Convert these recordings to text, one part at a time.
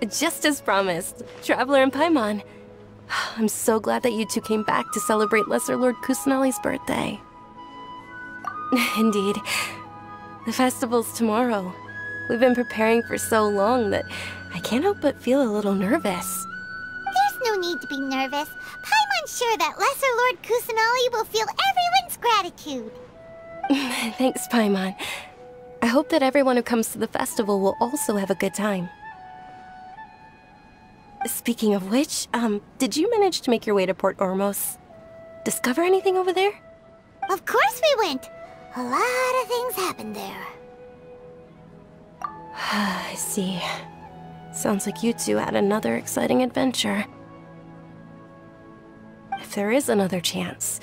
Just as promised, Traveler and Paimon. I'm so glad that you two came back to celebrate Lesser Lord Kusanali's birthday. Indeed. The festival's tomorrow. We've been preparing for so long that I can't help but feel a little nervous. There's no need to be nervous. Paimon's sure that Lesser Lord Kusanali will feel everyone's gratitude. Thanks, Paimon. I hope that everyone who comes to the festival will also have a good time. Speaking of which, did you manage to make your way to Port Ormos? Discover anything over there? Of course we went. A lot of things happened there. I see. Sounds like you two had another exciting adventure. If there is another chance,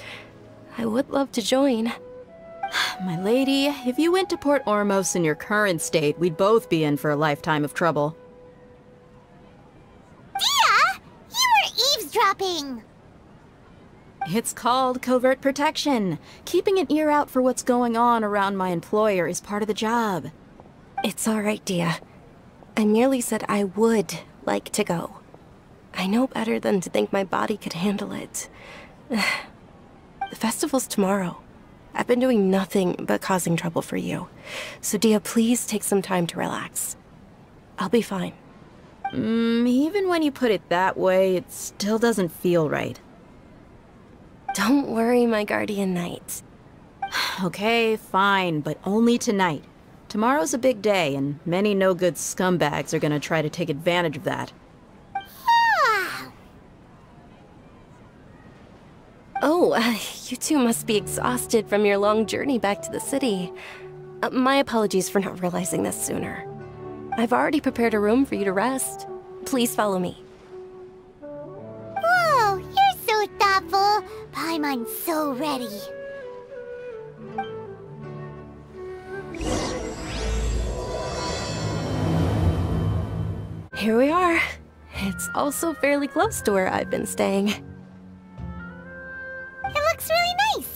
I would love to join. My lady, if you went to Port Ormos in your current state, we'd both be in for a lifetime of trouble. Dehya! You were eavesdropping! It's called covert protection. Keeping an ear out for what's going on around my employer is part of the job. It's alright, Dehya. I merely said I would like to go. I know better than to think my body could handle it. The festival's tomorrow. I've been doing nothing but causing trouble for you. So Dehya, please take some time to relax. I'll be fine. Even when you put it that way, it still doesn't feel right. Don't worry, my guardian knight. Okay, fine, but only tonight. Tomorrow's a big day, and many no-good scumbags are gonna try to take advantage of that. Oh, you two must be exhausted from your long journey back to the city. My apologies for not realizing this sooner. I've already prepared a room for you to rest. Please follow me. Whoa, you're so thoughtful. Paimon's so ready. Here we are. It's also fairly close to where I've been staying. It looks really nice.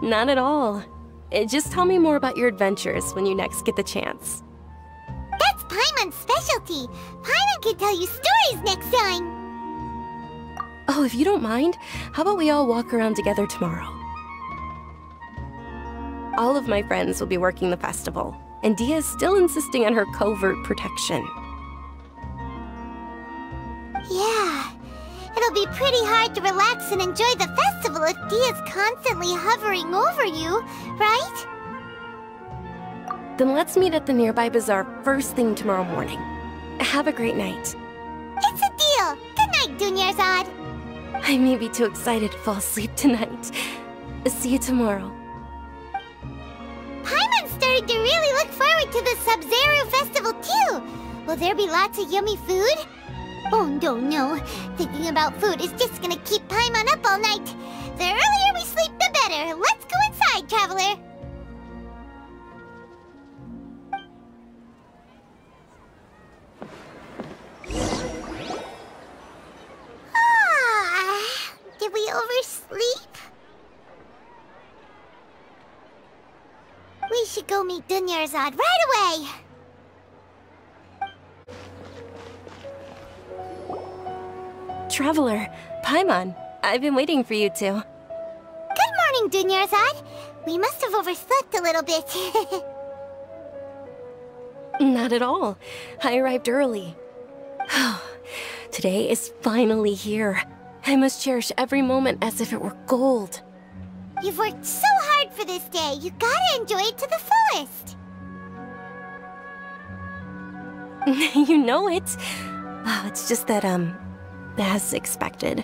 Not at all. Just tell me more about your adventures when you next get the chance. That's Paimon's specialty. Paimon can tell you stories next time. Oh, if you don't mind, how about we all walk around together tomorrow? All of my friends will be working the festival, and Dehya is still insisting on her covert protection. Yeah, it'll be pretty hard to relax and enjoy the festival if Dehya's constantly hovering over you, right? Then let's meet at the nearby bazaar first thing tomorrow morning. Have a great night. It's a deal. Good night, Dunyarzad. I may be too excited to fall asleep tonight. See you tomorrow. Paimon's starting to really look forward to the Sub-Zero festival too. Will there be lots of yummy food? Oh no. Thinking about food is just gonna keep Paimon up all night. The earlier we sleep, the better. Let's go inside, Traveler. Did we oversleep? We should go meet Dunyarzad right away. Traveler, Paimon, I've been waiting for you two. Good morning, Dunyarzad. We must have overslept a little bit. Not at all. I arrived early. Today is finally here. I must cherish every moment as if it were gold. You've worked so hard for this day. You gotta enjoy it to the fullest. You know it. Oh, it's just that, as expected,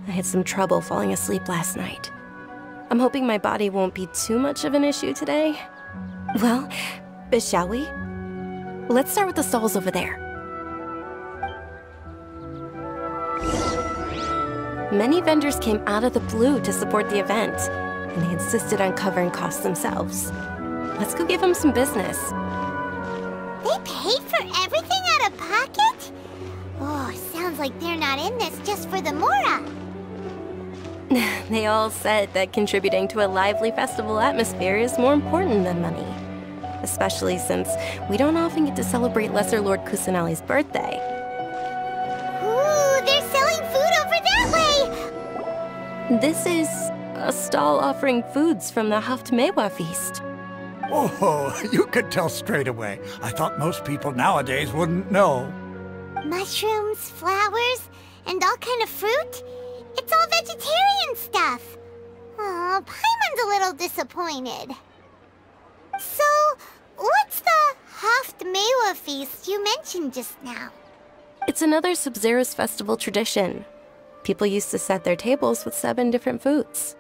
I had some trouble falling asleep last night. I'm hoping my body won't be too much of an issue today. Well, shall we? Let's start with the stalls over there. Many vendors came out of the blue to support the event, and they insisted on covering costs themselves. Let's go give them some business. They paid for everything out of pocket? Oh, sounds like they're not in this just for the Mora. They all said that contributing to a lively festival atmosphere is more important than money. Especially since we don't often get to celebrate Lesser Lord Kusanali's birthday. Ooh, they're selling food over that way! This is a stall offering foods from the Haftmewa feast. Oh, you could tell straight away. I thought most people nowadays wouldn't know. Mushrooms, flowers, and all kind of fruit? It's all vegetarian stuff. Oh, Paimon's a little disappointed. So, what's the Haftmewa feast you mentioned just now? It's another Sub-Zero's festival tradition. People used to set their tables with 7 different foods.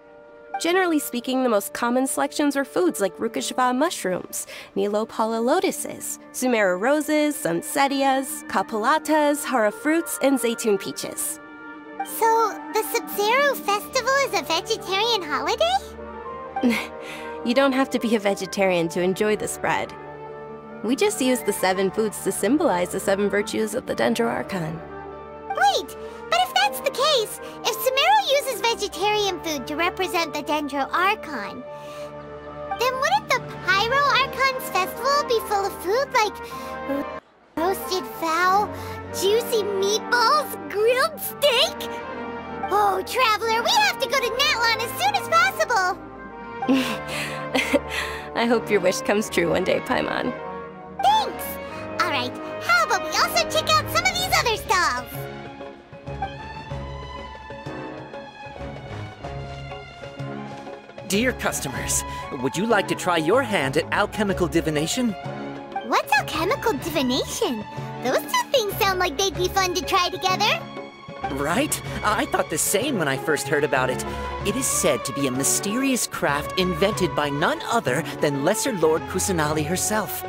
Generally speaking, the most common selections were foods like Rukashva mushrooms, Nilou pala lotuses, Sumera roses, Sunsetias, Kapalatas, Hara fruits, and Zaytun peaches. So, the Sub-Zero festival is a vegetarian holiday? You don't have to be a vegetarian to enjoy the spread. We just use the 7 foods to symbolize the 7 virtues of the Dendro Archon. Wait, but if that's the case, if Sumero uses vegetarian food to represent the Dendro Archon, then wouldn't the Pyro Archon's festival be full of food like roasted fowl, juicy meatballs, grilled steak? Oh, Traveler, we have to go to Natlan as soon as possible! I hope your wish comes true one day, Paimon. Thanks! Alright, how about we also check out some of these other stalls? Dear customers, would you like to try your hand at alchemical divination? What's alchemical divination? Those 2 things sound like they'd be fun to try together. Right? I thought the same when I first heard about it. It is said to be a mysterious craft invented by none other than Lesser Lord Kusanali herself.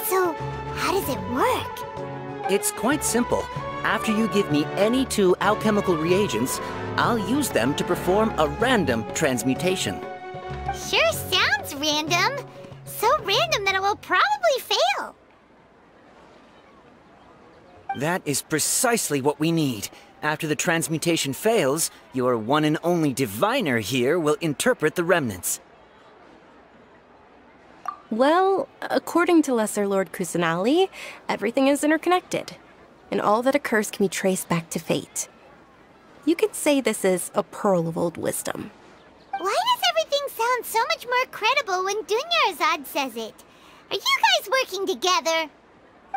So, how does it work? It's quite simple. After you give me any 2 alchemical reagents, I'll use them to perform a random transmutation. Sure sounds random. So random that it will probably fail. That is precisely what we need. After the transmutation fails, your one and only diviner here will interpret the remnants. Well, according to Lesser Lord Kusanali, everything is interconnected, and all that occurs can be traced back to fate. You could say this is a pearl of old wisdom. Why does everything sound so much more credible when Dunyarzad says it? Are you guys working together?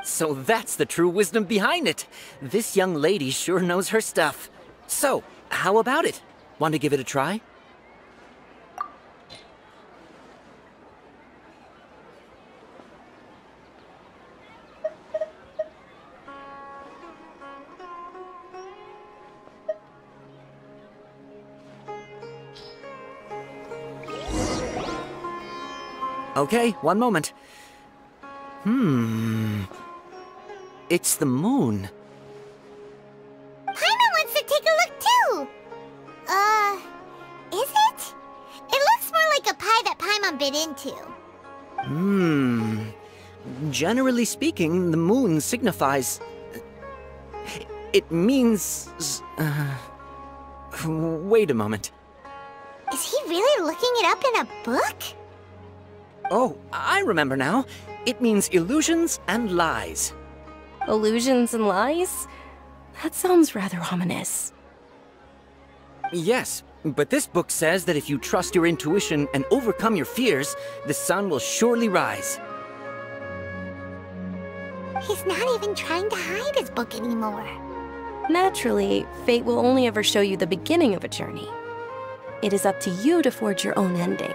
So that's the true wisdom behind it. This young lady sure knows her stuff. So, how about it? Want to give it a try? Okay, one moment. It's the moon. Paimon wants to take a look too! Is it? It looks more like a pie that Paimon bit into. Generally speaking, the moon signifies... It means... Wait a moment. Is he really looking it up in a book? Oh, I remember now. It means illusions and lies. Illusions and lies? That sounds rather ominous. Yes, but this book says that if you trust your intuition and overcome your fears, the sun will surely rise. He's not even trying to hide his book anymore. Naturally, fate will only ever show you the beginning of a journey. It is up to you to forge your own ending.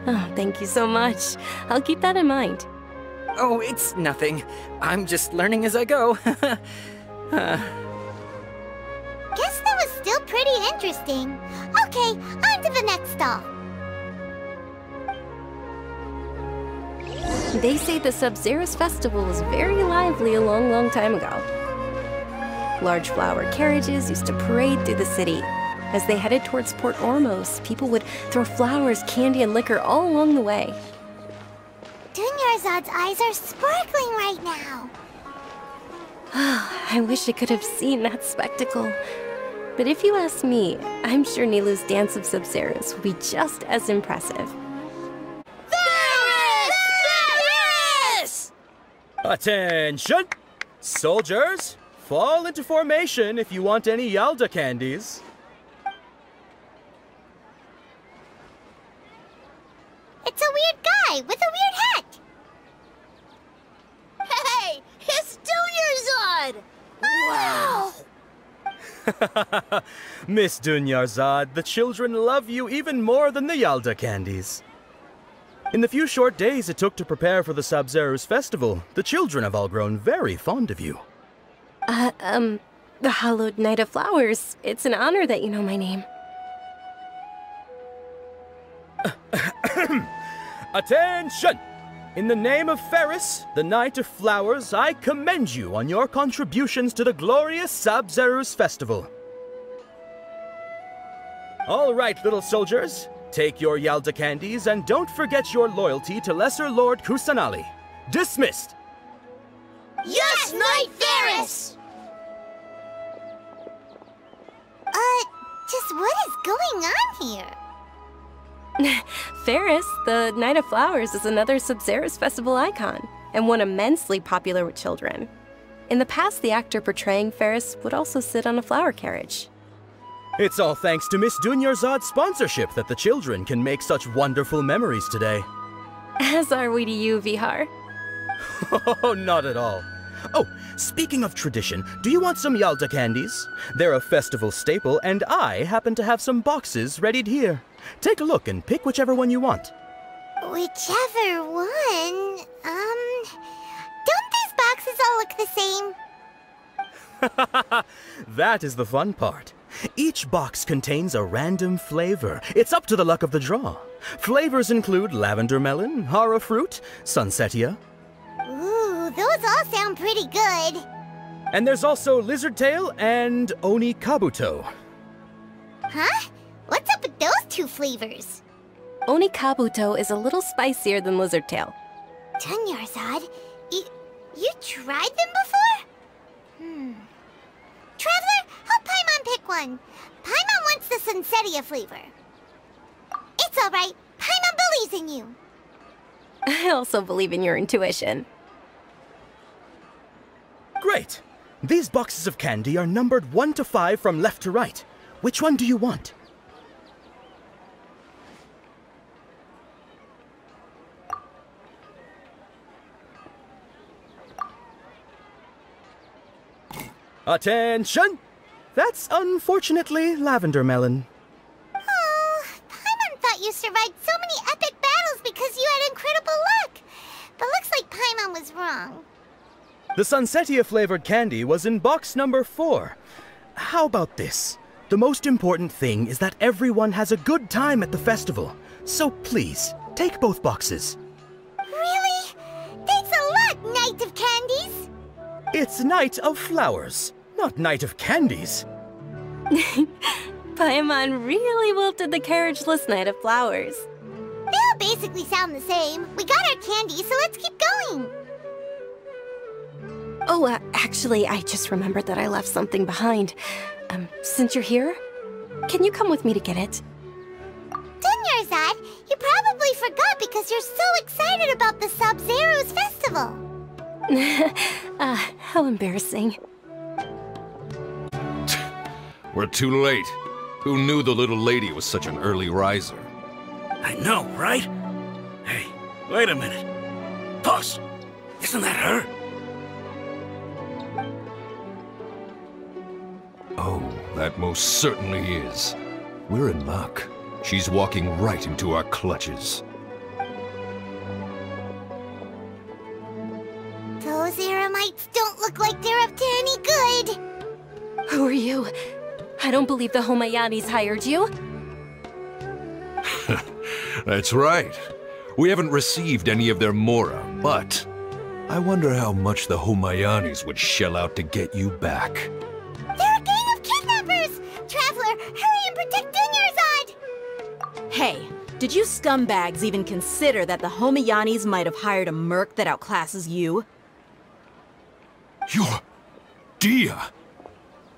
Oh, thank you so much. I'll keep that in mind. Oh, it's nothing. I'm just learning as I go. Guess that was still pretty interesting. Okay, on to the next stall. They say the Sub-Zero's festival was very lively a long, long time ago. Large flower carriages used to parade through the city. As they headed towards Port Ormos, people would throw flowers, candy, and liquor all along the way. Dunyarzad's eyes are sparkling right now. I wish I could have seen that spectacle. But if you ask me, I'm sure Nilou's dance of Sub-Zeros will be just as impressive. Varys! Attention! Soldiers, fall into formation if you want any Yalda candies. It's a weird guy with a weird hat. Hey, it's Dunyarzad! Wow! Miss Dunyarzad, the children love you even more than the Yalda candies. In the few short days it took to prepare for the Sub-Zero's festival, the children have all grown very fond of you. The Hallowed Knight of Flowers. It's an honor that you know my name. Attention! In the name of Ferris, the Knight of Flowers, I commend you on your contributions to the glorious Sub-Zero's festival. All right, little soldiers. Take your Yalda candies and don't forget your loyalty to Lesser Lord Kusanali. Dismissed! Yes, Knight Varys! Just what is going on here? Ferris, the Knight of Flowers, is another Sub-Zero's festival icon, and one immensely popular with children. In the past, the actor portraying Ferris would also sit on a flower carriage. It's all thanks to Miss Dunyarzad's sponsorship that the children can make such wonderful memories today. As are we to you, Vihar. Oh, not at all. Oh, speaking of tradition, do you want some Yalda candies? They're a festival staple, and I happen to have some boxes readied here. Take a look and pick whichever one you want. Whichever one? Don't these boxes all look the same? That is the fun part. Each box contains a random flavor. It's up to the luck of the draw. Flavors include lavender melon, hara fruit, sunsetia. Ooh, those all sound pretty good. And there's also lizard tail and oni kabuto. Huh? What's up with those two flavors? Oni Kabuto is a little spicier than Lizard Tail. Dunyarzad, you tried them before? Traveler, help Paimon pick one. Paimon wants the Sunsetia flavor. It's all right. Paimon believes in you. I also believe in your intuition. Great! These boxes of candy are numbered 1 to 5 from left to right. Which one do you want? Attention! That's unfortunately lavender melon. Oh, Paimon thought you survived so many epic battles because you had incredible luck. But looks like Paimon was wrong. The Sunsetia flavored candy was in box number 4. How about this? The most important thing is that everyone has a good time at the festival. So please, take both boxes. Really? Thanks a lot, Knight of Candies. It's Knight of Flowers, not Knight of Candies. Paimon really wilted the carriageless Knight of Flowers. They all basically sound the same. We got our candy, so let's keep going. Oh, actually, I just remembered that I left something behind. Since you're here, can you come with me to get it? Dunyarzad, you probably forgot because you're so excited about the Sub-Zero's festival. How embarrassing. We're too late. Who knew the little lady was such an early riser? I know, right? Hey, wait a minute. Boss, isn't that her? Oh, that most certainly is. We're in luck. She's walking right into our clutches. Those Eremites don't look like they're up to any good. Who are you? I don't believe the Homayanis hired you. That's right. We haven't received any of their mora, but I wonder how much the Homayanis would shell out to get you back. They're a gang of kidnappers! Traveler, hurry and protect Dunyarzad! Hey, did you scumbags even consider that the Homayanis might have hired a merc that outclasses you? You're... Dehya!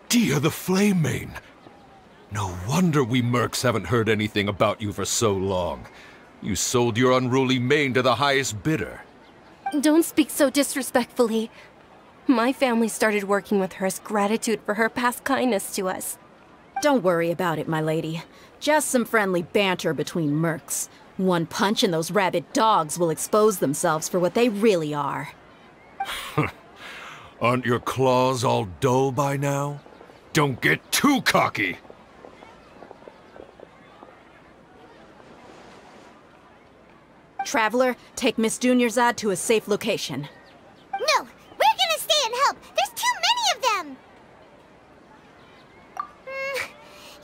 Dehya the Flame Mane! No wonder we mercs haven't heard anything about you for so long. You sold your unruly mane to the highest bidder. Don't speak so disrespectfully. My family started working with her as gratitude for her past kindness to us. Don't worry about it, my lady. Just some friendly banter between mercs. One punch and those rabid dogs will expose themselves for what they really are. Aren't your claws all dull by now? Don't get too cocky! Traveler, take Miss Dunyarzad to a safe location. No! We're gonna stay and help! There's too many of them!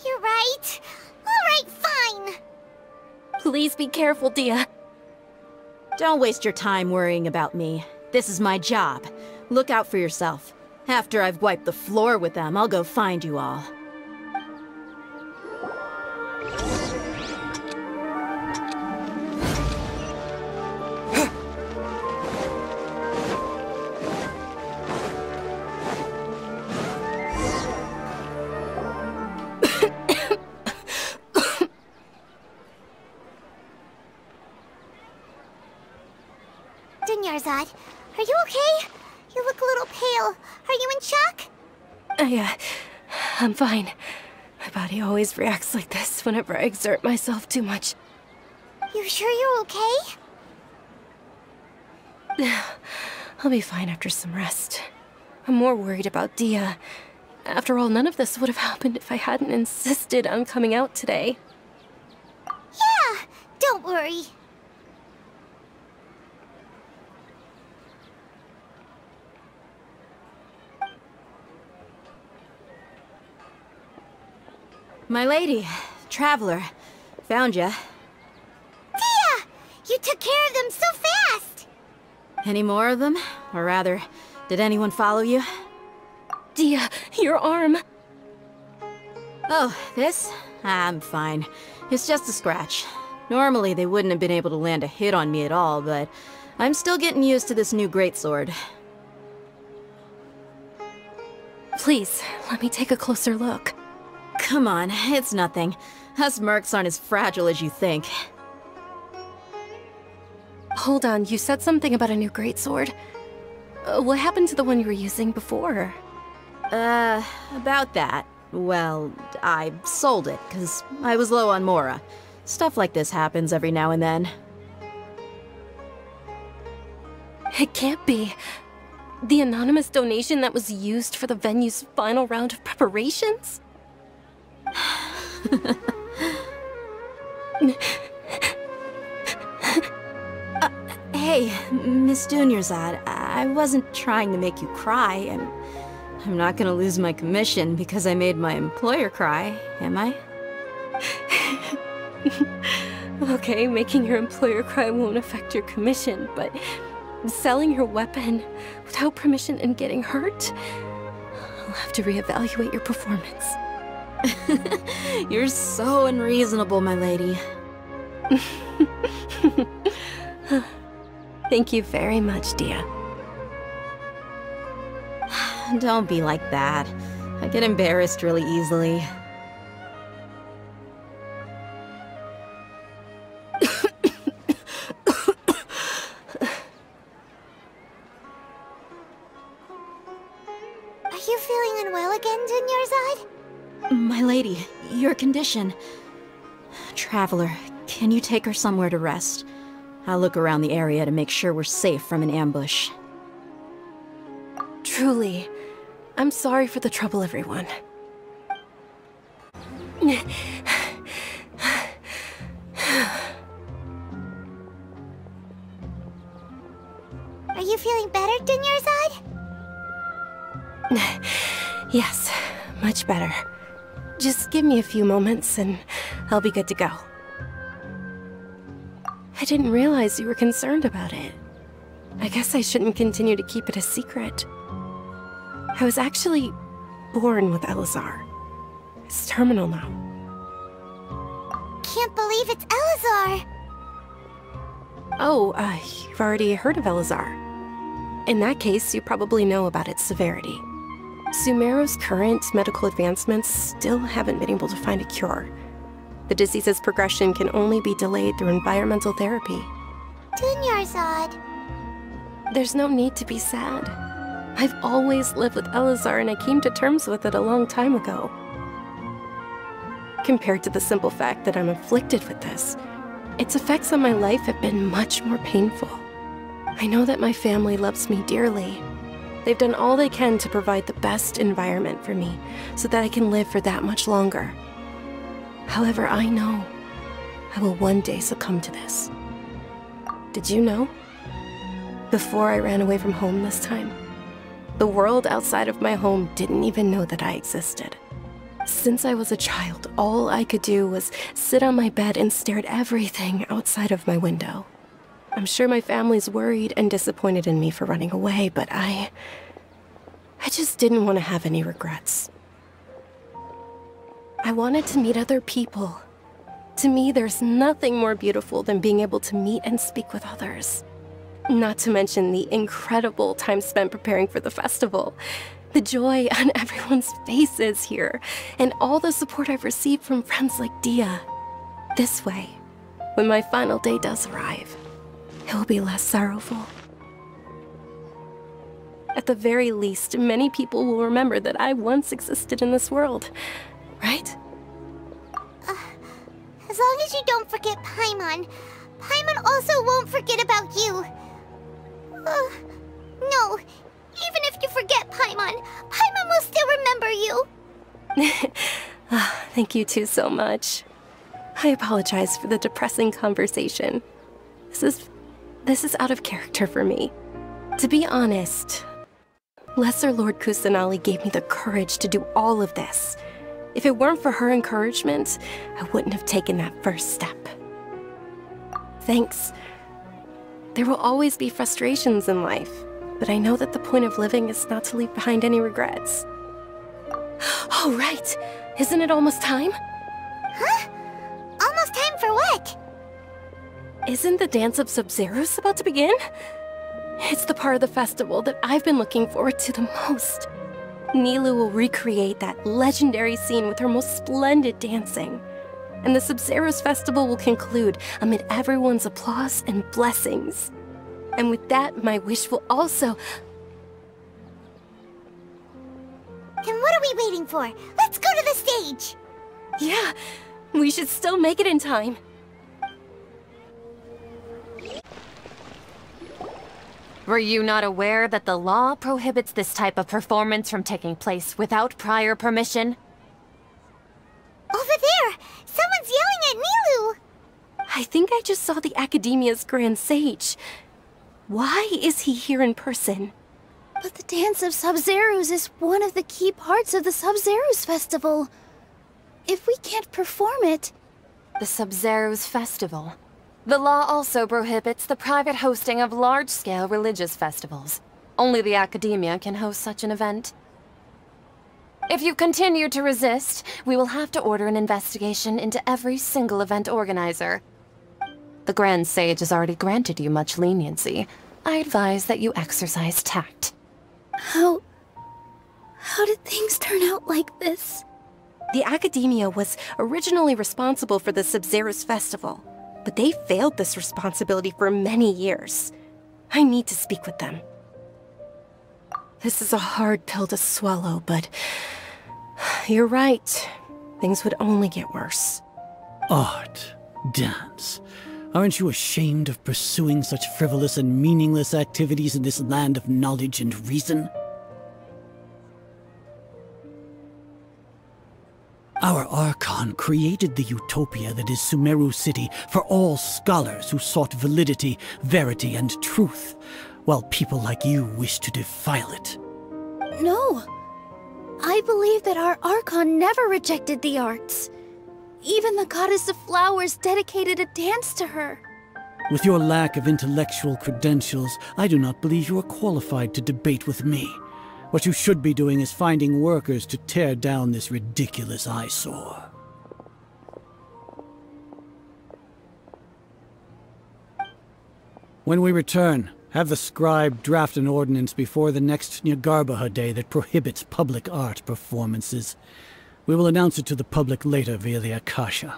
You're right. Alright, fine. Please be careful, Dehya. Don't waste your time worrying about me. This is my job. Look out for yourself. After I've wiped the floor with them, I'll go find you all. Dunyarzad, are you okay? You look a little pale. Are you in shock? I'm fine. My body always reacts like this whenever I exert myself too much. You sure you're okay? I'll be fine after some rest. I'm more worried about Dehya. After all, none of this would have happened if I hadn't insisted on coming out today. Yeah, don't worry. My lady, Traveler, found ya. Dehya! You took care of them so fast! Any more of them? Or rather, did anyone follow you? Dehya, your arm! Oh, this? I'm fine. It's just a scratch. Normally they wouldn't have been able to land a hit on me at all, but I'm still getting used to this new greatsword. Please, let me take a closer look. Come on, it's nothing. Us mercs aren't as fragile as you think. Hold on, you said something about a new greatsword. What happened to the one you were using before? About that. Well, I sold it, because I was low on Mora. Stuff like this happens every now and then. It can't be. The anonymous donation that was used for the venue's final round of preparations? Hey, Miss Dunyarzad, I wasn't trying to make you cry. I'm not gonna lose my commission because I made my employer cry, am I? Okay, making your employer cry won't affect your commission, but selling your weapon without permission and getting hurt? I'll have to reevaluate your performance. You're so unreasonable, my lady. Thank you very much, Dehya. Don't be like that. I get embarrassed really easily. Are you feeling unwell again, Dunyarzad? My lady, your condition. Traveler, can you take her somewhere to rest? I'll look around the area to make sure we're safe from an ambush. Truly, I'm sorry for the trouble, everyone. Are you feeling better, Dunyarzad? Yes, much better. Just give me a few moments and I'll be good to go. I didn't realize you were concerned about it. I guess I shouldn't continue to keep it a secret. I was actually born with Eleazar. It's terminal now. Can't believe it's Eleazar! Oh, you've already heard of Eleazar. In that case, you probably know about its severity. Sumeru's current medical advancements still haven't been able to find a cure. The disease's progression can only be delayed through environmental therapy. Dunyarzad. There's no need to be sad. I've always lived with Eleazar, and I came to terms with it a long time ago. Compared to the simple fact that I'm afflicted with this, its effects on my life have been much more painful. I know that my family loves me dearly. They've done all they can to provide the best environment for me so that I can live for that much longer. However, I know I will one day succumb to this. Did you know? Before I ran away from home this time, the world outside of my home didn't even know that I existed. Since I was a child, all I could do was sit on my bed and stare at everything outside of my window. I'm sure my family's worried and disappointed in me for running away, but I just didn't want to have any regrets. I wanted to meet other people. To me, there's nothing more beautiful than being able to meet and speak with others. Not to mention the incredible time spent preparing for the festival. The joy on everyone's faces here, and all the support I've received from friends like Dehya. This way, when my final day does arrive, it will be less sorrowful. At the very least, many people will remember that I once existed in this world, right? As long as you don't forget Paimon, Paimon also won't forget about you. No, even if you forget Paimon, Paimon will still remember you. Thank you two so much. I apologize for the depressing conversation. This is out of character for me. To be honest, Lesser Lord Kusanali gave me the courage to do all of this. If it weren't for her encouragement, I wouldn't have taken that first step. Thanks. There will always be frustrations in life, but I know that the point of living is not to leave behind any regrets. Oh, right! Isn't it almost time? Huh? Almost time for what? Isn't the Dance of Sub-Zeros about to begin? It's the part of the festival that I've been looking forward to the most. Nilou will recreate that legendary scene with her most splendid dancing. And the Sub-Zeros festival will conclude amid everyone's applause and blessings. And with that, my wish will also... Then what are we waiting for? Let's go to the stage! Yeah, we should still make it in time. Were you not aware that the law prohibits this type of performance from taking place without prior permission? Over there! Someone's yelling at Nilou! I think I just saw the Academia's Grand Sage. Why is he here in person? But the Dance of Sub-Zeros is one of the key parts of the Sub-Zeros festival. If we can't perform it... The Sub-Zeros festival. The law also prohibits the private hosting of large-scale religious festivals. Only the Academia can host such an event. If you continue to resist, we will have to order an investigation into every single event organizer. The Grand Sage has already granted you much leniency. I advise that you exercise tact. How did things turn out like this? The Academia was originally responsible for the Sub-Zeros festival, but they failed this responsibility for many years. I need to speak with them. This is a hard pill to swallow, but you're right. Things would only get worse. Art, dance. Aren't you ashamed of pursuing such frivolous and meaningless activities in this land of knowledge and reason? Our Archon created the utopia that is Sumeru City for all scholars who sought validity, verity, and truth, while people like you wish to defile it. No. I believe that our Archon never rejected the arts. Even the Goddess of Flowers dedicated a dance to her. With your lack of intellectual credentials, I do not believe you are qualified to debate with me. What you should be doing is finding workers to tear down this ridiculous eyesore. When we return, Have the scribe draft an ordinance before the next Nyagarbaha day that prohibits public art performances. We will announce it to the public later via the Akasha.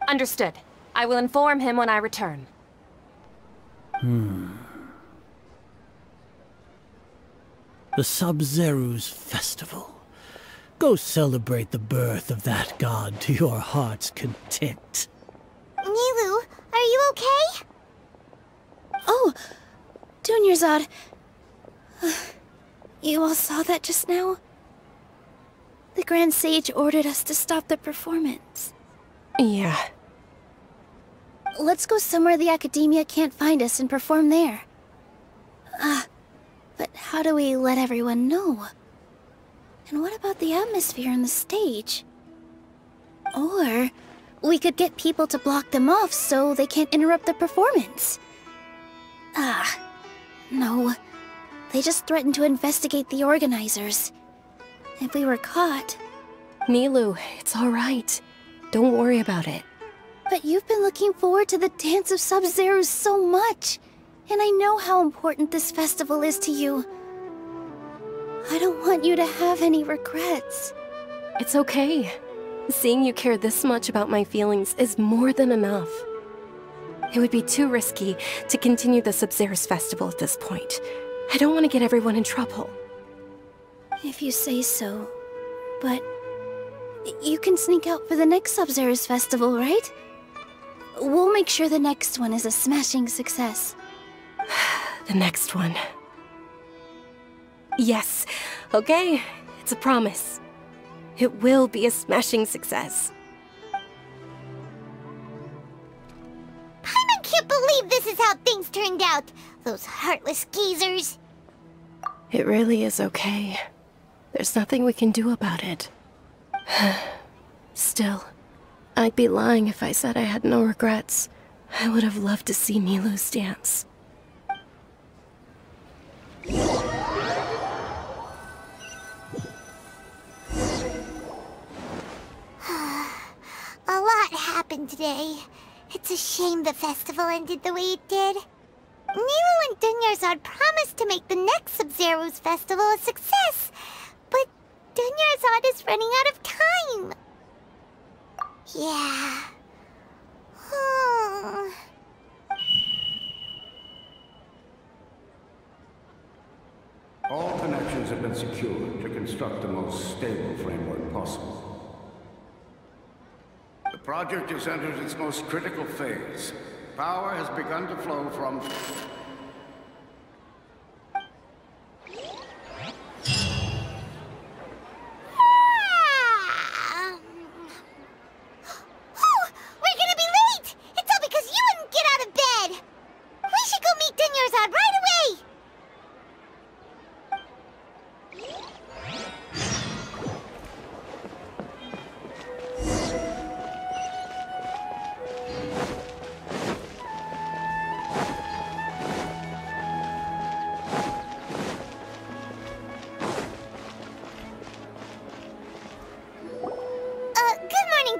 Understood. I will inform him when I return. The Sub-Zeru's festival. Go celebrate the birth of that god to your heart's content. Nilou, are you okay? Oh, Dunyarzad. You all saw that just now? The Grand Sage ordered us to stop the performance. Yeah. Let's go somewhere the Academia can't find us and perform there. But how do we let everyone know? And what about the atmosphere on the stage? Or we could get people to block them off so they can't interrupt the performance. No. They just threatened to investigate the organizers. If we were caught... Nilou, it's alright. Don't worry about it. But you've been looking forward to the Dance of Sub-Zero so much. And I know how important this festival is to you. I don't want you to have any regrets. It's okay. Seeing you care this much about my feelings is more than enough. It would be too risky to continue the Sub-Zero's festival at this point. I don't want to get everyone in trouble. If you say so. But you can sneak out for the next Sub-Zero's festival, right? We'll make sure the next one is a smashing success. The next one. Yes. Okay. It's a promise. It will be a smashing success. Paimon can't believe this is how things turned out. Those heartless geezers. It really is okay. There's nothing we can do about it. Still, I'd be lying if I said I had no regrets. I would have loved to see Nilou's dance. A lot happened today. It's a shame the festival ended the way it did. Nilou and Dunyarzad promised to make the next Sub-Zero's festival a success, but Dunyarzad is running out of time. Yeah. All connections have been secured to construct the most stable framework possible. The project has entered its most critical phase. Power has begun to flow from...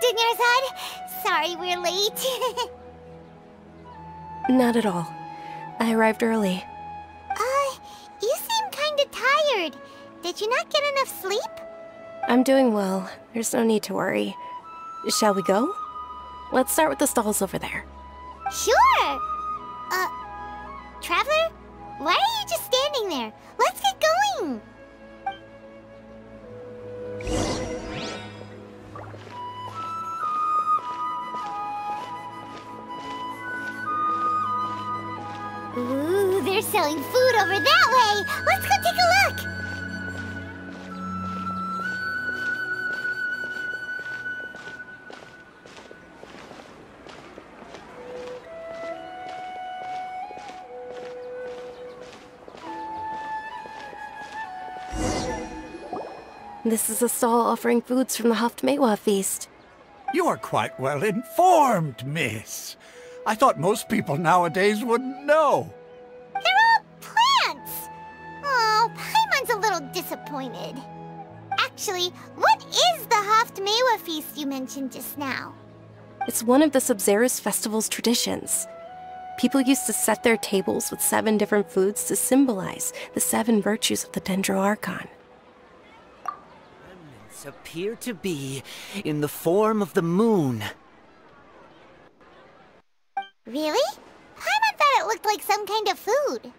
Dunyarzad. Sorry we're late. Not at all. I arrived early. You seem kinda tired. Did you not get enough sleep? I'm doing well. There's no need to worry. Shall we go? Let's start with the stalls over there. Sure! Traveler? Why are you just standing there? Let's get going! Ooh, they're selling food over that way! Let's go take a look! This is a stall offering foods from the Haftmewa feast. You are quite well informed, miss. I thought most people nowadays wouldn't know. They're all plants! Oh, Paimon's a little disappointed. Actually, what is the Haftmewa feast you mentioned just now? It's one of the Sub-Zero's festival's traditions. People used to set their tables with 7 different foods to symbolize the 7 virtues of the Dendroarchon. Remnants appear to be in the form of the moon. Really? Paimon thought it looked like some kind of food.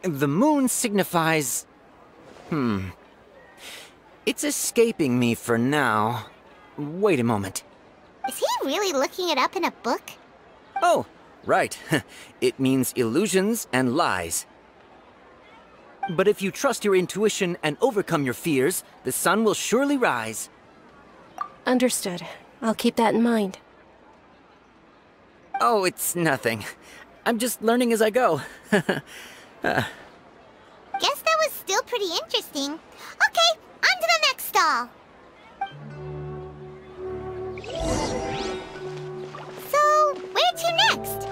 The moon signifies... It's escaping me for now. Wait a moment. Is he really looking it up in a book? Oh, right. It means illusions and lies. But if you trust your intuition and overcome your fears, the sun will surely rise. Understood. I'll keep that in mind. Oh, it's nothing. I'm just learning as I go. Guess that was still pretty interesting. Okay, on to the next stall. So, where to next?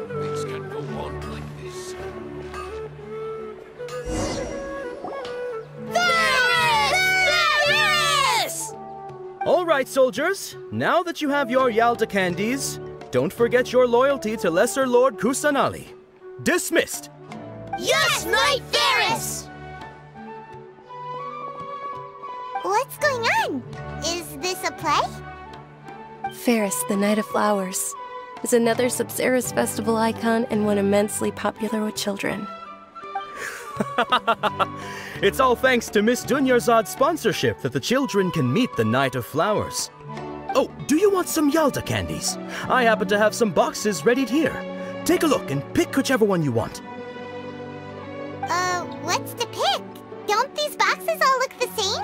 Things can't go on like this. All right, soldiers. Now that you have your Yalda candies, don't forget your loyalty to Lesser Lord Kusanali. Dismissed! Yes, Knight Varys! What's going on? Is this a play? Ferris, the Knight of Flowers, is another Sabzeruz festival icon and one immensely popular with children. It's all thanks to Miss Dunyarzad's sponsorship that the children can meet the Knight of Flowers. Oh, do you want some Yalda candies? I happen to have some boxes readied here. Take a look and pick whichever one you want. What's to pick? Don't these boxes all look the same?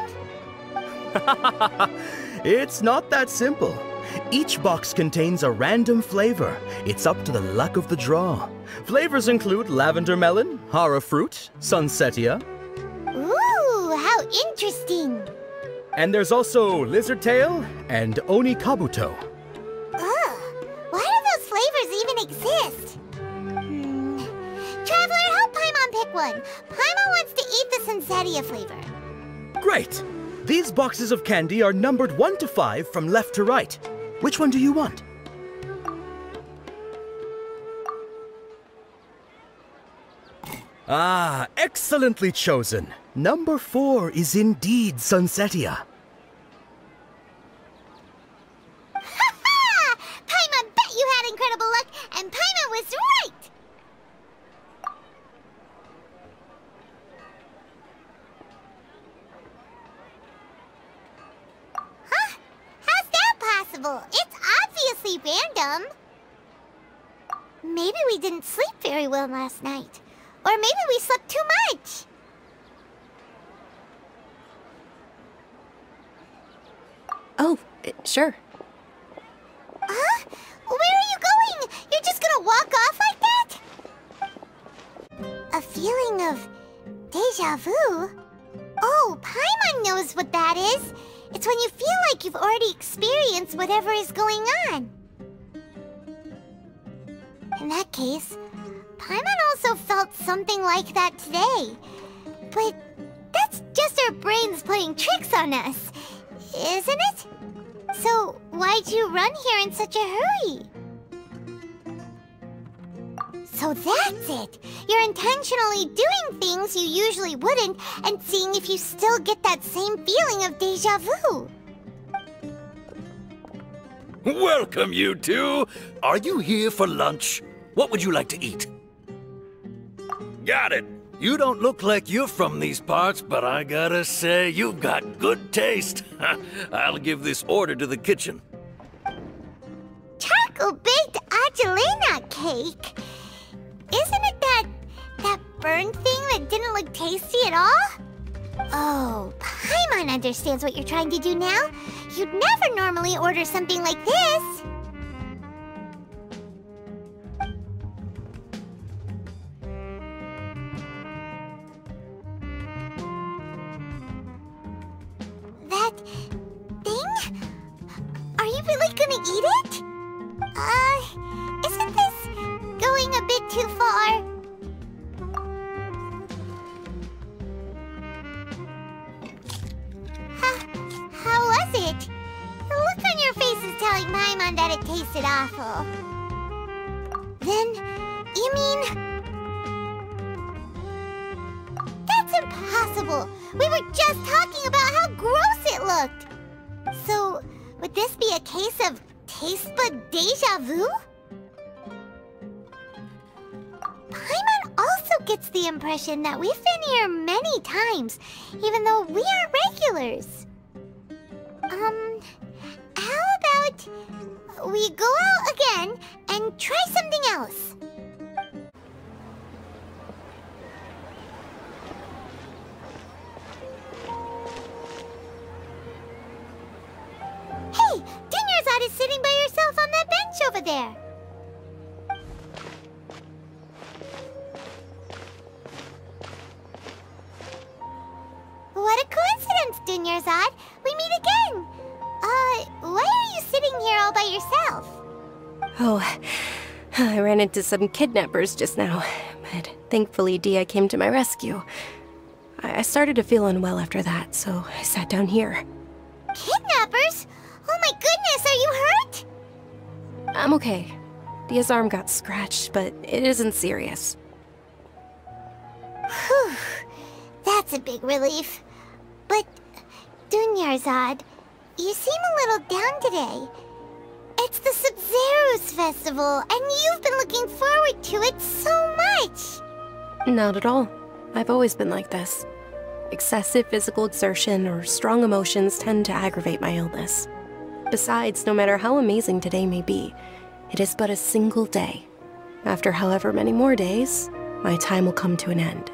It's not that simple. Each box contains a random flavor. It's up to the luck of the draw. Flavors include lavender melon, hara fruit, sunsetia. Ooh, how interesting. And there's also lizard tail and oni kabuto. Ugh, why do those flavors even exist? Traveler, help Paimon pick one. Paimon wants to eat the sunsetia flavor. Great! These boxes of candy are numbered 1 to 5 from left to right. Which one do you want? Ah, excellently chosen. Number 4 is indeed sunsetia. Ha-ha! Paimon bet you had incredible luck, and Paimon was right! Huh? How's that possible? It's obviously random. Maybe we didn't sleep very well last night. Or maybe we slept too much. Oh, sure. Huh? Where are you going? You're just gonna walk off like that? A feeling of deja vu? Oh, Paimon knows what that is. It's when you feel like you've already experienced whatever is going on. In that case, Paimon also felt something like that today. But that's just our brains playing tricks on us, isn't it? So why'd you run here in such a hurry? So that's it! You're intentionally doing things you usually wouldn't and seeing if you still get that same feeling of deja vu. Welcome, you two! Are you here for lunch? What would you like to eat? Got it! You don't look like you're from these parts, but I gotta say, you've got good taste. I'll give this order to the kitchen. Charcoal-baked Angelina cake? Isn't it that burned thing that didn't look tasty at all? Oh, Paimon understands what you're trying to do now. You'd never normally order something like this. really gonna eat it? Isn't this going a bit too far? How was it? The look on your face is telling Paimon that it tasted awful. Then, you mean... That's impossible! We were just talking about how gross it looked! So, would this be a case of taste bud deja vu? Paimon also gets the impression that we've been here many times, even though we aren't regulars. How about we go out again and try something else? Hey, Dunyarzad is sitting by herself on that bench over there. What a coincidence, Dunyarzad. We meet again. Why are you sitting here all by yourself? Oh, I ran into some kidnappers just now, but thankfully Dehya came to my rescue. I started to feel unwell after that, so I sat down here. Kidnappers? Oh my goodness, are you hurt? I'm okay. Dehya's arm got scratched, but it isn't serious. Whew, that's a big relief. But, Dunyarzad, you seem a little down today. It's the Sub-Zero's festival, and you've been looking forward to it so much! Not at all. I've always been like this. Excessive physical exertion or strong emotions tend to aggravate my illness. Besides, no matter how amazing today may be, it is but a single day. After however many more days, my time will come to an end.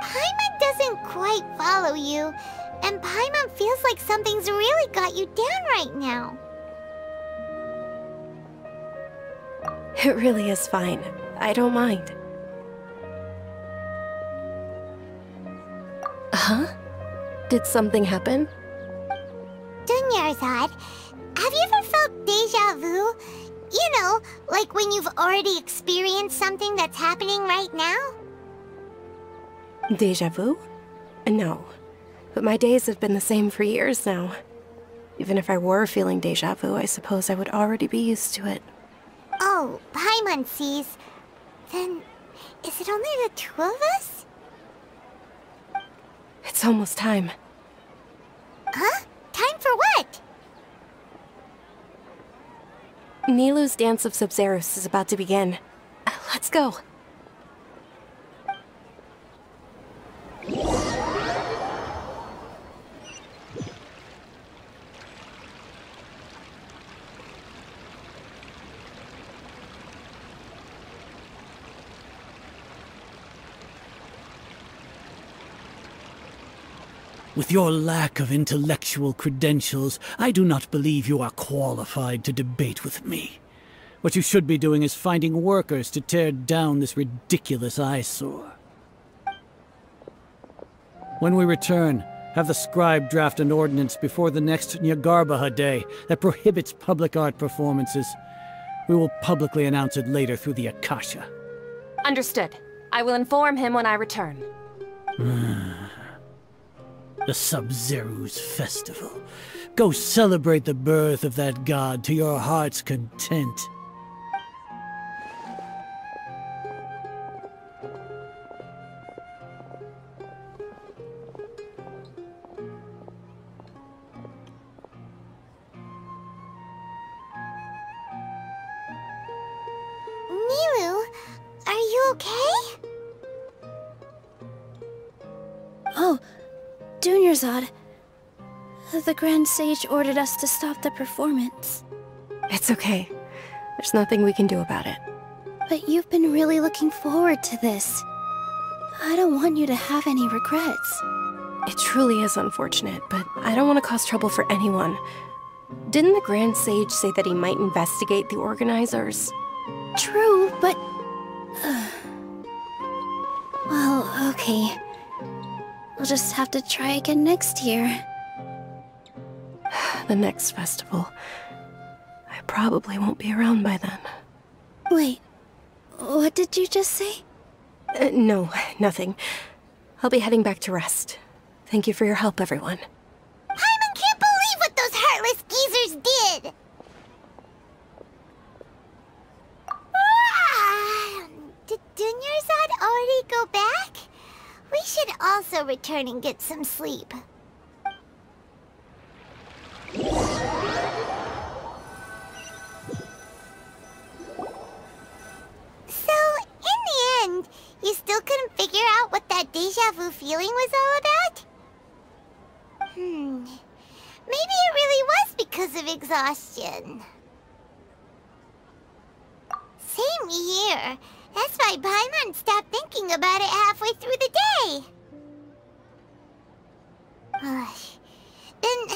Paimon doesn't quite follow you, and Paimon feels like something's really got you down right now. It really is fine. I don't mind. Huh? Did something happen? Dunyarzad, have you ever felt deja vu? You know, like when you've already experienced something that's happening right now? Deja vu? No. But my days have been the same for years now. Even if I were feeling deja vu, I suppose I would already be used to it. Oh, Paimon sees. Then, is it only the two of us? It's almost time. Huh? Time for what? Nilou's Dance of Sub-Zeros is about to begin. Let's go. With your lack of intellectual credentials, I do not believe you are qualified to debate with me. What you should be doing is finding workers to tear down this ridiculous eyesore. When we return, have the scribe draft an ordinance before the next Nyagarbaha Day that prohibits public art performances. We will publicly announce it later through the Akasha. Understood. I will inform him when I return. The Sub-Zero's festival. Go celebrate the birth of that god to your heart's content. Nilou, are you okay? Oh, Dunyarzad. The Grand Sage ordered us to stop the performance. It's okay. There's nothing we can do about it. But you've been really looking forward to this. I don't want you to have any regrets. It truly is unfortunate, but I don't want to cause trouble for anyone. Didn't the Grand Sage say that he might investigate the organizers? True, but... well, okay. We'll just have to try again next year. the next festival. I probably won't be around by then. Wait, what did you just say? No, nothing. I'll be heading back to rest. Thank you for your help, everyone. Paimon can't believe what those heartless geezers did! Did Dunyarzad already go back? We should also return and get some sleep. So, in the end, you still couldn't figure out what that deja vu feeling was all about? Maybe it really was because of exhaustion. Same here. That's why Paimon stopped thinking about it halfway through the day. Then,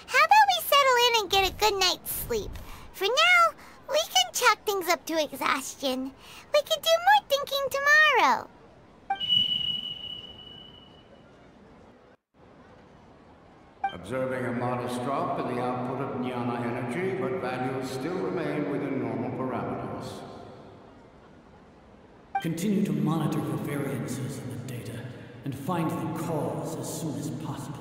how about we settle in and get a good night's sleep? For now, we can chalk things up to exhaustion. We can do more thinking tomorrow. Observing a modest drop in the output of Jnana energy, but values still remain within normal parameters. Continue to monitor for variances in the data and find the cause as soon as possible.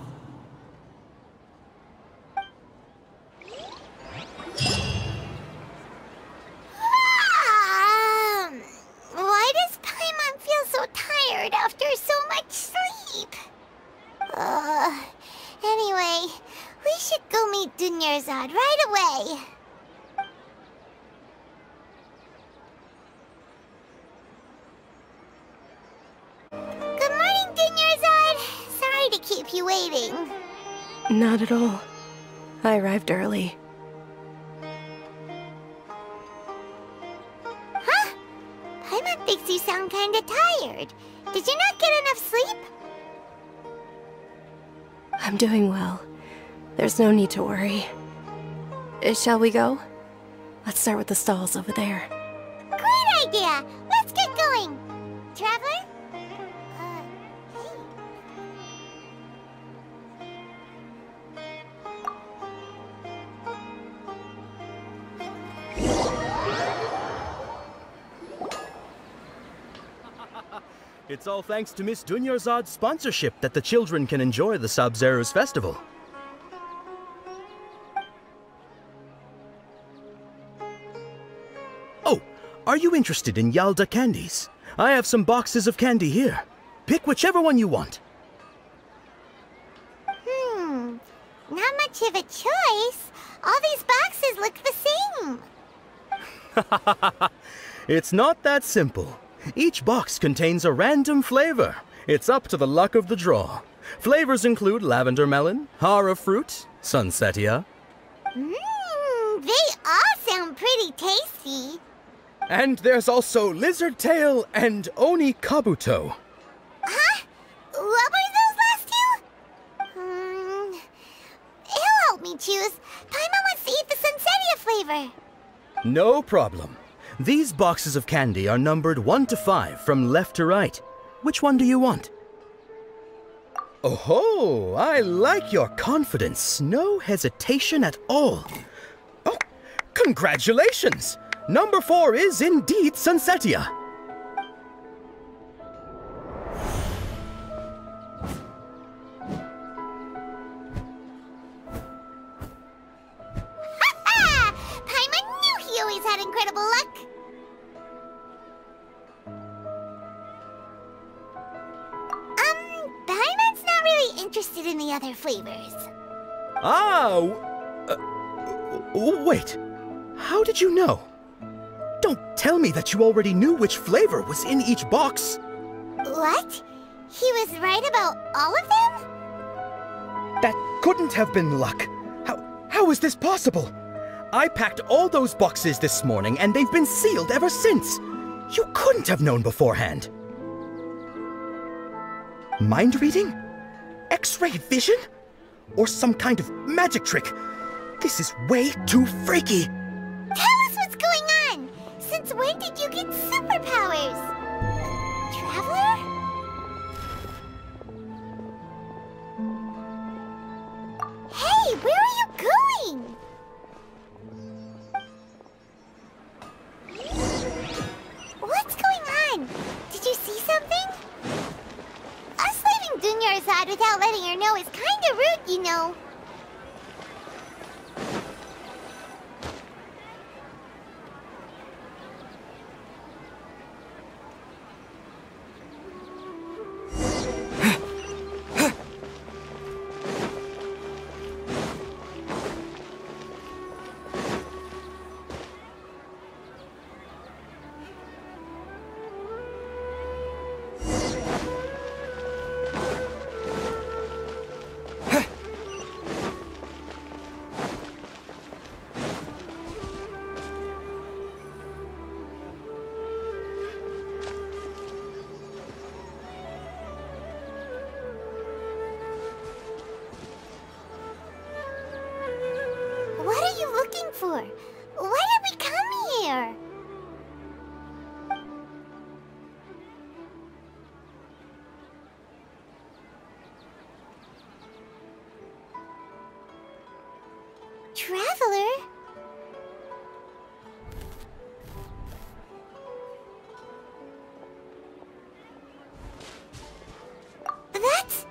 Why does Paimon feel so tired after so much sleep? Anyway, we should go meet Dunyarzad right away. Good morning, Dunyarzad. Sorry to keep you waiting. Not at all. I arrived early. Huh? Paimon thinks you sound kinda tired. Did you not get enough sleep? I'm doing well. There's no need to worry. Shall we go? Let's start with the stalls over there. Great idea! Let's get going! Traveler? It's all thanks to Miss Dunyarzad's sponsorship that the children can enjoy the Sub-Zero's festival. Oh, are you interested in Yalda candies? I have some boxes of candy here. Pick whichever one you want. Not much of a choice. All these boxes look the same. It's not that simple. Each box contains a random flavor. It's up to the luck of the draw. Flavors include lavender melon, hara fruit, sunsetia. They all sound pretty tasty. And there's also lizard tail and oni kabuto. Huh? What were those last two? He'll help me choose. Paimon wants to eat the sunsetia flavor. No problem. These boxes of candy are numbered 1 to 5 from left to right. Which one do you want? Oh, I like your confidence. No hesitation at all. Oh, congratulations! Number 4 is indeed sunsetia. Paimon knew he always had incredible luck. Paimon's not really interested in the other flavors. Wait. How did you know? Don't tell me that you already knew which flavor was in each box. What? He was right about all of them? That couldn't have been luck. How is this possible? I packed all those boxes this morning and they've been sealed ever since. You couldn't have known beforehand. Mind reading? X-ray vision? Or some kind of magic trick? This is way too freaky. Tell us what's going on! Since when did you get superpowers? Traveler? Hey, where are you going? doing? What's going on? Did you see something? Us leaving Dunyarzad without letting her know is kinda rude, you know. What are you looking for? Why did we come here? Traveler? That's...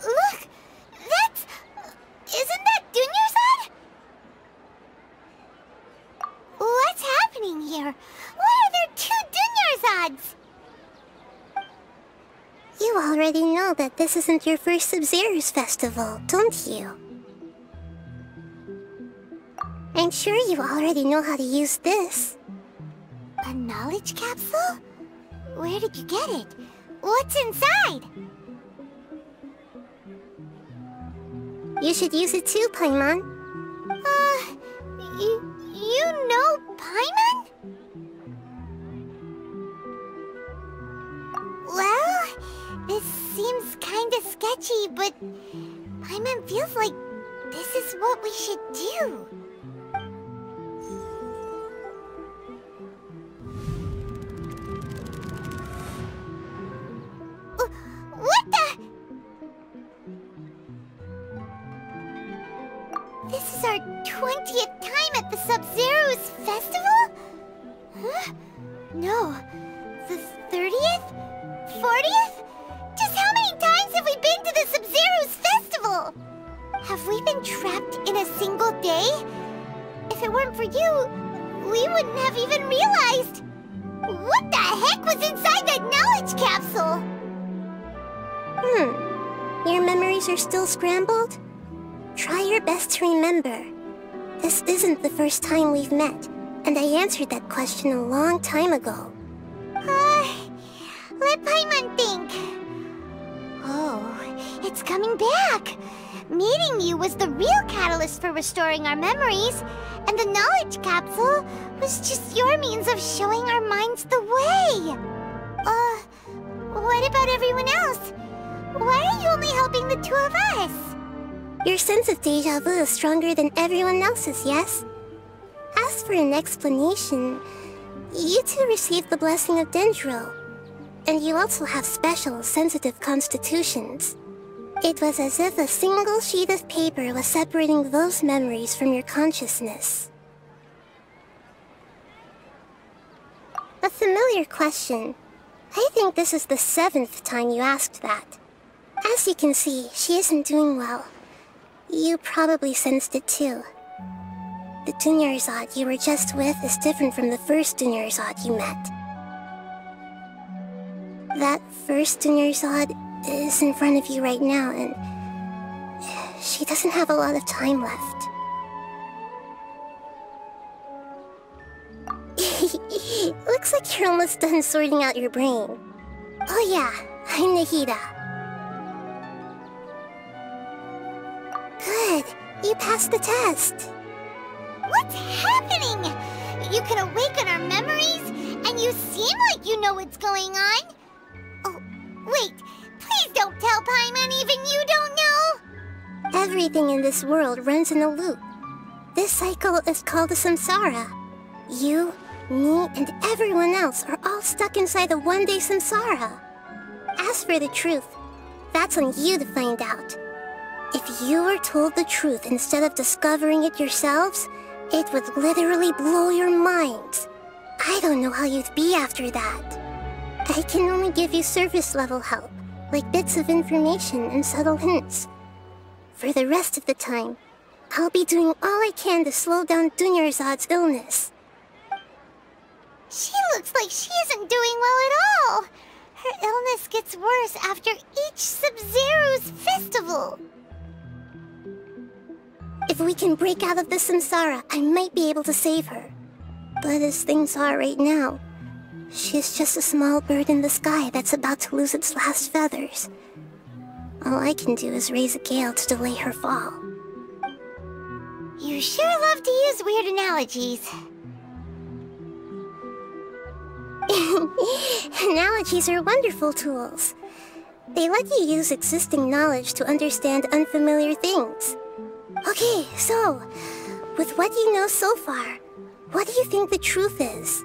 Look! That's... Isn't that Dunyarzad? What's happening here? Why are there two Dunyarzads? You already know that this isn't your first Sub-Zero's festival, don't you? I'm sure you already know how to use this. A knowledge capsule? Where did you get it? What's inside? You should use it too, Paimon. You know Paimon? Well, this seems kinda sketchy, but Paimon feels like this is what we should do. What the? This is our 20th time at the Sub-Zero's festival? Huh? No. The 30th? 40th? Just how many times have we been to the Sub-Zero's festival? Have we been trapped in a single day? If it weren't for you, we wouldn't have even realized. What the heck was inside that knowledge capsule? Your memories are still scrambled? Try your best to remember. This isn't the first time we've met, and I answered that question a long time ago. Let Paimon think. Oh, it's coming back. Meeting you was the real catalyst for restoring our memories, and the knowledge capsule was just your means of showing our minds the way. What about everyone else? Why are you only helping the two of us? Your sense of deja vu is stronger than everyone else's, yes? As for an explanation, you two received the blessing of Dendro, and you also have special, sensitive constitutions. It was as if a single sheet of paper was separating those memories from your consciousness. A familiar question. I think this is the 7th time you asked that. As you can see, she isn't doing well. You probably sensed it too. The Dunyarzad you were just with is different from the first Dunyarzad you met. That first Dunyarzad is in front of you right now, and she doesn't have a lot of time left. Looks like you're almost done sorting out your brain. Oh yeah, I'm Nahida. Good, you passed the test. What's happening? You can awaken our memories, and you seem like you know what's going on. Oh, wait, please don't tell Paimon even you don't know. Everything in this world runs in a loop. This cycle is called the samsara. You, me, and everyone else are all stuck inside the one-day samsara. As for the truth, that's on you to find out. If you were told the truth instead of discovering it yourselves, it would literally blow your minds. I don't know how you'd be after that. I can only give you surface-level help, like bits of information and subtle hints. For the rest of the time, I'll be doing all I can to slow down Dunyarzad's illness. She looks like she isn't doing well at all. Her illness gets worse after each Sub-Zero's festival. If we can break out of the samsara, I might be able to save her. But as things are right now, she's just a small bird in the sky that's about to lose its last feathers. All I can do is raise a gale to delay her fall. You sure love to use weird analogies. Analogies are wonderful tools. They let you use existing knowledge to understand unfamiliar things. Okay, so, with what you know so far, what do you think the truth is?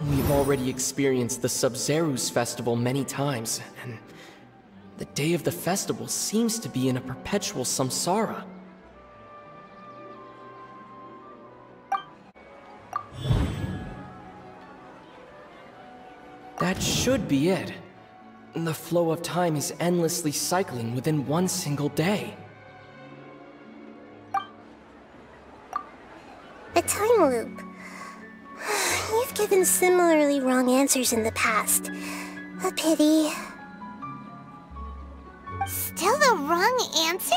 We've already experienced the Sub-Zero's festival many times, and the day of the festival seems to be in a perpetual samsara. That should be it. The flow of time is endlessly cycling within one single day. A time loop. You've given similarly wrong answers in the past. A pity. Still the wrong answer?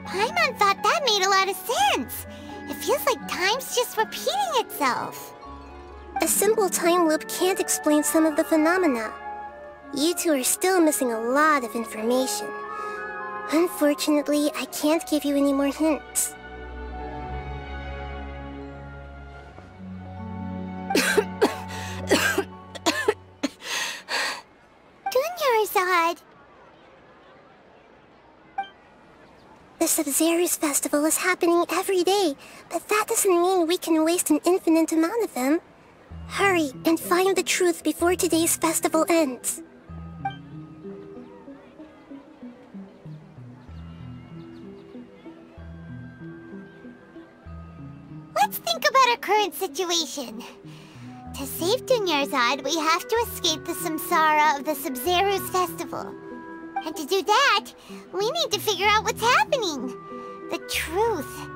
Paimon thought that made a lot of sense. It feels like time's just repeating itself. A simple time loop can't explain some of the phenomena. You two are still missing a lot of information. Unfortunately, I can't give you any more hints. Dunyarzad! The Sub-Zero's festival is happening every day, but that doesn't mean we can waste an infinite amount of them. Hurry and find the truth before today's festival ends. Let's think about our current situation. To save Dunyarzad, we have to escape the samsara of the Sub-Zero's festival. And to do that, we need to figure out what's happening. The truth.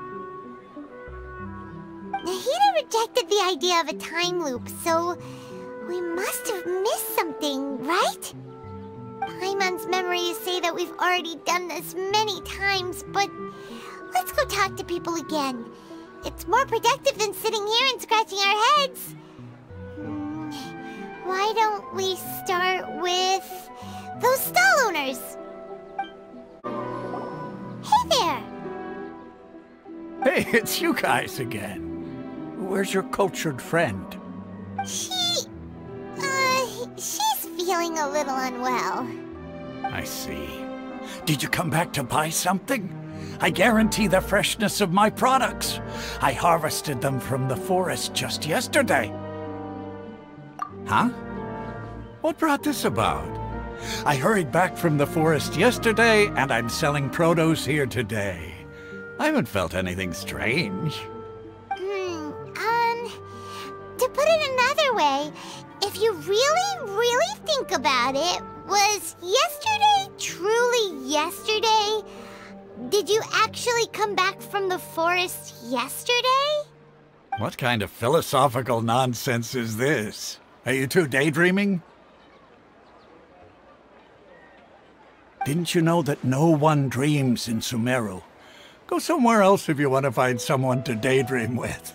Nahida rejected the idea of a time loop, so we must have missed something, right? Paimon's memories say that we've already done this many times, but let's go talk to people again. It's more productive than sitting here and scratching our heads. Why don't we start with those stall owners? Hey there! Hey, it's you guys again. Where's your cultured friend? She's feeling a little unwell. I see. Did you come back to buy something? I guarantee the freshness of my products. I harvested them from the forest just yesterday. Huh? What brought this about? I hurried back from the forest yesterday, and I'm selling produce here today. I haven't felt anything strange. To put it another way, if you really think about it, was yesterday truly yesterday? Did you actually come back from the forest yesterday? What kind of philosophical nonsense is this? Are you two daydreaming? Didn't you know that no one dreams in Sumeru? Go somewhere else if you want to find someone to daydream with.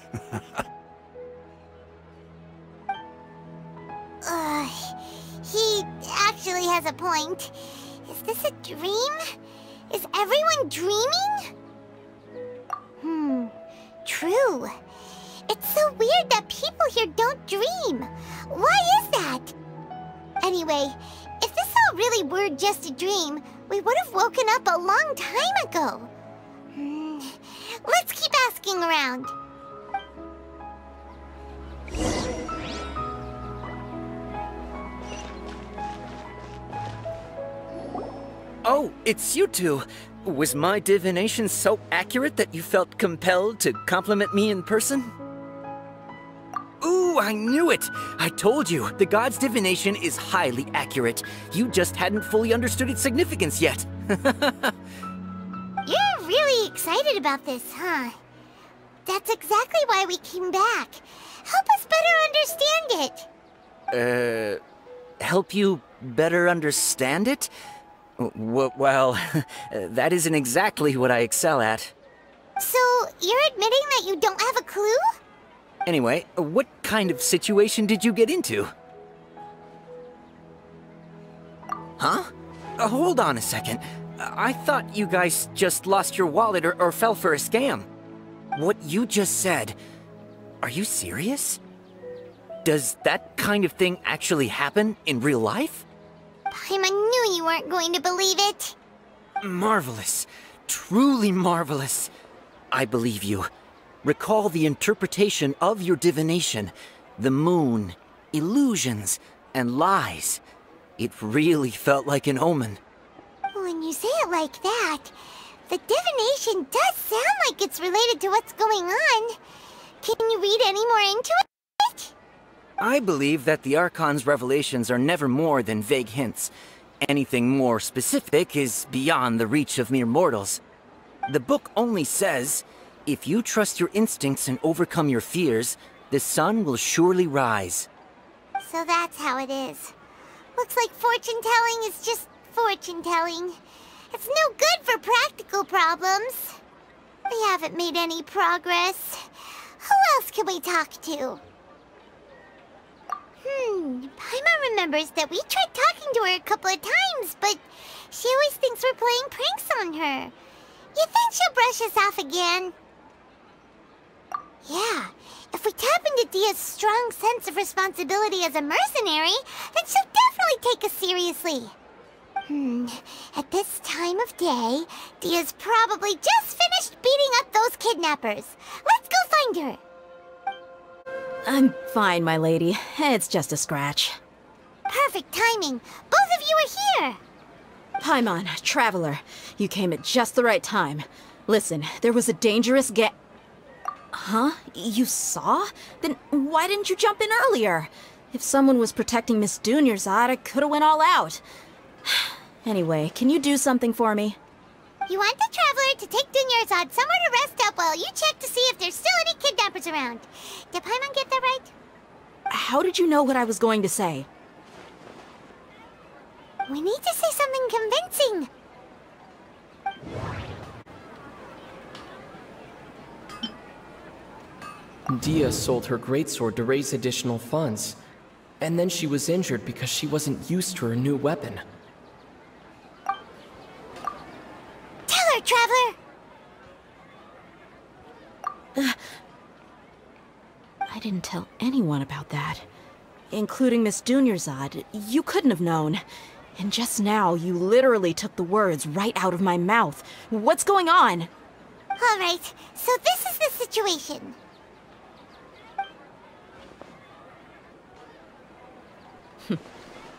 actually has a point. Is this a dream? Is everyone dreaming? True. It's so weird that people here don't dream. Why is that? Anyway, if this all really were just a dream, we would have woken up a long time ago. Let's keep asking around. Oh, it's you two. Was my divination so accurate that you felt compelled to compliment me in person? Ooh, I knew it! I told you, the god's divination is highly accurate. You just hadn't fully understood its significance yet. You're really excited about this, huh? That's exactly why we came back. Help us better understand it. Help you better understand it? Well, that isn't exactly what I excel at. So, you're admitting that you don't have a clue? Anyway, what kind of situation did you get into? Huh? Hold on a second. I thought you guys just lost your wallet or fell for a scam. What you just said, are you serious? Does that kind of thing actually happen in real life? Paimon knew you weren't going to believe it. Marvelous. Truly marvelous. I believe you. Recall the interpretation of your divination. The moon, illusions, and lies. It really felt like an omen. When you say it like that, the divination does sound like it's related to what's going on. Can you read any more into it? I believe that the Archon's revelations are never more than vague hints. Anything more specific is beyond the reach of mere mortals. The book only says, if you trust your instincts and overcome your fears, the sun will surely rise. So that's how it is. Looks like fortune-telling is just fortune-telling. It's no good for practical problems. We haven't made any progress. Who else can we talk to? Paimon remembers that we tried talking to her a couple of times, but she always thinks we're playing pranks on her. You think she'll brush us off again? Yeah, if we tap into Dehya's strong sense of responsibility as a mercenary, then she'll definitely take us seriously. At this time of day, Dehya's probably just finished beating up those kidnappers. Let's go find her. I'm fine, my lady. It's just a scratch. Perfect timing. Both of you are here. Paimon, Traveler, you came at just the right time. Listen, there was a dangerous Huh? You saw? Then why didn't you jump in earlier? If someone was protecting Miss Dunyarzad, I could've went all out. Anyway, can you do something for me? You want the Traveler to take Dunyarzad somewhere to rest up while you check to see if there's still any kidnappers around. Did Paimon get that right? How did you know what I was going to say? We need to say something convincing. Dehya sold her greatsword to raise additional funds. And then she was injured because she wasn't used to her new weapon. Tell her, Traveler! I didn't tell anyone about that. Including Miss Dunyarzad. You couldn't have known. And just now, you literally took the words right out of my mouth. What's going on? All right, so this is the situation.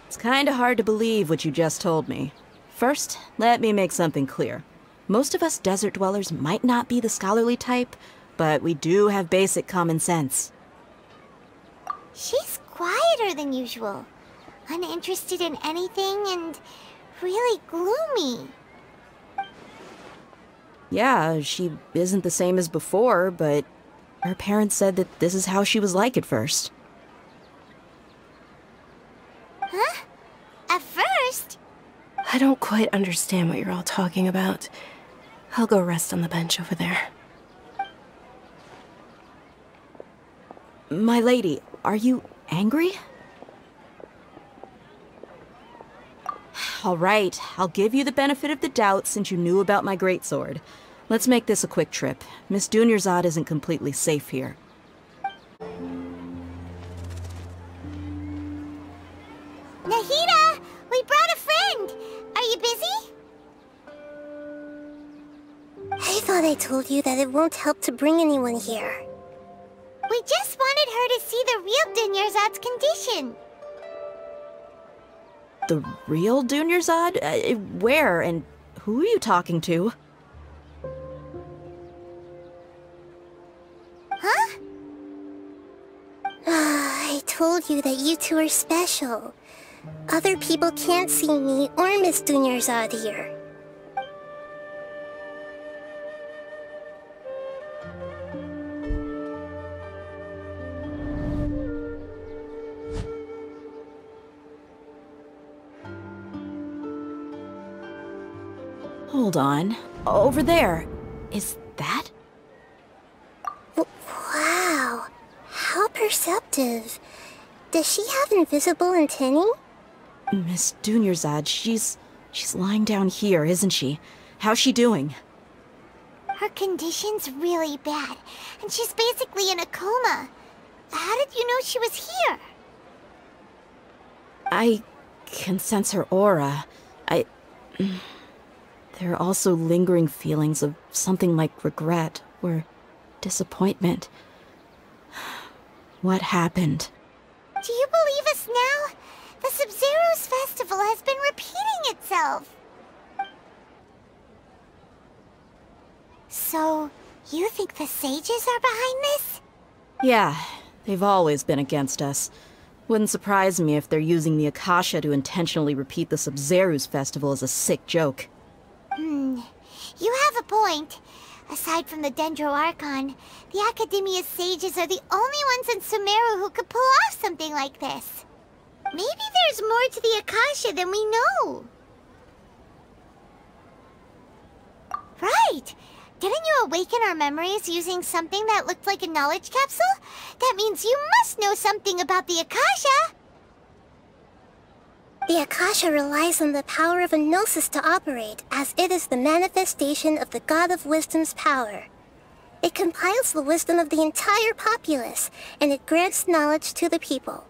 It's kinda hard to believe what you just told me. First, let me make something clear. Most of us desert dwellers might not be the scholarly type, but we do have basic common sense. She's quieter than usual. Uninterested in anything and really gloomy. Yeah, she isn't the same as before, but her parents said that this is how she was like at first. Huh? At first? I don't quite understand what you're all talking about. I'll go rest on the bench over there. My lady, are you angry? All right, I'll give you the benefit of the doubt since you knew about my greatsword. Let's make this a quick trip. Miss Dunyarzad isn't completely safe here. Nahida! We brought a friend! Are you busy? I thought I told you that it won't help to bring anyone here. We just wanted her to see the real Dunyarzad's condition. The real Dunyarzad? Where and who are you talking to? Huh? I told you that you two are special. Other people can't see me or Miss Dunyarzad here. Hold on. Over there. Is that? Wow. How perceptive. Does she have invisible antennae? Miss Dunyarzad, she's lying down here, isn't she? How's she doing? Her condition's really bad, and she's basically in a coma. How did you know she was here? I can sense her aura. There are also lingering feelings of something like regret or disappointment. What happened? Do you believe us now? The Sub-Zero's festival has been repeating itself. So, you think the sages are behind this? Yeah, they've always been against us. Wouldn't surprise me if they're using the Akasha to intentionally repeat the Sub-Zero's festival as a sick joke. You have a point. Aside from the Dendro Archon, the Academia's sages are the only ones in Sumeru who could pull off something like this. Maybe there's more to the Akasha than we know. Right! Didn't you awaken our memories using something that looked like a knowledge capsule? That means you must know something about the Akasha! The Akasha relies on the power of a gnosis to operate, as it is the manifestation of the God of Wisdom's power. It compiles the wisdom of the entire populace, and it grants knowledge to the people.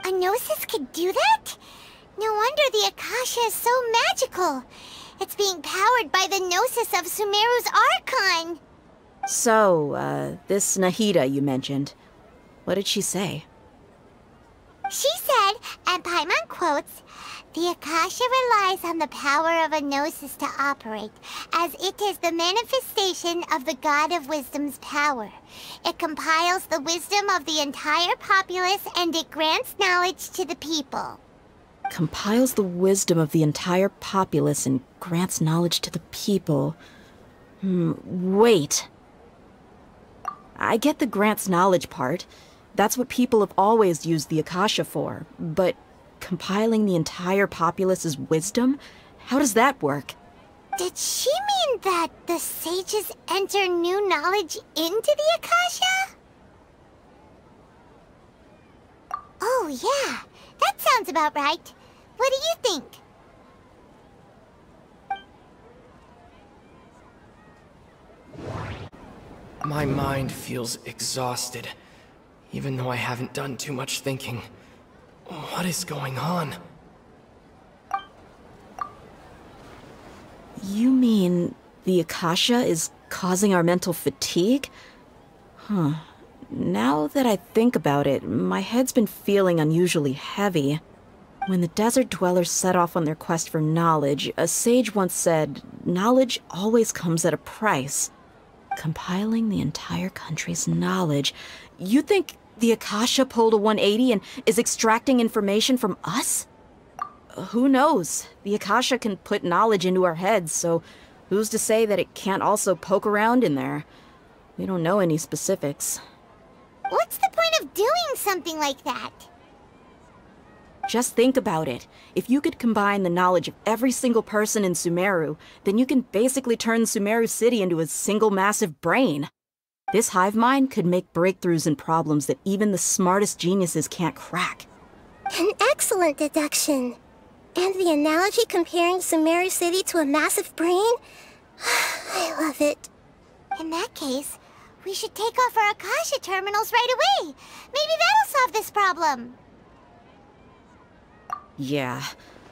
A gnosis could do that? No wonder the Akasha is so magical. It's being powered by the gnosis of Sumeru's Archon. So, this Nahida you mentioned, what did she say? She said, and Paimon quotes, "The Akasha relies on the power of a gnosis to operate, as it is the manifestation of the God of Wisdom's power. It compiles the wisdom of the entire populace and it grants knowledge to the people." Compiles the wisdom of the entire populace and grants knowledge to the people. Wait. I get the grants knowledge part. That's what people have always used the Akasha for. But compiling the entire populace's wisdom? How does that work? Did she mean that the sages enter new knowledge into the Akasha? Oh yeah, that sounds about right. What do you think? My mind feels exhausted, even though I haven't done too much thinking. What is going on? You mean the Akasha is causing our mental fatigue? Huh. Now that I think about it, my head's been feeling unusually heavy. When the desert dwellers set off on their quest for knowledge, a sage once said, "Knowledge always comes at a price." Compiling the entire country's knowledge. You think the Akasha pulled a 180 and is extracting information from us? Who knows? The Akasha can put knowledge into our heads, so who's to say that it can't also poke around in there? We don't know any specifics. What's the point of doing something like that? Just think about it. If you could combine the knowledge of every single person in Sumeru, then you can basically turn Sumeru City into a single massive brain. This hive mind could make breakthroughs in problems that even the smartest geniuses can't crack. An excellent deduction. And the analogy comparing Sumeru City to a massive brain? I love it. In that case, we should take off our Akasha terminals right away. Maybe that'll solve this problem. Yeah,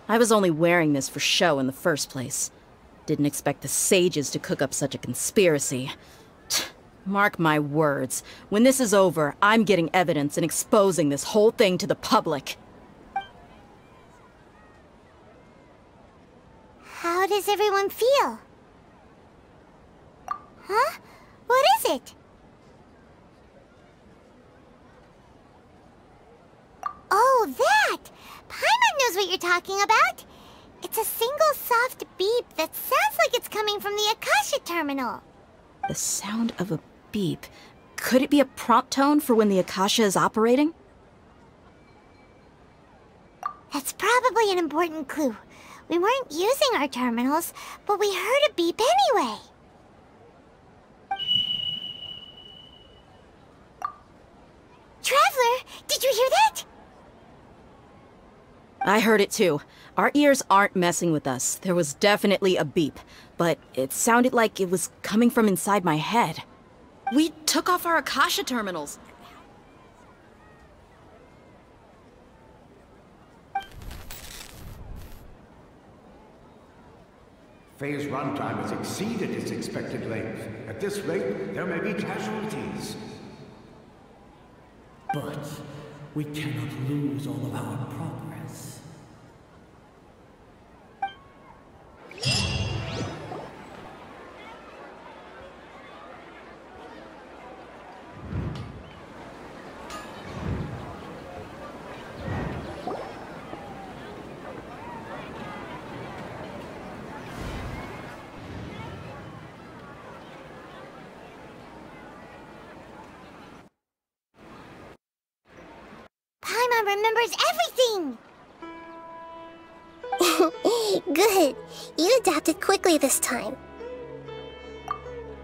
I was only wearing this for show in the first place. Didn't expect the sages to cook up such a conspiracy. Mark my words, when this is over, I'm getting evidence and exposing this whole thing to the public. How does everyone feel? Huh? What is it? Oh, that! Paimon knows what you're talking about. It's a single soft beep that sounds like it's coming from the Akasha terminal. The sound of a beep. Could it be a prompt tone for when the Akasha is operating? That's probably an important clue. We weren't using our terminals, but we heard a beep anyway. Traveler, did you hear that? I heard it too. Our ears aren't messing with us. There was definitely a beep, but it sounded like it was coming from inside my head. We took off our Akasha terminals. Phase runtime has exceeded its expected length. At this rate, there may be casualties. But we cannot lose all of our progress. Paimon remembers everything! Good. You adapted quickly this time.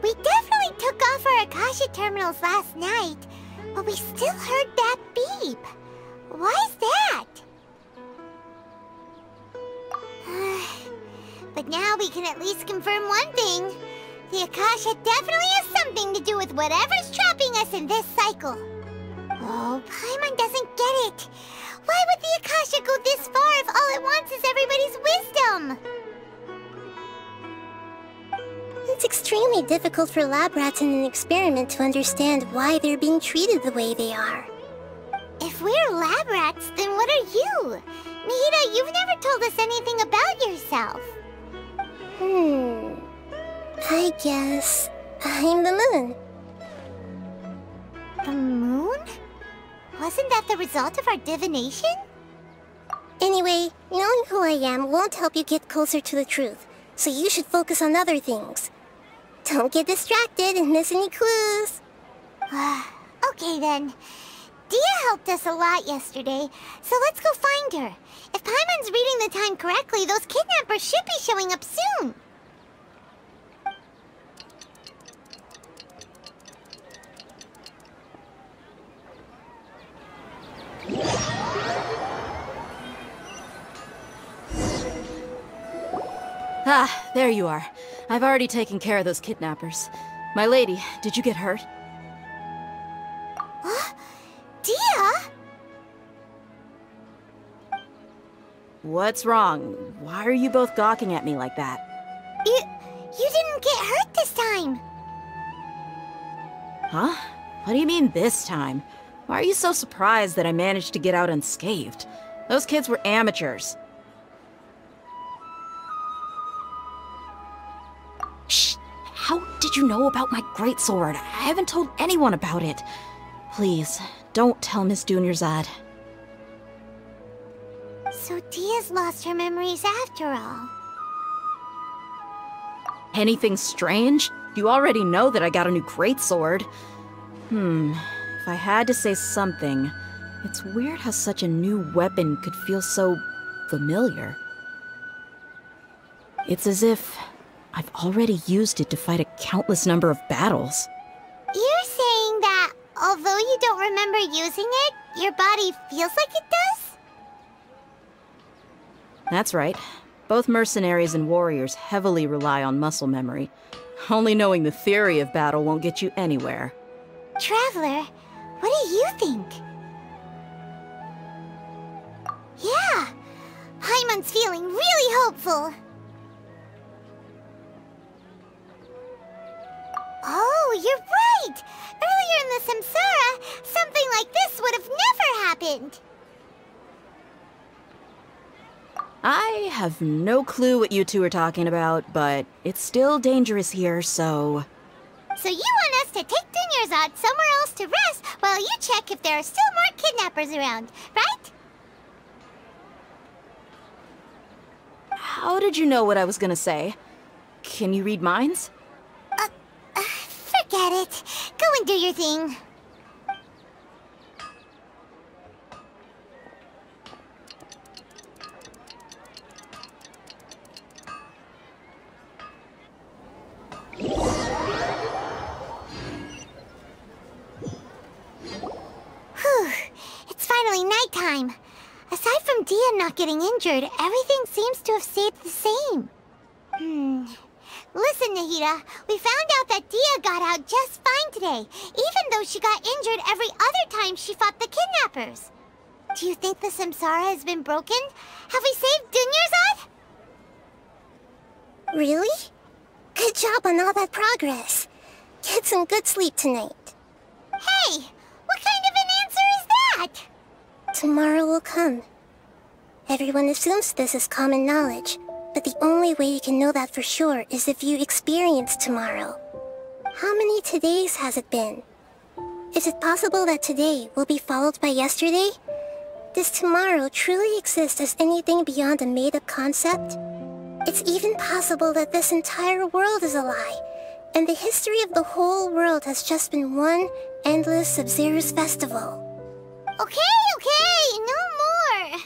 We definitely took off our Akasha terminals last night, but we still heard that beep. Why is that? But now we can at least confirm one thing. The Akasha definitely has something to do with whatever's trapping us in this cycle. Oh, Paimon doesn't get it. Why would the Akasha go this far if all it wants is everybody's wisdom? It's extremely difficult for lab rats in an experiment to understand why they're being treated the way they are. If we're lab rats, then what are you? Nihida, you've never told us anything about yourself. I guess I'm the moon. The moon? Wasn't that the result of our divination? Anyway, knowing who I am won't help you get closer to the truth, so you should focus on other things. Don't get distracted and miss any clues. Okay then. Dehya helped us a lot yesterday, so let's go find her. If Paimon's reading the time correctly, those kidnappers should be showing up soon. Ah, there you are. I've already taken care of those kidnappers. My lady, did you get hurt? Dehya? What's wrong? Why are you both gawking at me like that? You didn't get hurt this time. Huh? What do you mean this time? Why are you so surprised that I managed to get out unscathed? Those kids were amateurs. Shh! How did you know about my greatsword? I haven't told anyone about it. Please, don't tell Miss Dunyarzad. So Dehya's lost her memories after all. Anything strange? You already know that I got a new greatsword. If I had to say something, it's weird how such a new weapon could feel so familiar. It's as if I've already used it to fight a countless number of battles. You're saying that although you don't remember using it, your body feels like it does? That's right. Both mercenaries and warriors heavily rely on muscle memory. Only knowing the theory of battle won't get you anywhere. Traveler, what do you think? Yeah, Paimon's feeling really hopeful. Oh, you're right! Earlier in the Samsara, something like this would have never happened. I have no clue what you two are talking about, but it's still dangerous here, so... So you want us to take Dunyarzad somewhere else to rest while you check if there are still more kidnappers around, right? How did you know what I was gonna say? Can you read minds? Forget it. Go and do your thing. Whew. It's finally nighttime. Aside from Dehya not getting injured, everything seems to have stayed the same. Listen, Nahida, we found out that Dehya got out just fine today, even though she got injured every other time she fought the kidnappers. Do you think the Samsara has been broken? Have we saved Dunyarzad? Really? Good job on all that progress. Get some good sleep tonight. Hey, what kind of an answer is that? Tomorrow will come. Everyone assumes this is common knowledge, but the only way you can know that for sure is if you experience tomorrow. How many todays has it been? Is it possible that today will be followed by yesterday? Does tomorrow truly exist as anything beyond a made-up concept? It's even possible that this entire world is a lie, and the history of the whole world has just been one endless Sub-Zero's festival. Okay, no more.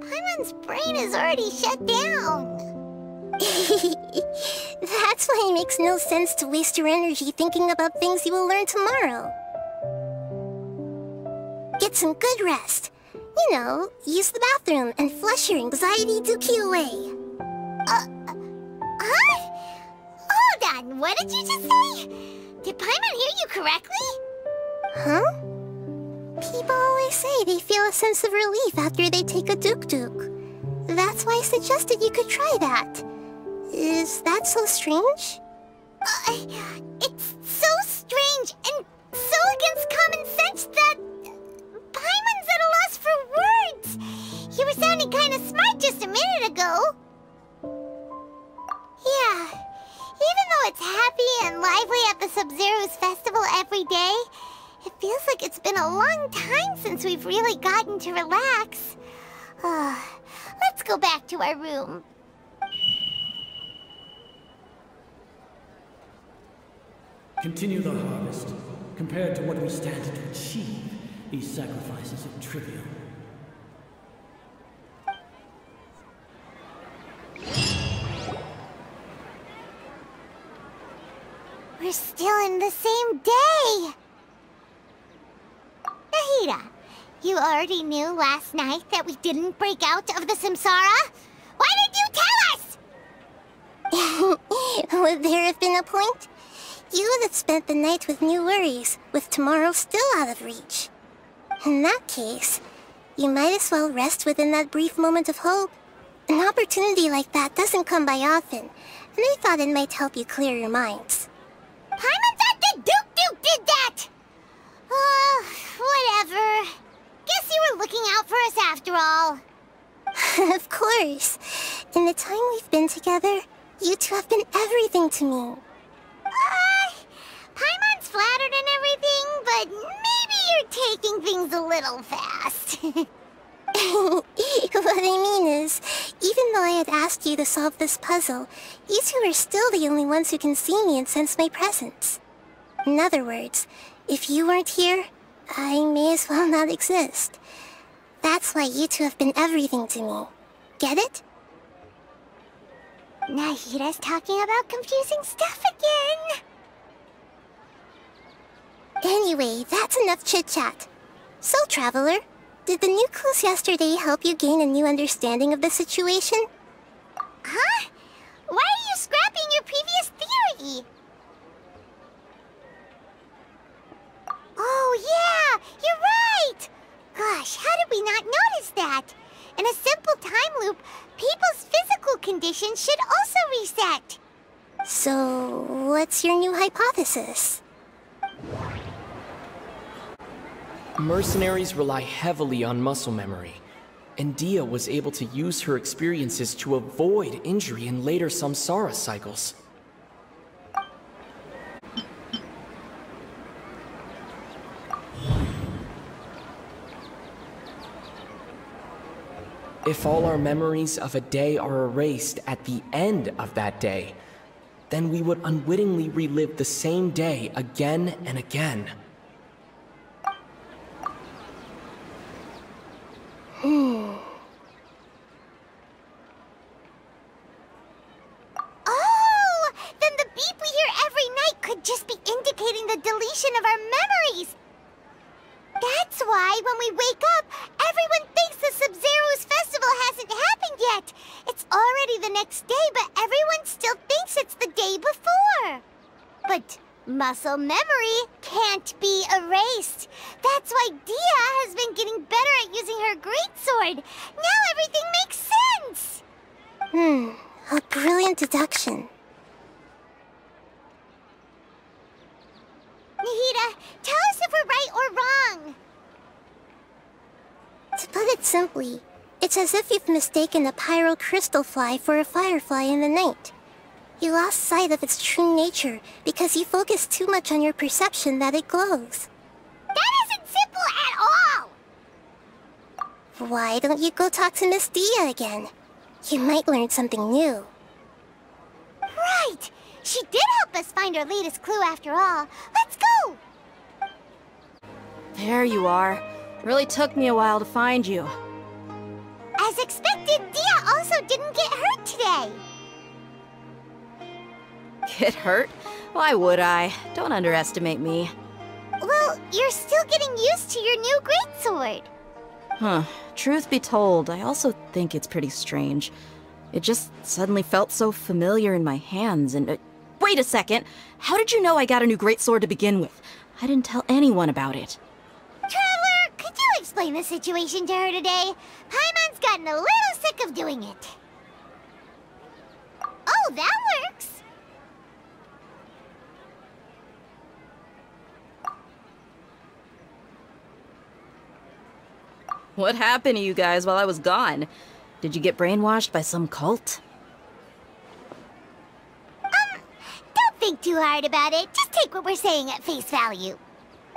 Paimon's brain is already shut down. That's why it makes no sense to waste your energy thinking about things you will learn tomorrow. Get some good rest. You know, use the bathroom and flush your anxiety dookie away. Huh? Hold on, what did you just say? Did Paimon hear you correctly? Huh? People always say they feel a sense of relief after they take a duk-duk. That's why I suggested you could try that. Is that so strange? It's so strange and so against common sense that Paimon's at a loss for words. You were sounding kind of smart just a minute ago. Yeah, even though it's happy and lively at the Sub-Zero's festival every day, it feels like it's been a long time since we've really gotten to relax. Let's go back to our room. Continue the harvest. Compared to what we stand to achieve, these sacrifices are trivial. We're still in the same day! Nahida, you already knew last night that we didn't break out of the Samsara? Why did you tell us? Would there have been a point? You would have spent the night with new worries, with tomorrow still out of reach. In that case, you might as well rest within that brief moment of hope. An opportunity like that doesn't come by often, and I thought it might help you clear your minds. Paimon thought the Duke did that! Whatever. Guess you were looking out for us after all. Of course. In the time we've been together, you two have been everything to me. Paimon's flattered and everything, but maybe you're taking things a little fast. What I mean is, even though I had asked you to solve this puzzle, you two are still the only ones who can see me and sense my presence. In other words, if you weren't here, I may as well not exist. That's why you two have been everything to me. Get it? Nahida's talking about confusing stuff again. Anyway, that's enough chit-chat. So, Traveler, Did the new clues yesterday help you gain a new understanding of the situation? Huh? Why are you scrapping your previous theory? Oh yeah, you're right! Gosh, how did we not notice that? In a simple time loop, people's physical conditions should also reset. So, what's your new hypothesis? Mercenaries rely heavily on muscle memory, and Dehya was able to use her experiences to avoid injury in later samsara cycles. If all our memories of a day are erased at the end of that day, then we would unwittingly relive the same day again and again. Oh! Then the beep we hear every night could just be indicating the deletion of our memories! That's why, when we wake up, everyone thinks the Sub-Zero's festival hasn't happened yet! It's already the next day, but everyone still thinks it's the day before! But muscle memory can't be erased. That's why Dehya has been getting better at using her greatsword. Now everything makes sense! A brilliant deduction. Nahida, tell us if we're right or wrong. To put it simply, it's as if you've mistaken a pyro crystal fly for a firefly in the night. You lost sight of its true nature because you focused too much on your perception that it glows. That isn't simple at all! Why don't you go talk to Miss Dehya again? You might learn something new. Right! She did help us find our latest clue after all. Let's go! There you are. Really took me a while to find you. As expected, Dehya also didn't get hurt today. Get hurt? Why would I? Don't underestimate me. Well, you're still getting used to your new greatsword. Huh. Truth be told, I also think it's pretty strange. It just suddenly felt so familiar in my hands and... wait a second! How did you know I got a new greatsword to begin with? I didn't tell anyone about it. Traveler, could you explain the situation to her today? Paimon's gotten a little sick of doing it. Oh, that works! What happened to you guys while I was gone? Did you get brainwashed by some cult? Don't think too hard about it. Just take what we're saying at face value.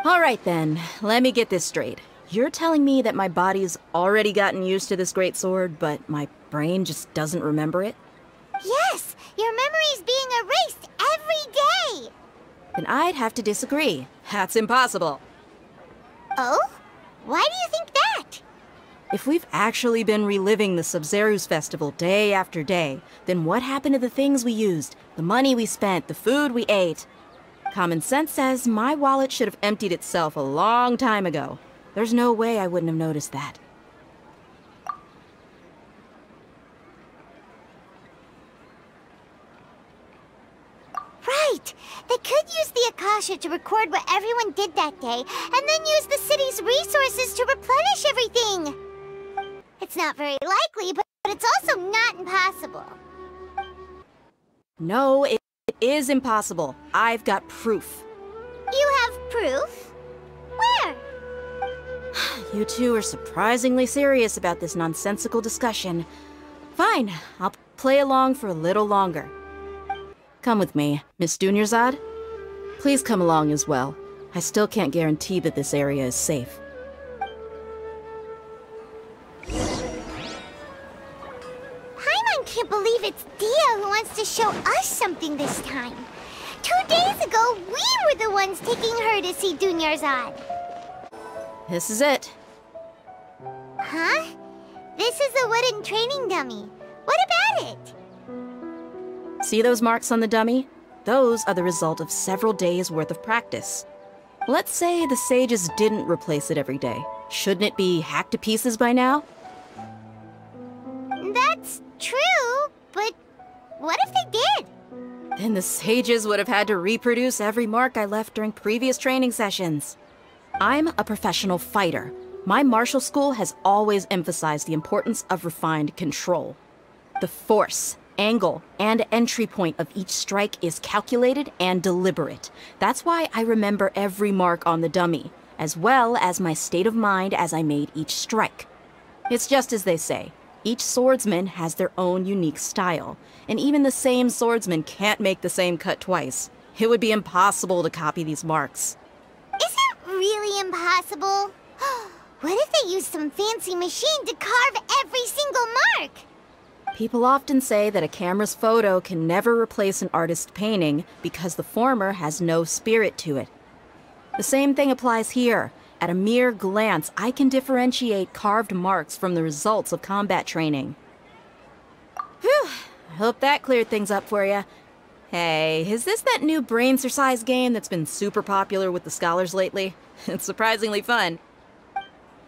Alright then, let me get this straight. You're telling me that my body's already gotten used to this greatsword, but my brain just doesn't remember it? Yes! Your memory's being erased every day! Then I'd have to disagree. That's impossible. Oh? Why do you think that? If we've actually been reliving the Sub-Zero's festival day after day, then what happened to the things we used, the money we spent, the food we ate? Common sense says my wallet should have emptied itself a long time ago. There's no way I wouldn't have noticed that. Right! They could use the Akasha to record what everyone did that day, and then use the city's resources to replenish everything! It's not very likely, but it's also not impossible. No, it is impossible. I've got proof. You have proof? Where? You two are surprisingly serious about this nonsensical discussion. Fine, I'll play along for a little longer. Come with me, Miss Dunyarzad. Please come along as well. I still can't guarantee that this area is safe. Paimon can't believe it's Dehya who wants to show us something this time. 2 days ago, we were the ones taking her to see Dunyarzad. This is it. Huh? This is a wooden training dummy. What about it? See those marks on the dummy? Those are the result of several days' worth of practice. Let's say the sages didn't replace it every day. Shouldn't it be hacked to pieces by now? That's true, but what if they did? Then the sages would have had to reproduce every mark I left during previous training sessions. I'm a professional fighter. My martial school has always emphasized the importance of refined control. The force, angle, and entry point of each strike is calculated and deliberate. That's why I remember every mark on the dummy, as well as my state of mind as I made each strike. It's just as they say, each swordsman has their own unique style, and even the same swordsman can't make the same cut twice. It would be impossible to copy these marks. Is it really impossible? What if they used some fancy machine to carve every single mark? People often say that a camera's photo can never replace an artist's painting because the former has no spirit to it. The same thing applies here. At a mere glance, I can differentiate carved marks from the results of combat training. Whew, I hope that cleared things up for you. Hey, is this that new brain exercise game that's been super popular with the scholars lately? It's surprisingly fun.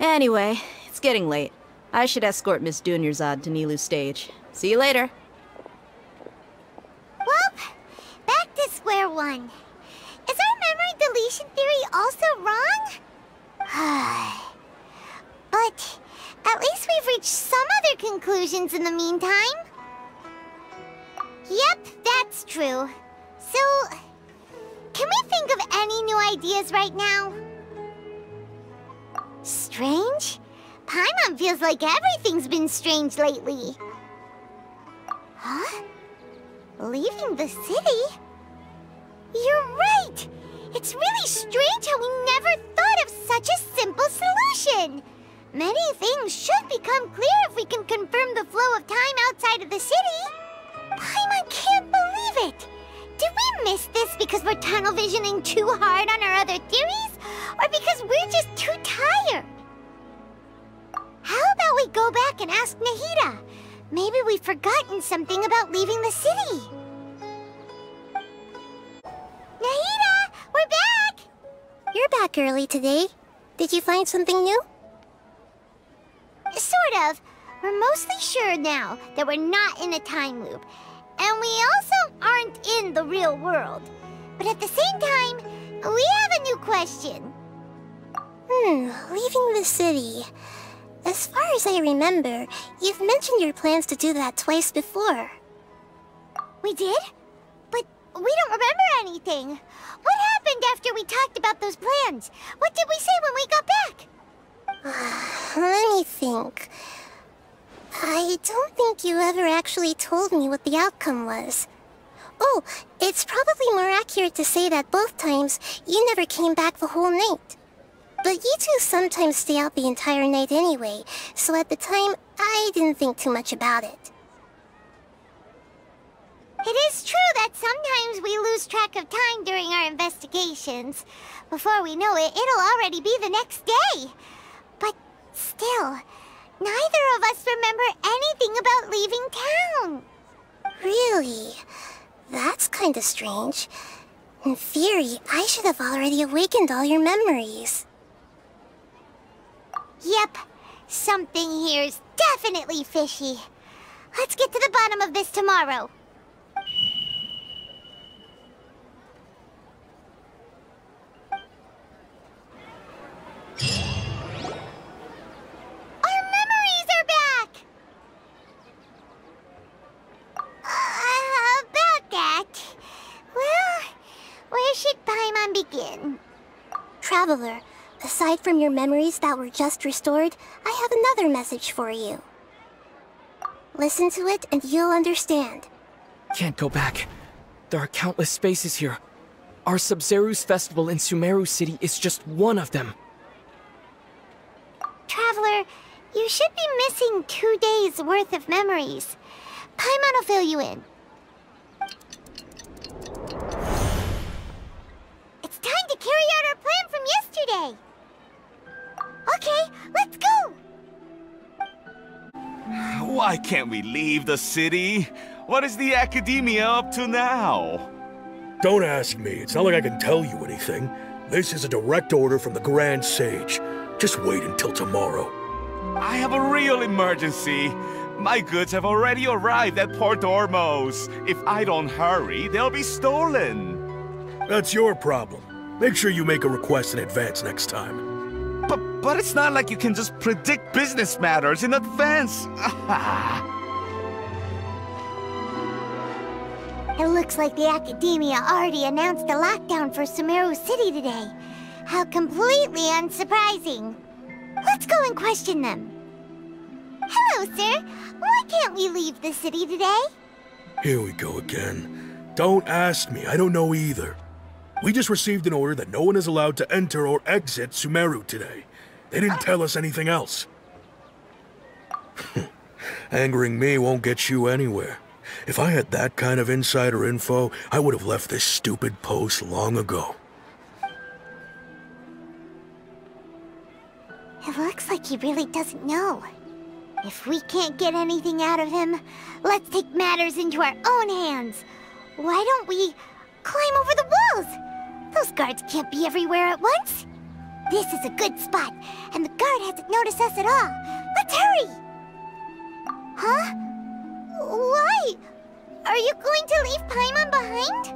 Anyway, it's getting late. I should escort Miss Dunyarzad to Nilou's stage. See you later. Well, back to square one. Is our memory deletion theory also wrong? But at least we've reached some other conclusions in the meantime. Yep, that's true. So, can we think of any new ideas right now? Strange? Paimon feels like everything's been strange lately. Huh? Leaving the city? You're right! It's really strange how we never thought of such a simple solution! Many things should become clear if we can confirm the flow of time outside of the city. Paimon can't believe it! Did we miss this because we're tunnel visioning too hard on our other theories? Or because we're just too tired? How about we go back and ask Nahida? Maybe we've forgotten something about leaving the city. Nahida, we're back! You're back early today. Did you find something new? Sort of. We're mostly sure now that we're not in a time loop. And we also aren't in the real world. But at the same time, we have a new question. Leaving the city. As far as I remember, you've mentioned your plans to do that twice before. We did? But we don't remember anything. What happened after we talked about those plans? What did we say when we got back? Let me think. I don't think you ever actually told me what the outcome was. Oh, it's probably more accurate to say that both times you never came back the whole night. But you two sometimes stay out the entire night anyway, so at the time, I didn't think too much about it. It is true that sometimes we lose track of time during our investigations. Before we know it, it'll already be the next day. But still, neither of us remember anything about leaving town. Really? That's kinda strange. In theory, I should have already awakened all your memories. Yep, something here's definitely fishy. Let's get to the bottom of this tomorrow. Our memories are back! About that... Well, where should Paimon begin? Traveler, aside from your memories that were just restored, I have another message for you. Listen to it and you'll understand. Can't go back. There are countless spaces here. Our Sabzeruz festival in Sumeru City is just one of them. Traveler, you should be missing 2 days' worth of memories. Paimon will fill you in. It's time to carry out our plan from yesterday. Okay, let's go! Why can't we leave the city? What is the Academia up to now? Don't ask me. It's not like I can tell you anything. This is a direct order from the Grand Sage. Just wait until tomorrow. I have a real emergency. My goods have already arrived at Port Ormos. If I don't hurry, they'll be stolen. That's your problem. Make sure you make a request in advance next time. But it's not like you can just predict business matters in advance. It looks like the Academia already announced a lockdown for Sumeru City today. How completely unsurprising. Let's go and question them. Hello, sir. Why can't we leave the city today? Here we go again. Don't ask me, I don't know either. We just received an order that no one is allowed to enter or exit Sumeru today. They didn't tell us anything else. Angering me won't get you anywhere. If I had that kind of insider info, I would have left this stupid post long ago. It looks like he really doesn't know. If we can't get anything out of him, let's take matters into our own hands. Why don't we climb over the walls? Those guards can't be everywhere at once. This is a good spot, and the guard hasn't noticed us at all. Let's hurry! Huh? Why? Are you going to leave Paimon behind?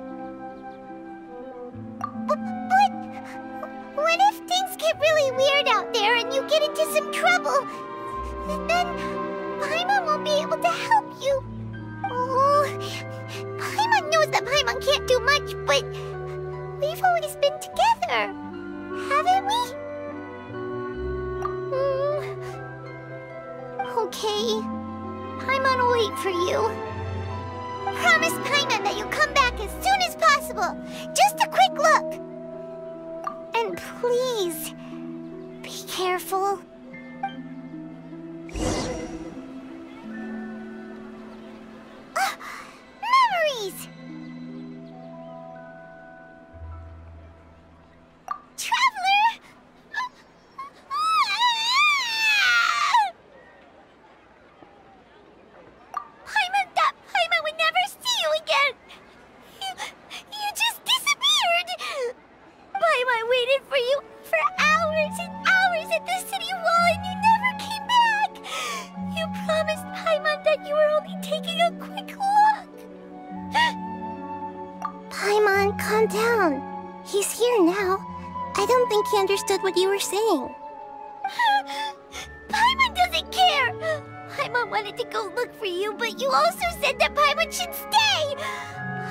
But what if things get really weird out there and you get into some trouble? Then Paimon won't be able to help you. Oh, Paimon knows that Paimon can't do much, but we've always been together, haven't we? Okay. Paimon will wait for you. Promise Paimon that you'll come back as soon as possible. Just a quick look. And please, be careful. Memories! Traveler! Paimon would never see you again! You just disappeared! Paimon waited for you for hours and hours at the city wall and you never came back! You promised Paimon that you were only taking a quick look! Paimon, calm down. He's here now. I don't think he understood what you were saying. Paimon doesn't care! Paimon wanted to go look for you, but you also said that Paimon should stay!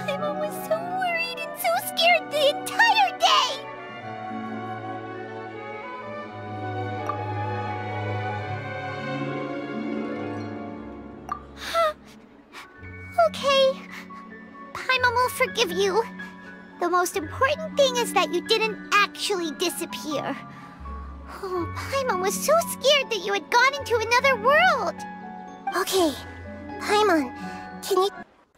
Paimon was so worried and so scared the entire day! Okay. Paimon will forgive you. The most important thing is that you didn't actually disappear. Oh, Paimon was so scared that you had gone into another world! Okay, Paimon, can you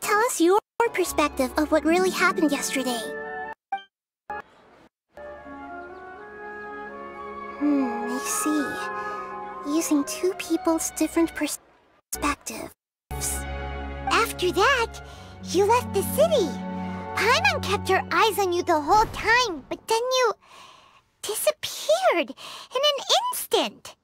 tell us your perspective of what really happened yesterday? I see. Using two people's different perspectives. After that, you left the city. Paimon kept her eyes on you the whole time, but then you disappeared in an instant.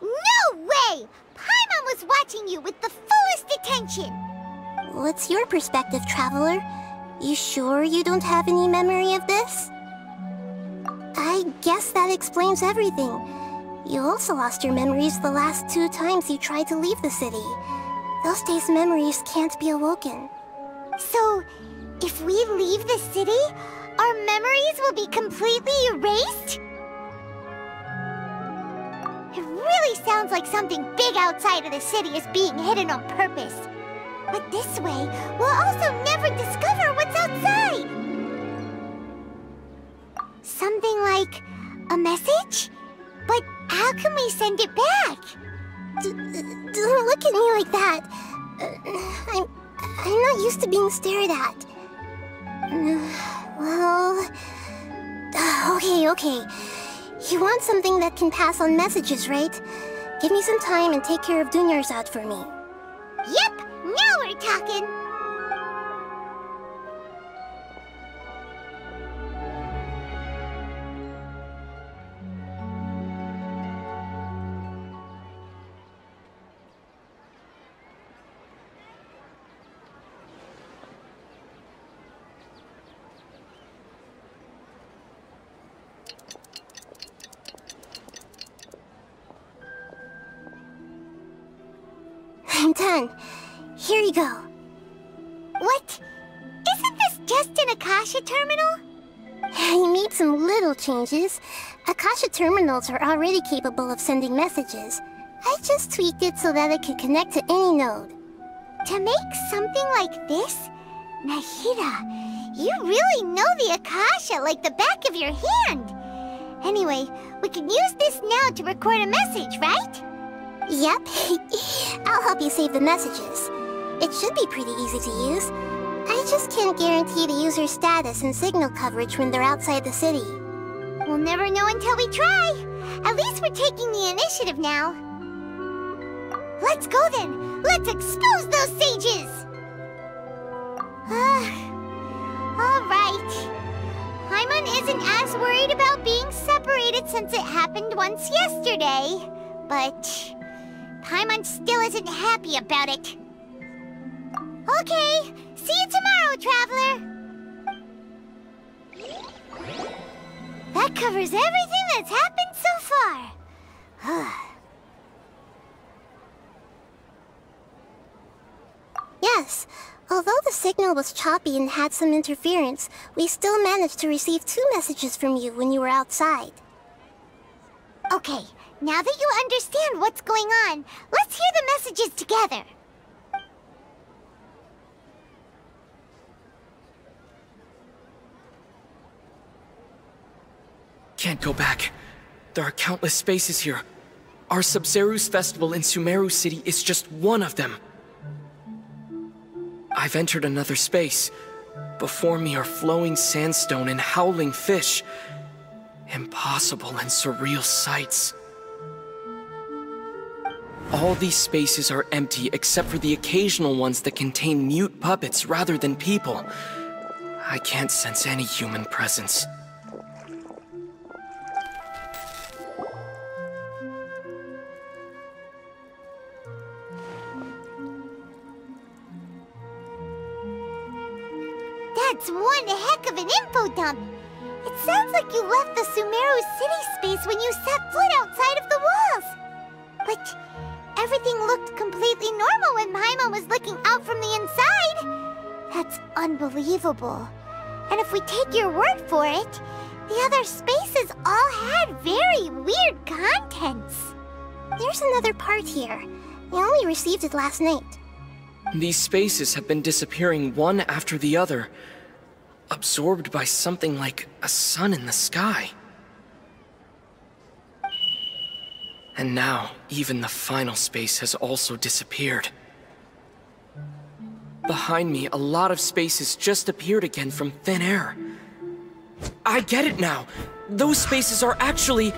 No way! Paimon was watching you with the fullest attention. What's your perspective, Traveler? You sure you don't have any memory of this? I guess that explains everything. You also lost your memories the last 2 times you tried to leave the city. Those days' memories can't be awoken. So, if we leave the city, our memories will be completely erased? It really sounds like something big outside of the city is being hidden on purpose. But this way, we'll also never discover what's outside! Something like a message? But how can we send it back? Don't look at me like that. I'm not used to being stared at. Well... Okay. You want something that can pass on messages, right? Give me some time and take care of Dunyarzad for me. Yep! Now we're talking! on. Here you go. What? Isn't this just an Akasha terminal? You made some little changes. Akasha terminals are already capable of sending messages. I just tweaked it so that it could connect to any node. To make something like this? Nahida, you really know the Akasha like the back of your hand. Anyway, we can use this now to record a message, right? Yep. I'll help you save the messages. It should be pretty easy to use. I just can't guarantee the user's status and signal coverage when they're outside the city. We'll never know until we try. At least we're taking the initiative now. Let's go then. Let's expose those sages. Alright. Paimon isn't as worried about being separated since it happened once yesterday. But Paimon still isn't happy about it. Okay, see you tomorrow, Traveler! That covers everything that's happened so far. Yes, although the signal was choppy and had some interference, we still managed to receive 2 messages from you when you were outside. Okay, now that you understand what's going on, let's hear the messages together. Can't go back. There are countless spaces here. Our Sub-Zeru's festival in Sumeru City is just one of them. I've entered another space. Before me are flowing sandstone and howling fish. Impossible and surreal sights. All these spaces are empty except for the occasional ones that contain mute puppets rather than people. I can't sense any human presence. That's one heck of an info dump. It sounds like you left the Sumeru city space when you set foot outside of the walls. But everything looked completely normal when Paimon was looking out from the inside. That's unbelievable. And if we take your word for it, the other spaces all had very weird contents. There's another part here. I only received it last night. These spaces have been disappearing one after the other, absorbed by something like a sun in the sky. And now, even the final space has also disappeared. Behind me, a lot of spaces just appeared again from thin air. I get it now! Those spaces are actually...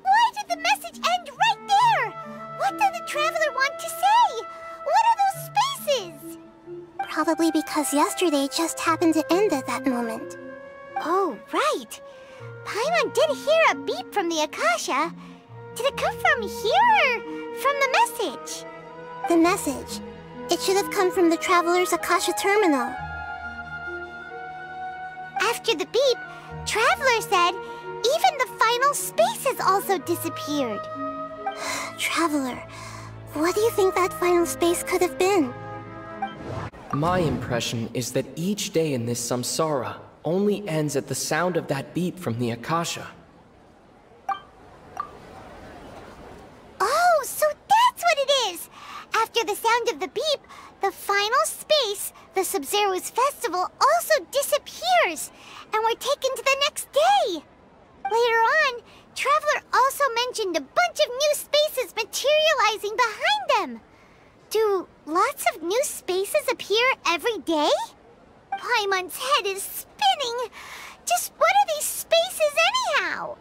Why did the message end right there? What did the Traveler want to say? What are those spaces? Probably because yesterday just happened to end at that moment. Oh, right. Paimon did hear a beep from the Akasha. Did it come from here or from the message? The message. It should have come from the Traveler's Akasha terminal. After the beep, Traveler said even the final spaces also disappeared. Traveler, what do you think that final space could have been? My impression is that each day in this samsara only ends at the sound of that beep from the Akasha. Oh, so that's what it is! After the sound of the beep, the final space, the Sub-Zeru's festival, also disappears, and we're taken to the next day! Later on, Traveler also mentioned a bunch of new spaces materializing behind them. Do lots of new spaces appear every day? Paimon's head is spinning. Just what are these spaces anyhow?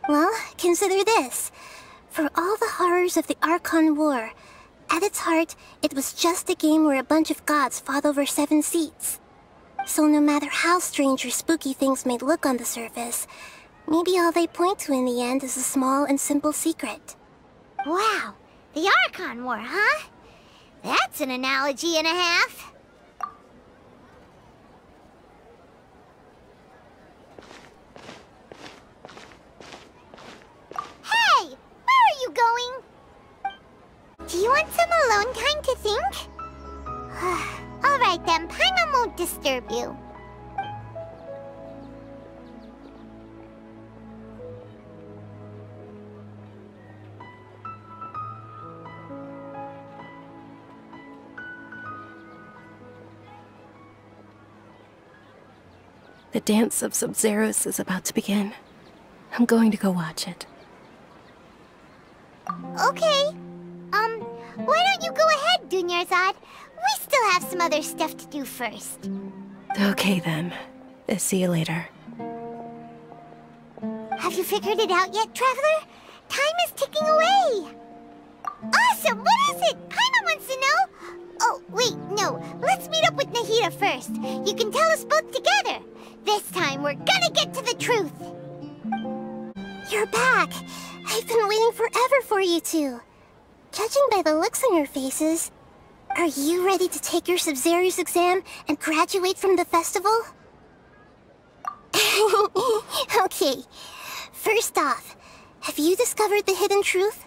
Well, consider this. For all the horrors of the Archon War, at its heart, it was just a game where a bunch of gods fought over 7 seats. So no matter how strange or spooky things may look on the surface, maybe all they point to in the end is a small and simple secret. Wow, the Archon War, huh? That's an analogy and a half. then Paimon won't disturb you. The dance of Sub-Zeros is about to begin. I'm going to go watch it. Okay. Why don't you go ahead, Dunyarzad? We still have some other stuff to do first. Okay then. See you later. Have you figured it out yet, Traveler? Time is ticking away! Awesome! What is it? Paimon wants to know! Oh, wait, no. Let's meet up with Nahida first. You can tell us both together. This time, we're gonna get to the truth! You're back! I've been waiting forever for you two. Judging by the looks on your faces, are you ready to take your Sub-Zero's exam and graduate from the festival? Okay. First off, have you discovered the hidden truth?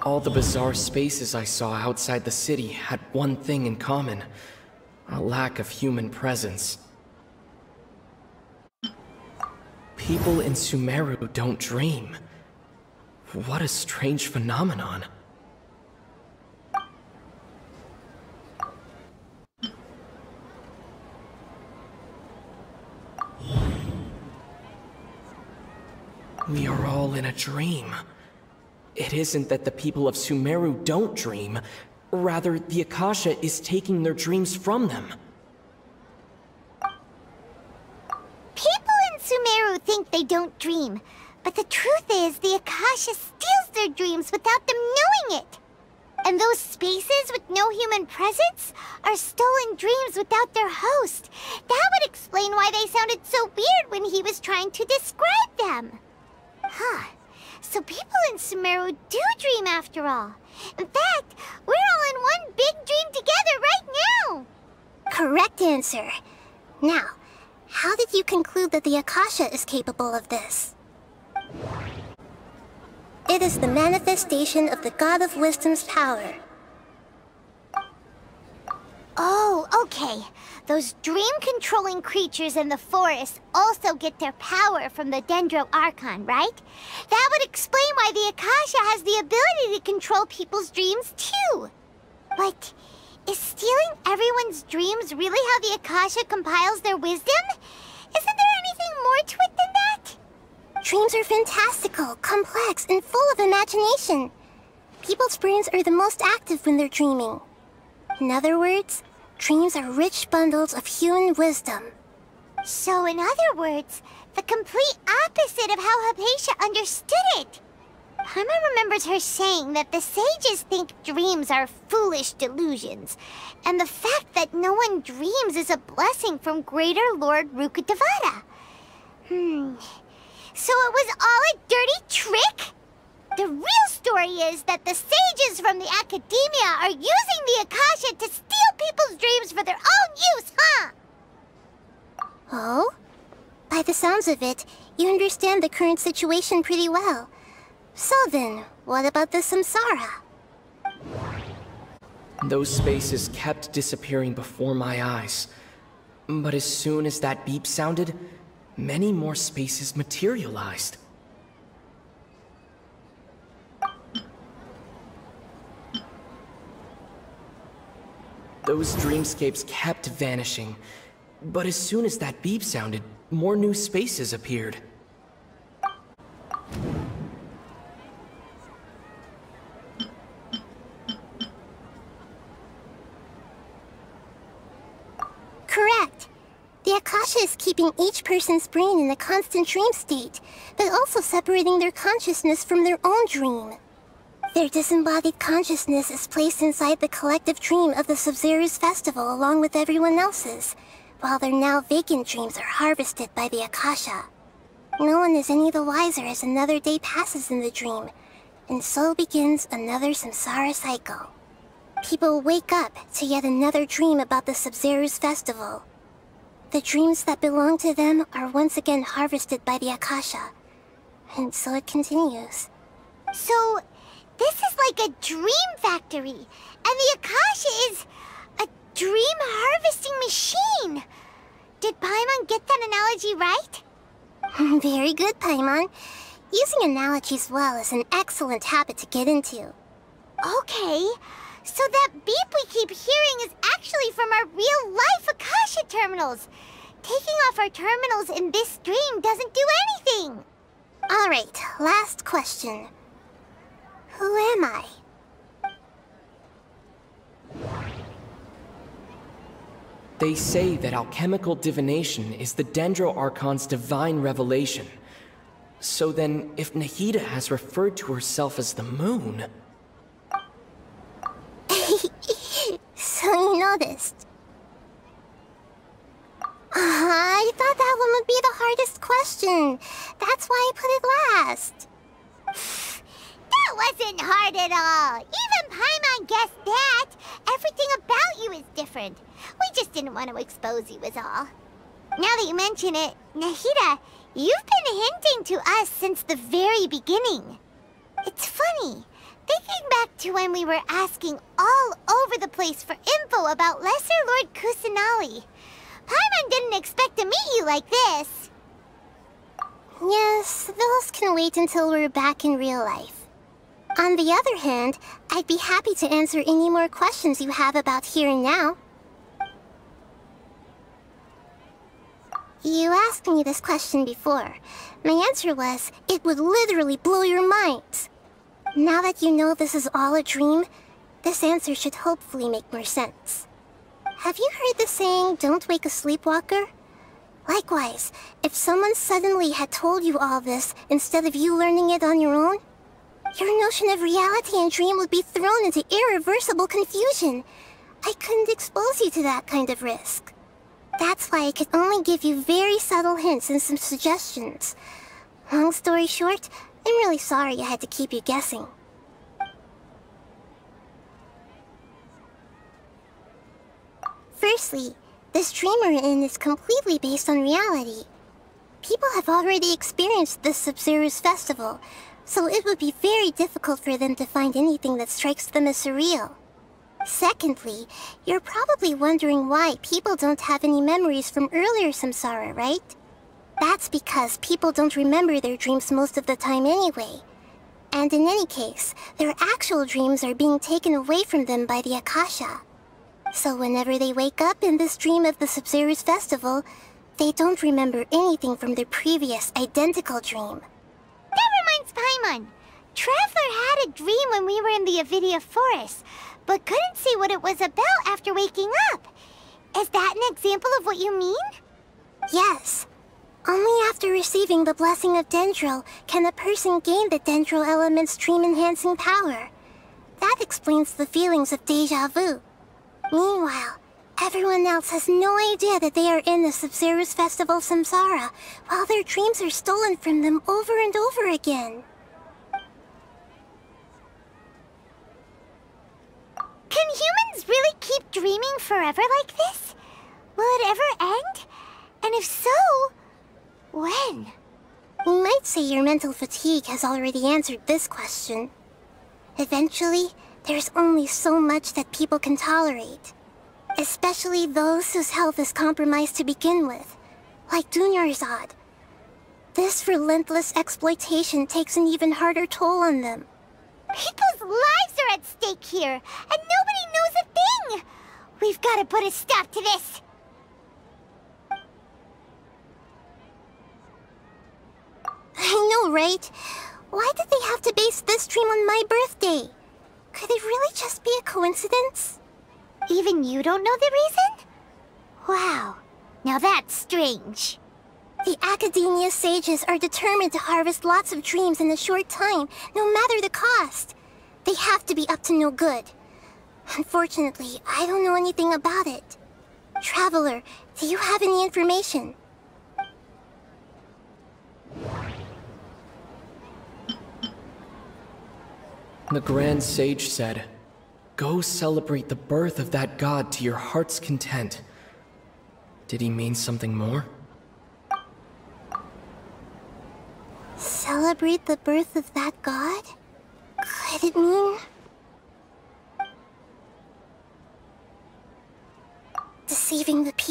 All the bizarre spaces I saw outside the city had one thing in common. A lack of human presence. People in Sumeru don't dream. What a strange phenomenon. We are all in a dream. It isn't that the people of Sumeru don't dream. Rather, the Akasha is taking their dreams from them. People in Sumeru think they don't dream, but the truth is the Akasha steals their dreams without them knowing it. And those spaces with no human presence are stolen dreams without their host. That would explain why they sounded so weird when he was trying to describe them. Huh. So people in Sumeru do dream after all. In fact, we're all in one big dream together right now! Correct answer. Now, how did you conclude that the Akasha is capable of this? It is the manifestation of the God of Wisdom's power. Oh, okay. Those dream-controlling creatures in the forest also get their power from the Dendro Archon, right? That would explain why the Akasha has the ability to control people's dreams, too. But is stealing everyone's dreams really how the Akasha compiles their wisdom? Isn't there anything more to it than that? Dreams are fantastical, complex, and full of imagination. People's brains are the most active when they're dreaming. In other words, dreams are rich bundles of human wisdom. So in other words, the complete opposite of how Hypatia understood it. Paimon remembers her saying that the sages think dreams are foolish delusions, and the fact that no one dreams is a blessing from Greater Lord Rukkhadevata. So it was all a dirty trick? The real story is that the sages from the Academia are using the Akasha to steal people's dreams for their own use, huh? Oh? By the sounds of it, you understand the current situation pretty well. So then, what about the samsara? Those spaces kept disappearing before my eyes. But as soon as that beep sounded, many more spaces materialized. Those dreamscapes kept vanishing, but as soon as that beep sounded, more new spaces appeared. Correct. The Akasha is keeping each person's brain in a constant dream state, but also separating their consciousness from their own dream. Their disembodied consciousness is placed inside the collective dream of the Sub-Zero's festival along with everyone else's, while their now vacant dreams are harvested by the Akasha. No one is any the wiser as another day passes in the dream, and so begins another samsara cycle. People wake up to yet another dream about the Sub-Zero's festival. The dreams that belong to them are once again harvested by the Akasha, and so it continues. So, this is like a dream factory, and the Akasha is a dream harvesting machine! Did Paimon get that analogy right? Very good, Paimon. Using analogies well is an excellent habit to get into. Okay, so that beep we keep hearing is actually from our real-life Akasha terminals. Taking off our terminals in this dream doesn't do anything. Alright, last question. Who am I? They say that alchemical divination is the Dendro Archon's divine revelation. So then, if Nahida has referred to herself as the moon... So you noticed. I thought that one would be the hardest question. That's why I put it last. That wasn't hard at all. Even Paimon guessed that. Everything about you is different. We just didn't want to expose you is all. Now that you mention it, Nahida, you've been hinting to us since the very beginning. It's funny, thinking back to when we were asking all over the place for info about Lesser Lord Kusanali. Paimon didn't expect to meet you like this. Yes, those can wait until we're back in real life. On the other hand, I'd be happy to answer any more questions you have about here and now. You asked me this question before. My answer was, it would literally blow your minds. Now that you know this is all a dream, this answer should hopefully make more sense. Have you heard the saying, don't wake a sleepwalker? Likewise, if someone suddenly had told you all this instead of you learning it on your own, your notion of reality and dream would be thrown into irreversible confusion. I couldn't expose you to that kind of risk. That's why I could only give you very subtle hints and some suggestions. Long story short, I'm really sorry I had to keep you guessing. Firstly, this dream we're in is completely based on reality. People have already experienced this Sub-Zero's festival, so it would be very difficult for them to find anything that strikes them as surreal. Secondly, you're probably wondering why people don't have any memories from earlier samsara, right? That's because people don't remember their dreams most of the time anyway. And in any case, their actual dreams are being taken away from them by the Akasha. So whenever they wake up in this dream of the Sub-Zero's festival, they don't remember anything from their previous identical dream. That reminds Paimon. Traveler had a dream when we were in the Avidia Forest, but couldn't see what it was about after waking up. Is that an example of what you mean? Yes. Only after receiving the blessing of Dendro can a person gain the Dendro element's dream-enhancing power. That explains the feelings of déjà vu. Meanwhile, everyone else has no idea that they are in the Sub-Zero's festival samsara, while their dreams are stolen from them over and over again. Can humans really keep dreaming forever like this? Will it ever end? And if so, when? You might say your mental fatigue has already answered this question. Eventually, there's only so much that people can tolerate. Especially those whose health is compromised to begin with, like Dunyarzad. This relentless exploitation takes an even harder toll on them. People's lives are at stake here, and nobody knows a thing! We've got to put a stop to this! I know, right? Why did they have to base this dream on my birthday? Could it really just be a coincidence? Even you don't know the reason? Wow, now that's strange. The Academia sages are determined to harvest lots of dreams in a short time, no matter the cost. They have to be up to no good. Unfortunately, I don't know anything about it. Traveler, do you have any information? The Grand Sage said, "Go celebrate the birth of that god to your heart's content." Did he mean something more? Celebrate the birth of that god? Could it mean...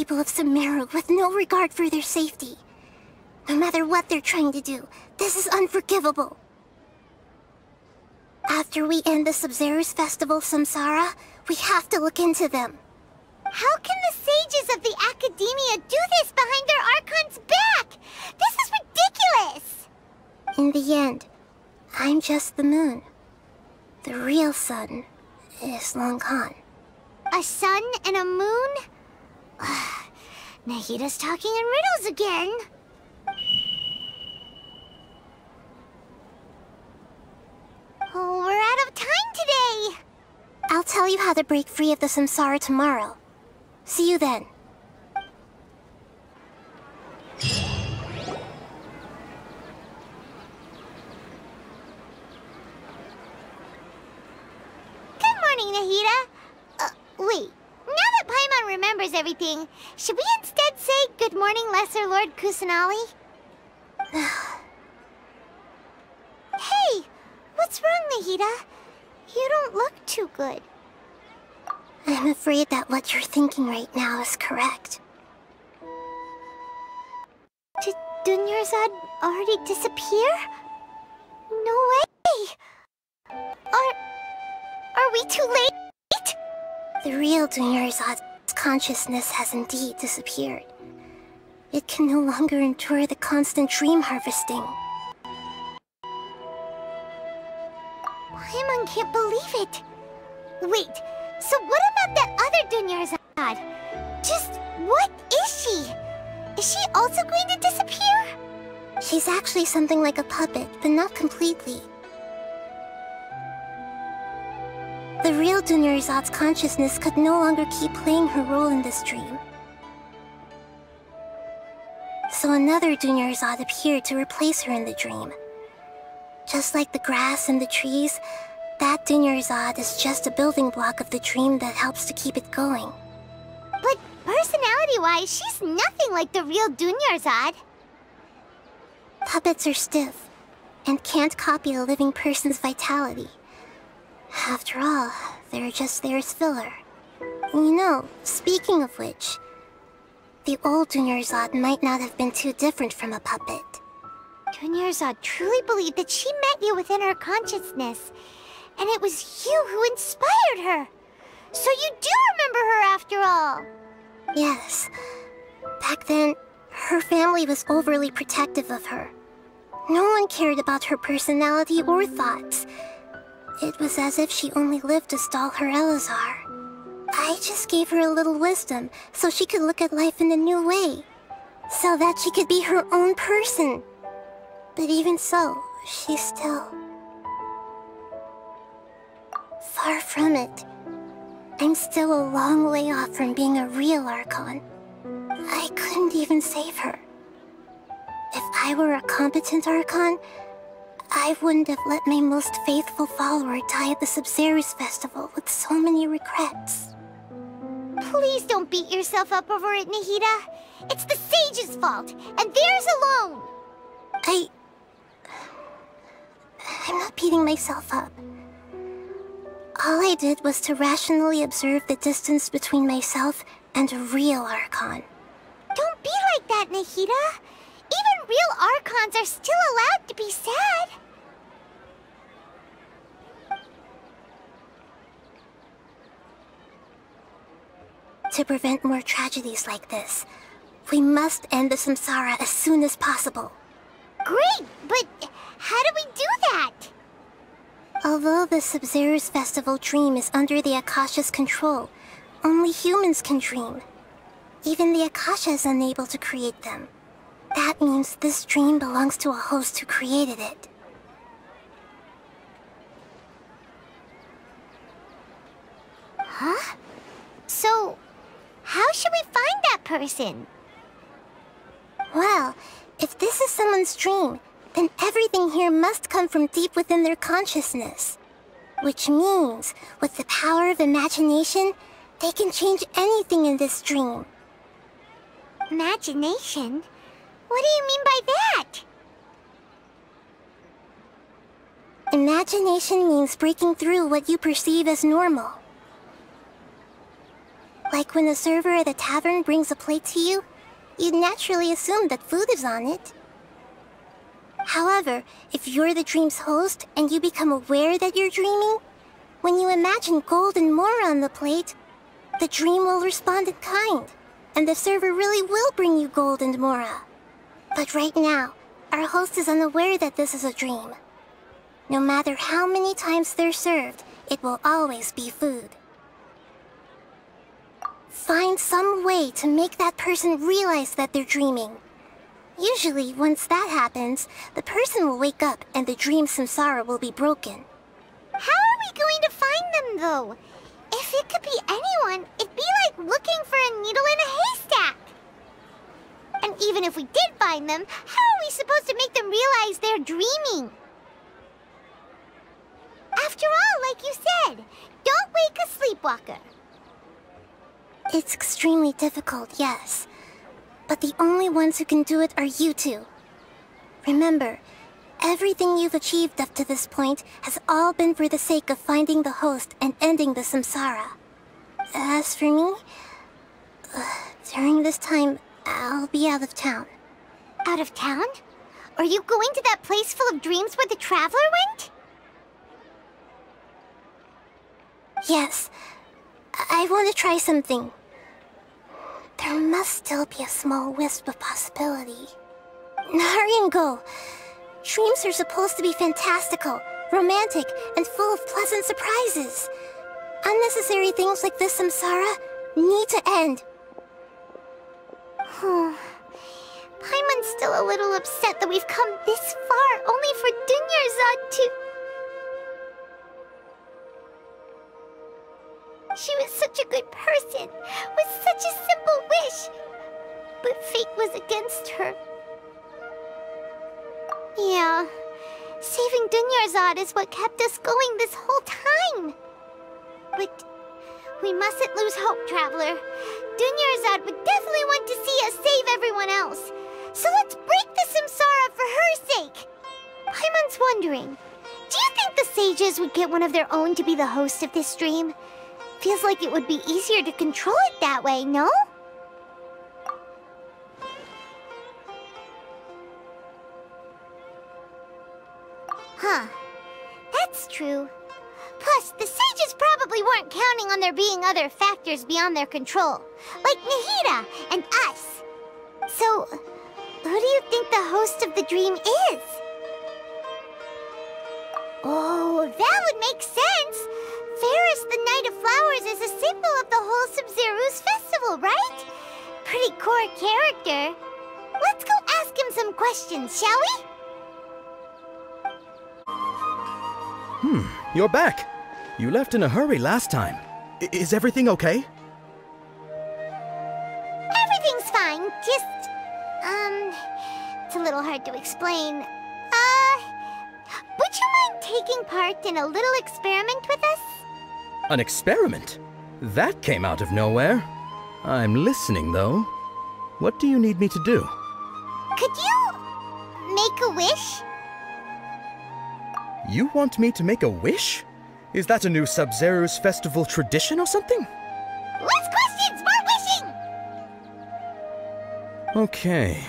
people of Sumeru with no regard for their safety. No matter what they're trying to do, this is unforgivable. After we end the Sub-Zero's festival, Samsara, we have to look into them. How can the sages of the Academia do this behind their Archon's back? This is ridiculous! In the end, I'm just the moon. The real sun is long gone. A sun and a moon? Nahida's talking in riddles again. Oh, we're out of time today! I'll tell you how to break free of the samsara tomorrow. See you then. Good morning, Nahida. Wait. Now that Paimon remembers everything, should we instead say good morning, Lesser Lord Kusanali? Hey! What's wrong, Nahida? You don't look too good. I'm afraid that what you're thinking right now is correct. Did Dunyarzad already disappear? No way! Are we too late? The real Dunyarzad's consciousness has indeed disappeared. It can no longer endure the constant dream harvesting. Paimon can't believe it. Wait, so what about that other Dunyarzad? Just what is she? Is she also going to disappear? She's actually something like a puppet, but not completely. The real Dunyarzad's consciousness could no longer keep playing her role in this dream. So another Dunyarzad appeared to replace her in the dream. Just like the grass and the trees, that Dunyarzad is just a building block of the dream that helps to keep it going. But personality-wise, she's nothing like the real Dunyarzad. Puppets are stiff, and can't copy a living person's vitality. After all, they're just there as filler. You know, speaking of which, the old Dunyarzad might not have been too different from a puppet. Dunyarzad truly believed that she met you within her consciousness, and it was you who inspired her. So you do remember her after all. Yes. Back then, her family was overly protective of her. No one cared about her personality or thoughts. It was as if she only lived to stall her Eleazar. I just gave her a little wisdom so she could look at life in a new way. So that she could be her own person. But even so, she's still... far from it. I'm still a long way off from being a real Archon. I couldn't even save her. If I were a competent Archon, I wouldn't have let my most faithful follower die at the Sub-Zero's festival with so many regrets. Please don't beat yourself up over it, Nahida. It's the sage's fault, and theirs alone. I'm not beating myself up. All I did was to rationally observe the distance between myself and a real Archon. Don't be like that, Nahida. Even real Archons are still allowed to be sad. To prevent more tragedies like this, we must end the samsara as soon as possible. Great, but how do we do that? Although the Sub-Zero's festival dream is under the Akasha's control, only humans can dream. Even the Akasha is unable to create them. That means this dream belongs to a host who created it. Huh? So, how should we find that person? Well, if this is someone's dream, then everything here must come from deep within their consciousness. Which means, with the power of imagination, they can change anything in this dream. Imagination? What do you mean by that? Imagination means breaking through what you perceive as normal. Like when the server at the tavern brings a plate to you, you'd naturally assume that food is on it. However, if you're the dream's host and you become aware that you're dreaming, when you imagine gold and more on the plate, the dream will respond in kind, and the server really will bring you gold and mora. But right now, our host is unaware that this is a dream. No matter how many times they're served, it will always be food. Find some way to make that person realize that they're dreaming. Usually, once that happens, the person will wake up and the dream samsara will be broken. How are we going to find them, though? If it could be anyone, it'd be like looking for a needle in a haystack. And even if we did find them, how are we supposed to make them realize they're dreaming? After all, like you said, don't wake a sleepwalker. It's extremely difficult, yes. But the only ones who can do it are you two. Remember, everything you've achieved up to this point has all been for the sake of finding the host and ending the samsara. As for me, during this time, I'll be out of town. Out of town? Are you going to that place full of dreams where the Traveler went? Yes. I want to try something. There must still be a small wisp of possibility. Hurry and go. Dreams are supposed to be fantastical, romantic, and full of pleasant surprises. Unnecessary things like this samsara need to end. Paimon's still a little upset that we've come this far only for Dunyarzad to... She was such a good person, with such a simple wish. But fate was against her. Yeah, saving Dunyarzad is what kept us going this whole time. But we mustn't lose hope, Traveler. Dunyarzad would definitely want to see us save everyone else. So let's break the samsara for her sake. Paimon's wondering, do you think the sages would get one of their own to be the host of this stream? Feels like it would be easier to control it that way, no? Huh. That's true. Plus, the sages probably weren't counting on there being other factors beyond their control, like Nahida and us. So, who do you think the host of the dream is? Oh, that would make sense. Ferris, the Knight of Flowers, is a symbol of the whole Sub-Zero's festival, right? Pretty core character. Let's go ask him some questions, shall we? You're back. You left in a hurry last time. Is everything okay? Everything's fine, just... it's a little hard to explain. Would you mind taking part in a little experiment with us? An experiment? That came out of nowhere. I'm listening, though. What do you need me to do? Could you... make a wish? You want me to make a wish? Is that a new Sub-Zero's festival tradition or something? Less questions, more wishing! Okay.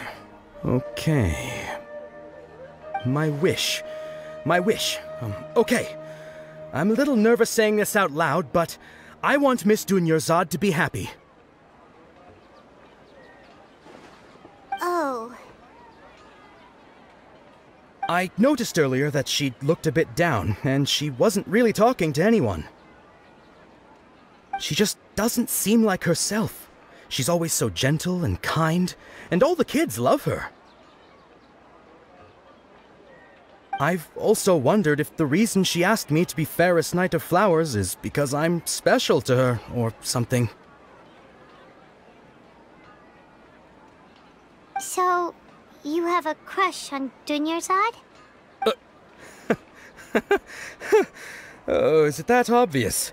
My wish. Okay. I'm a little nervous saying this out loud, but I want Miss Dunyarzad to be happy. Oh. I noticed earlier that she looked a bit down, and she wasn't really talking to anyone. She just doesn't seem like herself. She's always so gentle and kind, and all the kids love her. I've also wondered if the reason she asked me to be Ferris Knight of Flowers is because I'm special to her, or something. So, you have a crush on Dunyarzad? Oh, is it that obvious?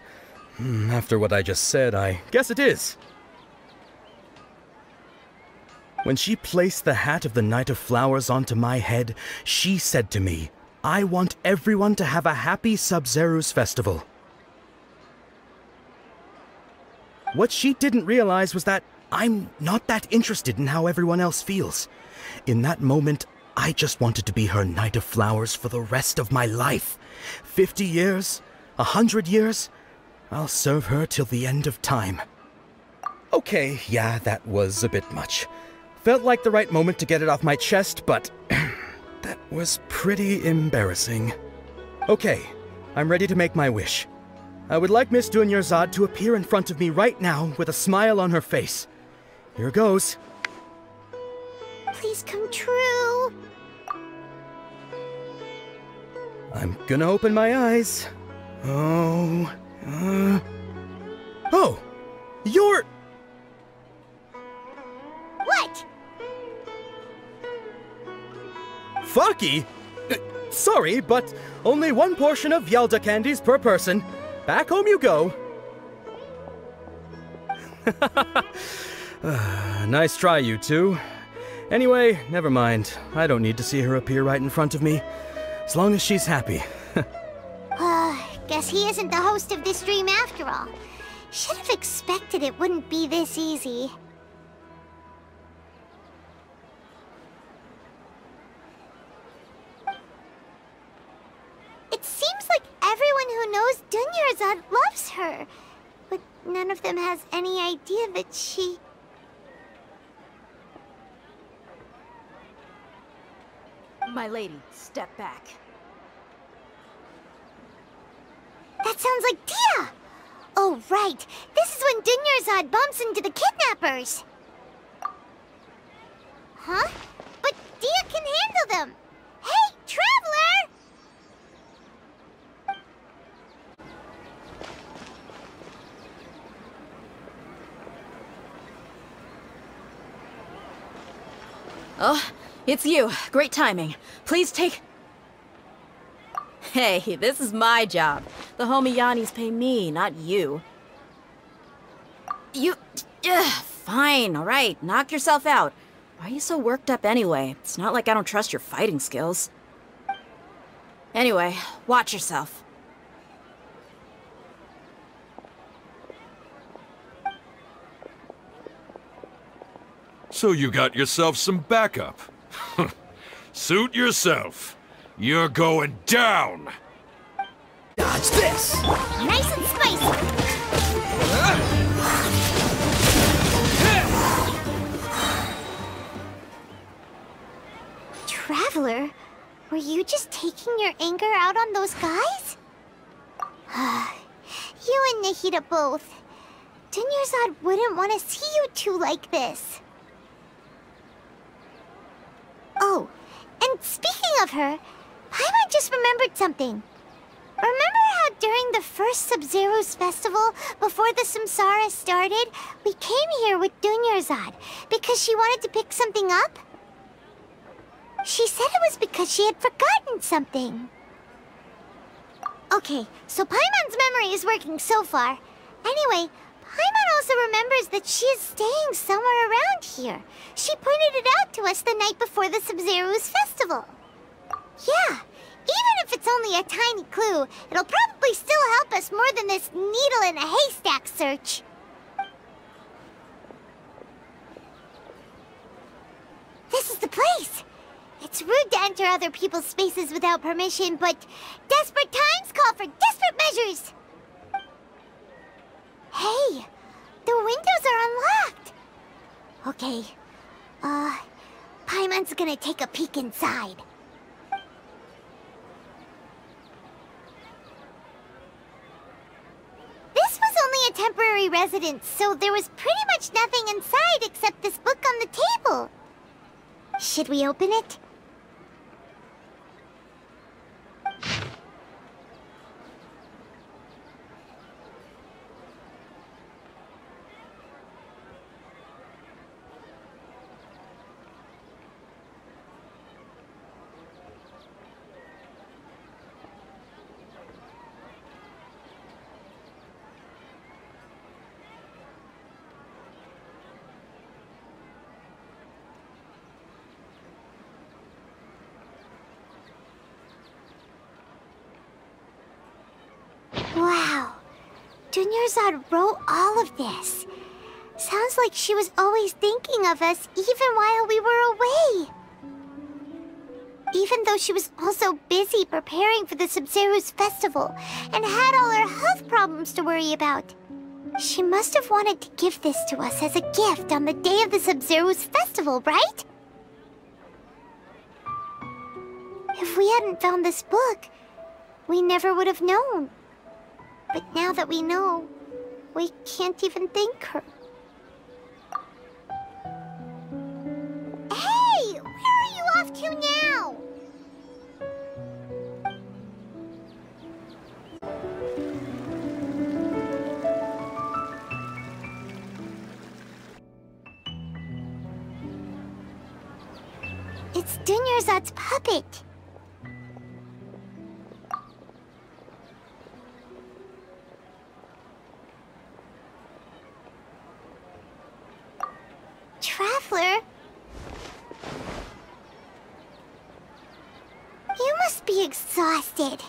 After what I just said, I guess it is. When she placed the hat of the Knight of Flowers onto my head, she said to me, I want everyone to have a happy Sub-Zero's festival. What she didn't realize was that I'm not that interested in how everyone else feels. In that moment, I just wanted to be her Knight of Flowers for the rest of my life. 50 years? 100 years? I'll serve her till the end of time. Okay, yeah, that was a bit much. Felt like the right moment to get it off my chest, but that was pretty embarrassing. Okay, I'm ready to make my wish. I would like Miss Dunyarzad to appear in front of me right now with a smile on her face. Here goes. Please come true. I'm gonna open my eyes. Oh, you're... What? Faki? Sorry, but only one portion of Yalda candies per person. Back home you go. Nice try, you two. Anyway, never mind. I don't need to see her appear right in front of me. As long as she's happy. Guess he isn't the host of this dream after all. Should have expected it wouldn't be this easy. It seems like everyone who knows Dunyarzad loves her. But none of them has any idea that she... My lady, step back. That sounds like Dehya! Oh, right. This is when Dunyarzad bumps into the kidnappers. Huh? But Dehya can handle them. Hey, Traveler! Oh, it's you. Great timing. Please take... Hey, this is my job. The Homayanis pay me, not you. Fine, alright. Knock yourself out. Why are you so worked up anyway? It's not like I don't trust your fighting skills. Anyway, watch yourself. So you got yourself some backup. Suit yourself. You're going down! Dodge this! Nice and spicy! Traveler, were you just taking your anger out on those guys? You and Nahida both. Dunyarzad wouldn't want to see you two like this. Oh, and speaking of her, Paimon just remembered something. Remember how during the first Sub-Zero's festival, before the Samsara started, we came here with Dunyarzad because she wanted to pick something up? She said it was because she had forgotten something. Okay, so Paimon's memory is working so far. Anyway, Paimon also remembers that she is staying somewhere around here. She pointed it out to us the night before the Sub-Zero's festival. Yeah, even if it's only a tiny clue, it'll probably still help us more than this needle in a haystack search. This is the place! It's rude to enter other people's spaces without permission, but desperate times call for desperate measures! Hey, the windows are unlocked! Okay, Paimon's gonna take a peek inside. This was only a temporary residence, so there was pretty much nothing inside except this book on the table. Should we open it? Dunyarzad wrote all of this. Sounds like she was always thinking of us even while we were away. Even though she was also busy preparing for the Sub-Zero's festival and had all her health problems to worry about. She must have wanted to give this to us as a gift on the day of the Sub-Zero's festival, right? If we hadn't found this book, we never would have known. But now that we know, we can't even thank her. Hey! Where are you off to now? It's Dunyarzad's puppet. Traveler? You must be exhausted.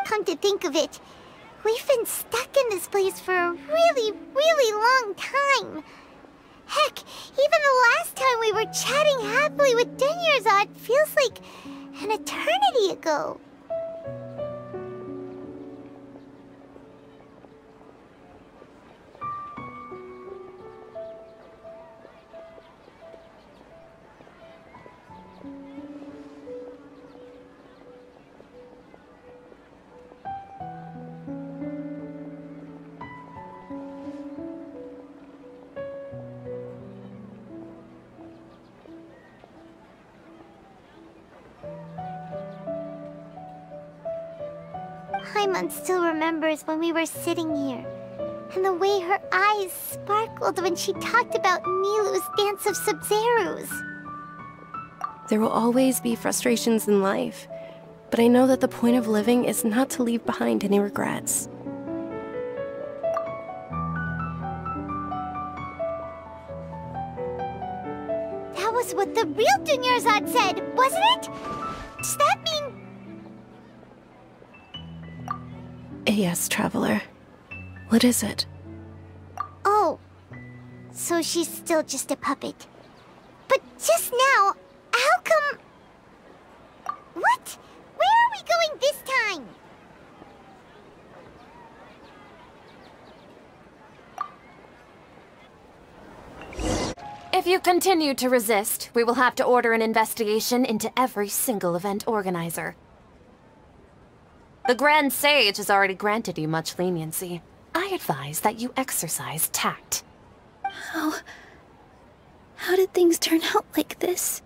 Come to think of it, we've been stuck in this place for a really, really long time. Heck, even the last time we were chatting happily with Dunyarzad feels like an eternity ago. Paimon still remembers when we were sitting here, and the way her eyes sparkled when she talked about Nilou's dance of Sub-Zeros. There will always be frustrations in life, but I know that the point of living is not to leave behind any regrets. That was what the real Dunyarzad said, wasn't it? Does that mean... Yes, Traveler. What is it? Oh, so she's still just a puppet. But just now, how come... What? Where are we going this time? If you continue to resist, we will have to order an investigation into every single event organizer. The Grand Sage has already granted you much leniency. I advise that you exercise tact. How did things turn out like this?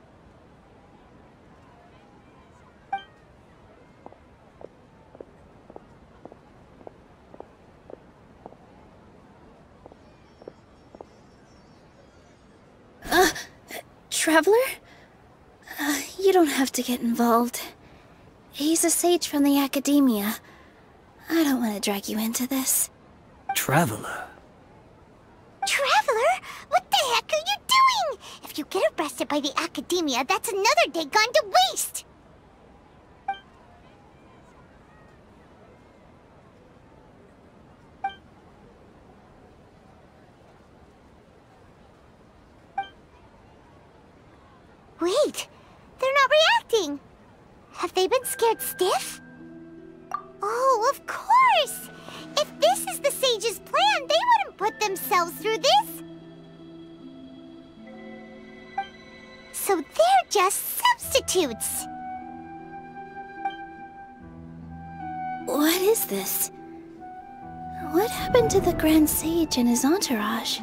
Traveler? You don't have to get involved. He's a sage from the Academia. I don't want to drag you into this. Traveler? Traveler? What the heck are you doing? If you get arrested by the Academia, that's another day gone to waste! Wait, they're not reacting. Have they been scared stiff? Oh, of course! If this is the Sage's plan, they wouldn't put themselves through this! So they're just substitutes! What is this? What happened to the Grand Sage and his entourage?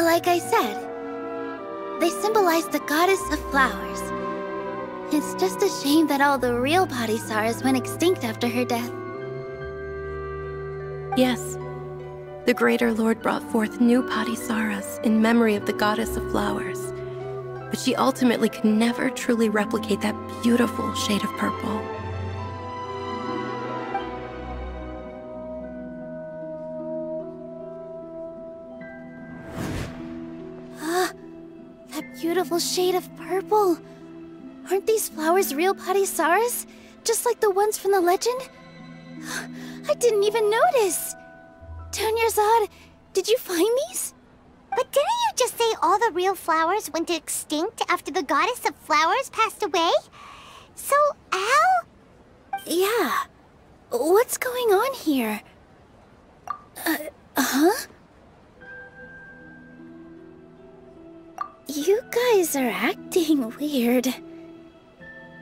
Like I said, they symbolize the goddess of flowers. It's just a shame that all the real Padisarahs went extinct after her death. Yes. The Greater Lord brought forth new Padisarahs in memory of the goddess of flowers. But she ultimately could never truly replicate that beautiful shade of purple. beautiful shade of purple. Aren't these flowers real Padisaras? Just like the ones from the legend? I didn't even notice! Dunyarzad, did you find these? But didn't you just say all the real flowers went extinct after the goddess of flowers passed away? So, how? Yeah. What's going on here? Huh? You guys are acting weird.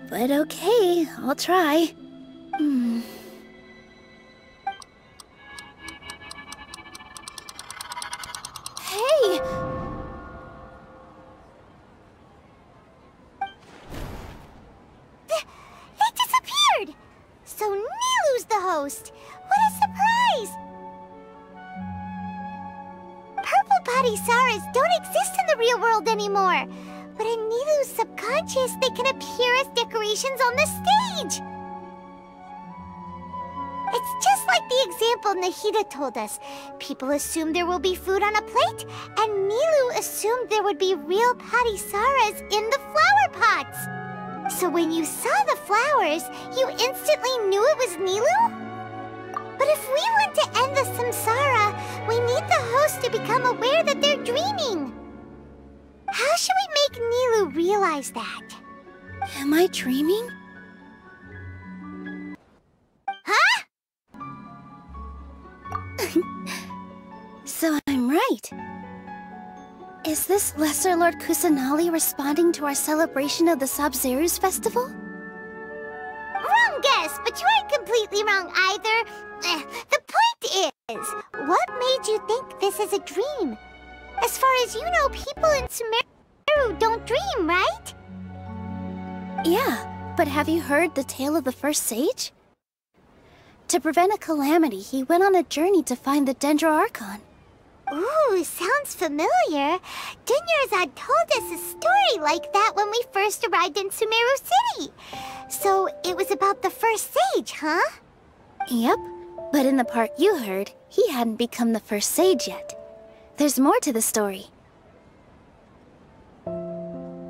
But okay, I'll try. Hey! It disappeared! So Nilou's the host! What a surprise! Purple Padisaras don't exist in the real world anymore. But in Nilou's subconscious, they can appear as decorations on the stage! It's just like the example Nahida told us. People assume there will be food on a plate, and Nilou assumed there would be real Padisaras in the flower pots. So when you saw the flowers, you instantly knew it was Nilou? But if we want to end the samsara, we need the host to become aware that they're dreaming. How should we make Nilou realize that? Am I dreaming? Huh? So I'm right. Is this Lesser Lord Kusanali responding to our celebration of the Sabzeruz festival? Wrong guess, but you aren't completely wrong either. The point is, what made you think this is a dream? As far as you know, people in Sumeru don't dream, right? Yeah, but have you heard the tale of the first sage? To prevent a calamity, he went on a journey to find the Dendro Archon. Ooh, sounds familiar. Dunyarzad told us a story like that when we first arrived in Sumeru City. So it was about the first sage, huh? Yep, but in the part you heard, he hadn't become the first sage yet. There's more to the story.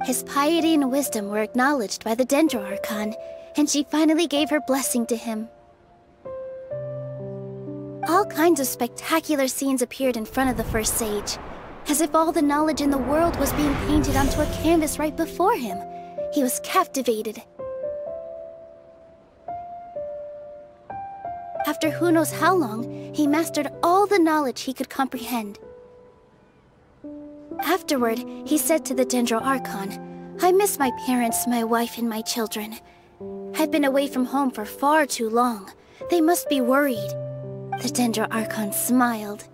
His piety and wisdom were acknowledged by the Dendro Archon, and she finally gave her blessing to him. All kinds of spectacular scenes appeared in front of the first sage, as if all the knowledge in the world was being painted onto a canvas right before him. He was captivated. After who knows how long, he mastered all the knowledge he could comprehend. Afterward, he said to the Dendro Archon, "I miss my parents, my wife, and my children. I've been away from home for far too long. They must be worried." The Dendro Archon smiled.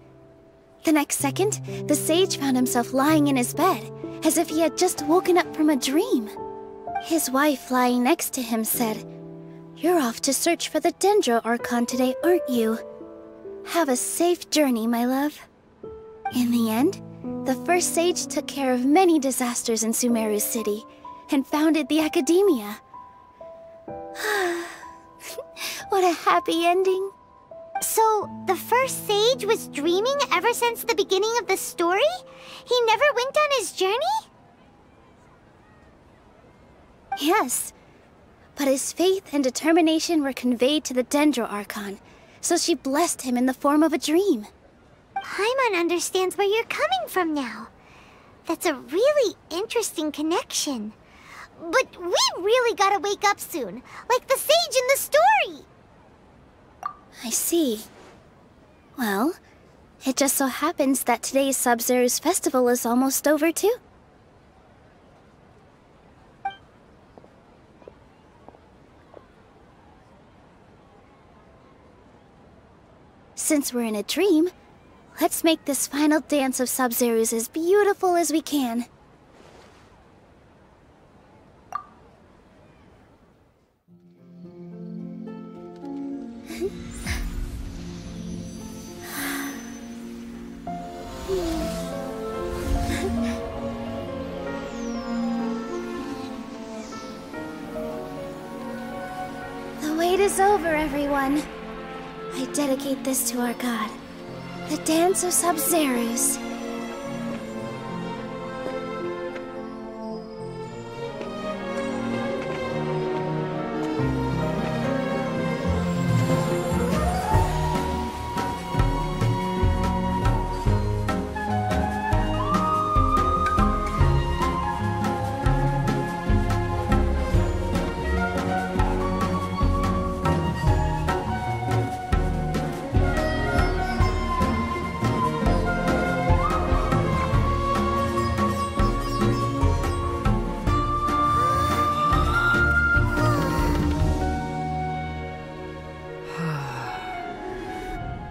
The next second, the sage found himself lying in his bed, as if he had just woken up from a dream. His wife, lying next to him, said, "You're off to search for the Dendro Archon today, aren't you? Have a safe journey, my love." In the end, the first sage took care of many disasters in Sumeru City, and founded the Academia. What a happy ending. So, the first sage was dreaming ever since the beginning of the story? He never went on his journey? Yes, but his faith and determination were conveyed to the Dendro Archon, so she blessed him in the form of a dream. Paimon understands where you're coming from now. That's a really interesting connection. But we really gotta wake up soon, like the sage in the story! I see. Well, it just so happens that today's Sabzeruz festival is almost over too. Since we're in a dream, let's make this final dance of Sabzeruz as beautiful as we can. The wait is over, everyone. I dedicate this to our god, the dance of Sabzeruz.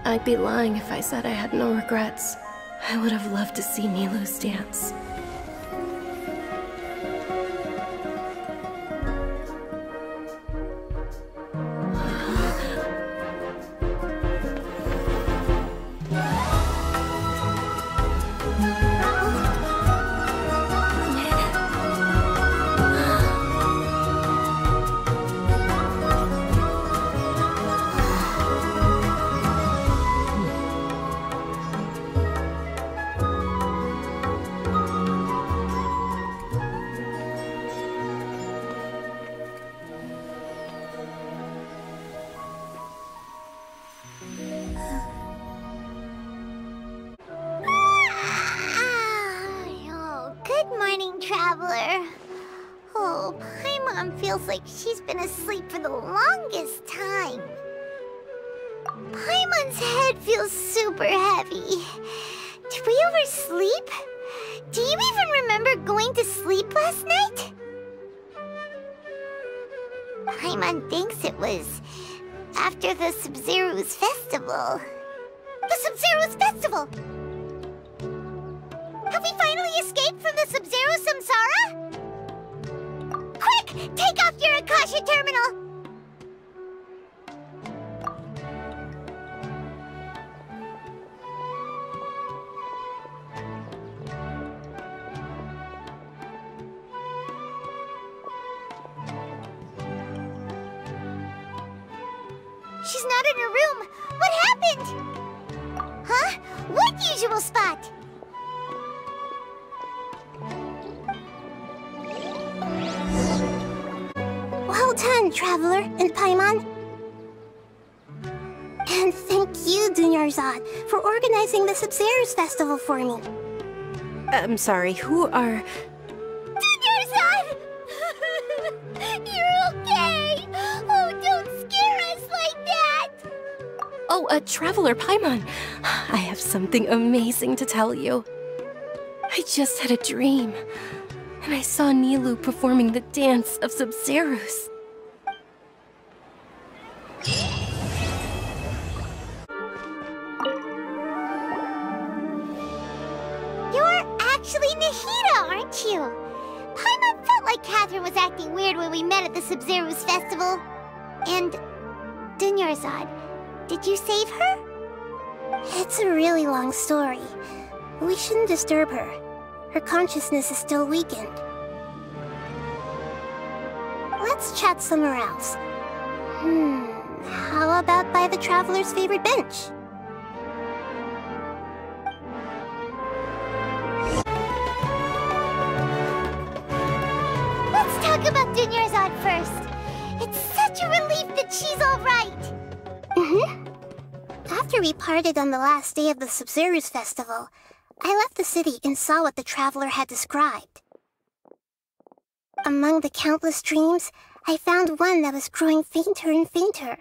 I'd be lying if I said I had no regrets. I would have loved to see Nilou's dance. Traveler. Oh, Paimon feels like she's been asleep for the longest time. Paimon's head feels super heavy. Did we oversleep? Do you even remember going to sleep last night? Paimon thinks it was after the Sub-Zero's festival. The Sub-Zero's festival! Have we finally escaped from the Sub-Zero Samsara? Quick! Take off your Akasha terminal! She's not in her room. What happened? Huh? What usual spot? Well done, Traveler and Paimon. And thank you, Dunyarzad, for organizing the Sub-Zero's festival for me. I'm sorry, who are... Dunyarzad! You're okay! Oh, don't scare us like that! Oh, Traveler Paimon. I have something amazing to tell you. I just had a dream. And I saw Nilou performing the dance of Sub-Zeros. You're actually Nahida, aren't you? Paimon felt like Catherine was acting weird when we met at the Sub-Zero's festival. And Dunyarzad, did you save her? It's a really long story. We shouldn't disturb her. Her consciousness is still weakened. Let's chat somewhere else. How about by the Traveler's favorite bench? Let's talk about Dunyarzad first. It's such a relief that she's all right. After we parted on the last day of the Sub-Zero's festival, I left the city and saw what the Traveler had described. Among the countless dreams, I found one that was growing fainter and fainter.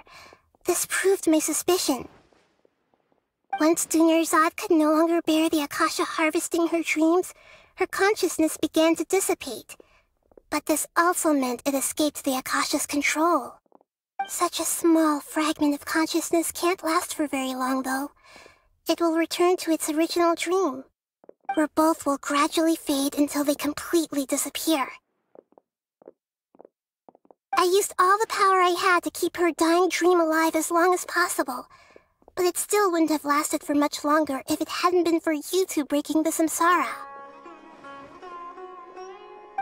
This proved my suspicion. Once Dunyarzad could no longer bear the Akasha harvesting her dreams, her consciousness began to dissipate. But this also meant it escaped the Akasha's control. Such a small fragment of consciousness can't last for very long, though. It will return to its original dream, where both will gradually fade until they completely disappear. I used all the power I had to keep her dying dream alive as long as possible, but it still wouldn't have lasted for much longer if it hadn't been for you two breaking the samsara.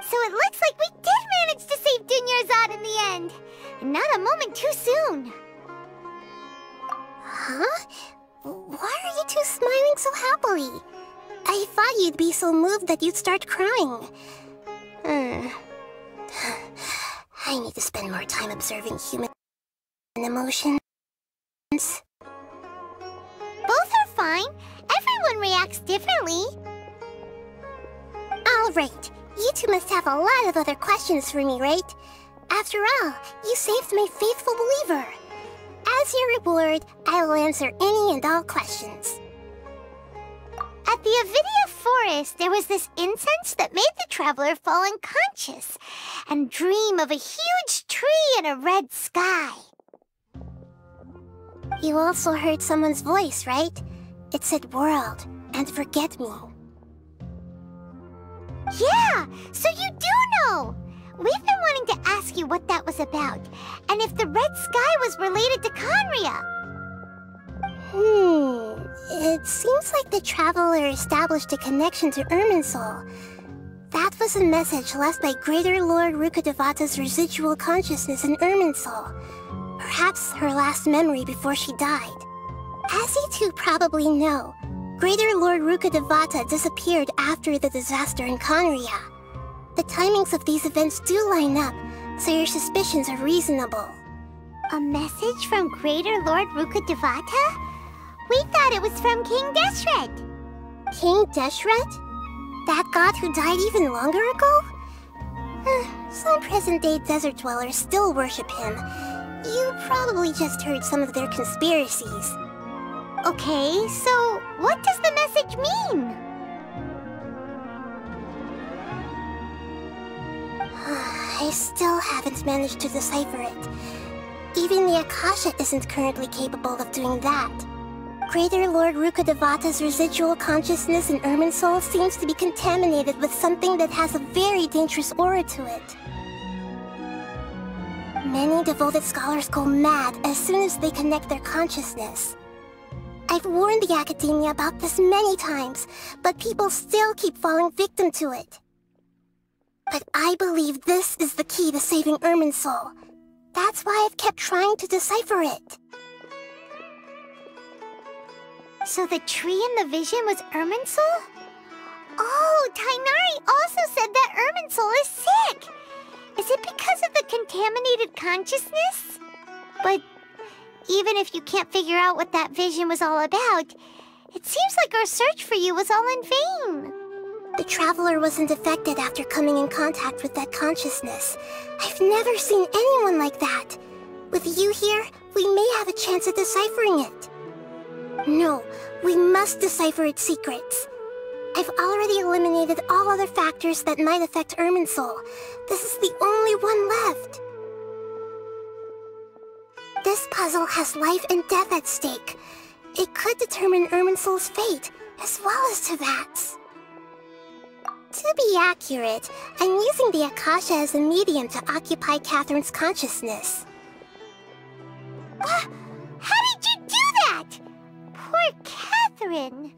So it looks like we did manage to save Dunyarzad in the end, and not a moment too soon. Huh? Why are you two smiling so happily? I thought you'd be so moved that you'd start crying. I need to spend more time observing human emotions. Both are fine. Everyone reacts differently. All right. You two must have a lot of other questions for me, right? After all, you saved my faithful believer. As your reward, I will answer any and all questions. At the Avidia forest, there was this incense that made the Traveler fall unconscious and dream of a huge tree and a red sky. You also heard someone's voice, right? It said world and forget me. Yeah, so you do know! We've been wanting to ask you what that was about, and if the red sky was related to Khaenri'ah. It seems like the Traveler established a connection to Irminsul. That was a message left by Greater Lord Rukkhadevata's residual consciousness in Irminsul. Perhaps her last memory before she died. As you two probably know, Greater Lord Rukkhadevata disappeared after the disaster in Khaenri'ah. The timings of these events do line up, so your suspicions are reasonable. A message from Greater Lord Rukkhadevata? We thought it was from King Deshret. King Deshret? That god who died even longer ago? Some present-day desert dwellers still worship him. You probably just heard some of their conspiracies. Okay, so what does the message mean? I still haven't managed to decipher it. Even the Akasha isn't currently capable of doing that. Greater Lord Rukkhadevata's residual consciousness in Irminsul seems to be contaminated with something that has a very dangerous aura to it. Many devoted scholars go mad as soon as they connect their consciousness. I've warned the Academia about this many times, but people still keep falling victim to it. But I believe this is the key to saving Irminsul. That's why I've kept trying to decipher it. So the tree in the vision was Irminsul? Oh, Tighnari also said that Irminsul is sick! Is it because of the contaminated consciousness? But even if you can't figure out what that vision was all about, it seems like our search for you was all in vain. The Traveler wasn't affected after coming in contact with that consciousness. I've never seen anyone like that. With you here, we may have a chance at deciphering it. No, we must decipher its secrets. I've already eliminated all other factors that might affect Irminsul. This is the only one left. This puzzle has life and death at stake. It could determine Irminsul's fate, as well as Teyvat's. To be accurate, I'm using the Akasha as a medium to occupy Catherine's consciousness. How did you do that? Poor Catherine.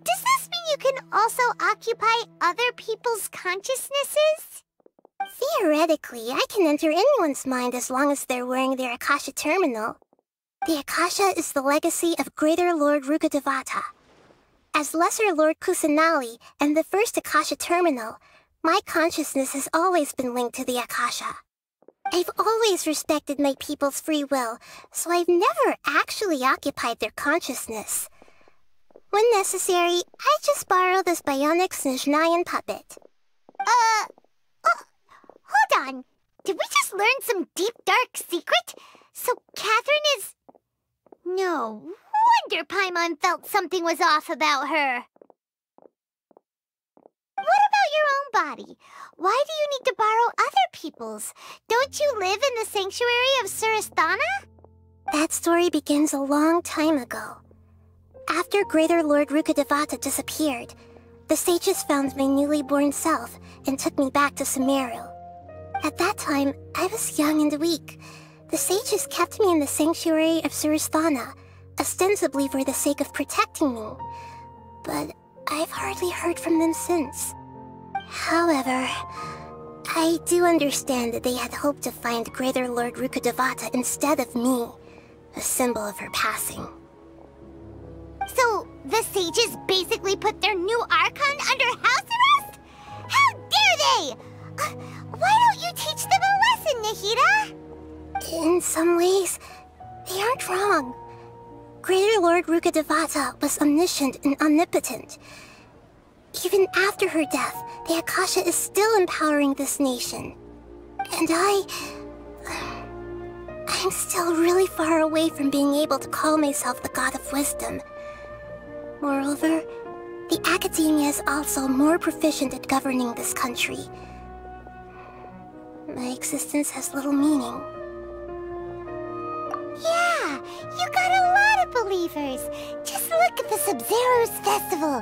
Does this mean you can also occupy other people's consciousnesses? Theoretically, I can enter anyone's mind as long as they're wearing their Akasha terminal. The Akasha is the legacy of Greater Lord Rukkhadevata. As Lesser Lord Kusanali and the first Akasha terminal, my consciousness has always been linked to the Akasha. I've always respected my people's free will, so I've never actually occupied their consciousness. When necessary, I just borrow this bionic Snezhnayan puppet. Hold on. Did we just learn some deep, dark secret? So Catherine is... No wonder Paimon felt something was off about her. What about your own body? Why do you need to borrow other people's? Don't you live in the sanctuary of Surasthana? That story begins a long time ago. After Greater Lord Rukkhadevata disappeared, the sages found my newly born self and took me back to Sumeru. At that time, I was young and weak. The sages kept me in the sanctuary of Surasthana, ostensibly for the sake of protecting me. But I've hardly heard from them since. However, I do understand that they had hoped to find Greater Lord Rukkhadevata instead of me, a symbol of her passing. So, the sages basically put their new Archon under house arrest? How dare they! Why don't you teach them a lesson, Nahida? In some ways, they aren't wrong. Greater Lord Rukkhadevata was omniscient and omnipotent. Even after her death, the Akasha is still empowering this nation. And I'm still really far away from being able to call myself the God of Wisdom. Moreover, the Academia is also more proficient at governing this country. My existence has little meaning. Yeah, You got a lot of believers. Just look at the Sub-Zero's festival.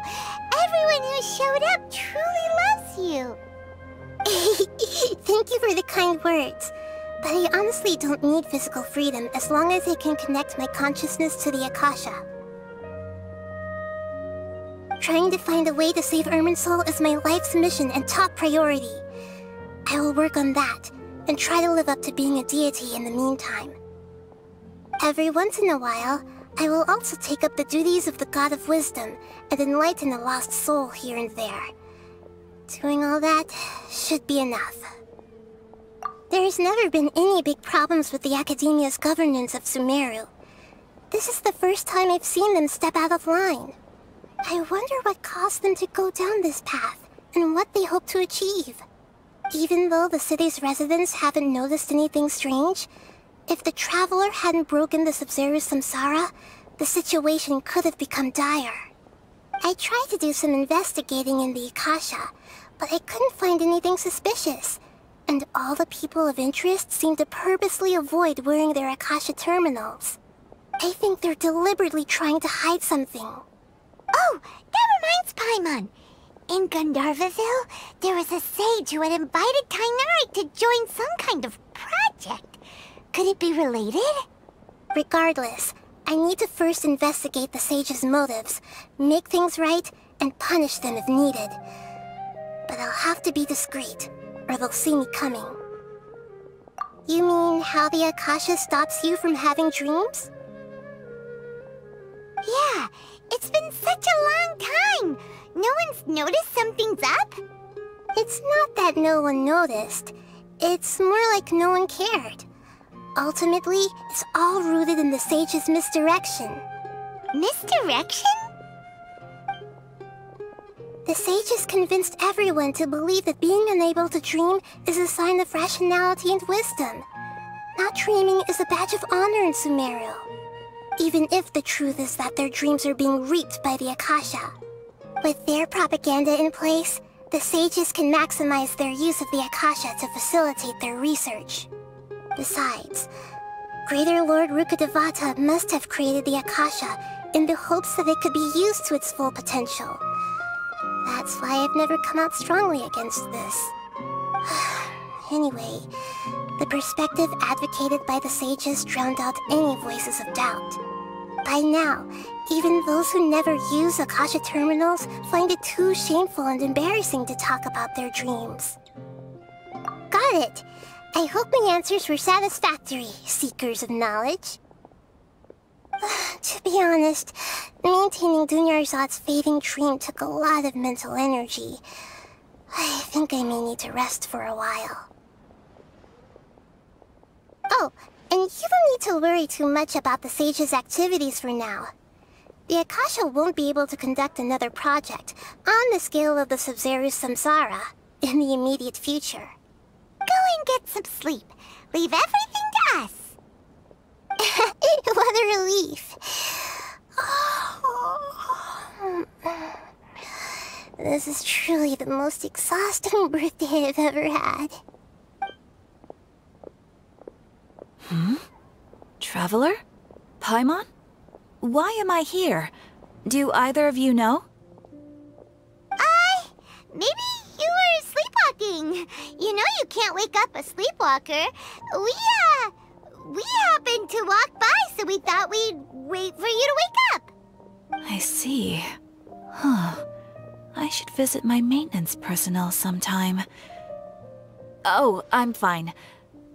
Everyone who showed up truly loves you. Thank you for the kind words. But I honestly don't need physical freedom as long as I can connect my consciousness to the Akasha. Trying to find a way to save Irminsul is my life's mission and top priority. I will work on that, and try to live up to being a deity in the meantime. Every once in a while, I will also take up the duties of the God of Wisdom and enlighten a lost soul here and there. Doing all that should be enough. There has never been any big problems with the Academia's governance of Sumeru. This is the first time I've seen them step out of line. I wonder what caused them to go down this path, and what they hope to achieve. Even though the city's residents haven't noticed anything strange, if the Traveler hadn't broken the Sub-Zero Samsara, the situation could have become dire. I tried to do some investigating in the Akasha, but I couldn't find anything suspicious. And all the people of interest seem to purposely avoid wearing their Akasha terminals. I think they're deliberately trying to hide something. Oh, that reminds Paimon. In Gandharvaville, there was a sage who had invited Tainari to join some kind of project. Could it be related? Regardless, I need to first investigate the sage's motives, make things right, and punish them if needed. But I'll have to be discreet, or they'll see me coming. You mean how the Akasha stops you from having dreams? Yeah, it's been such a long time. No one's noticed something's up? It's not that no one noticed. It's more like no one cared. Ultimately, it's all rooted in the sage's misdirection. Misdirection? The sage has convinced everyone to believe that being unable to dream is a sign of rationality and wisdom. Not dreaming is a badge of honor in Sumeru. Even if the truth is that their dreams are being reaped by the Akasha. With their propaganda in place, the sages can maximize their use of the Akasha to facilitate their research. Besides, Greater Lord Rukkhadevata must have created the Akasha in the hopes that it could be used to its full potential. That's why I've never come out strongly against this. Anyway, the perspective advocated by the sages drowned out any voices of doubt. By now, even those who never use Akasha terminals find it too shameful and embarrassing to talk about their dreams. Got it! I hope my answers were satisfactory, seekers of knowledge. To be honest, maintaining Dunyarzad's fading dream took a lot of mental energy. I think I may need to rest for a while. Oh, and you don't need to worry too much about the sage's activities for now. The Akasha won't be able to conduct another project on the scale of the Sub-Zero Samsara in the immediate future. Go and get some sleep. Leave everything to us. What a relief. This is truly the most exhausting birthday I've ever had. Traveler? Paimon? Why am I here? Do either of you know? Maybe you were sleepwalking. You know you can't wake up a sleepwalker. We happened to walk by, so we thought we'd wait for you to wake up. I see. Huh. I should visit my maintenance personnel sometime. Oh, I'm fine.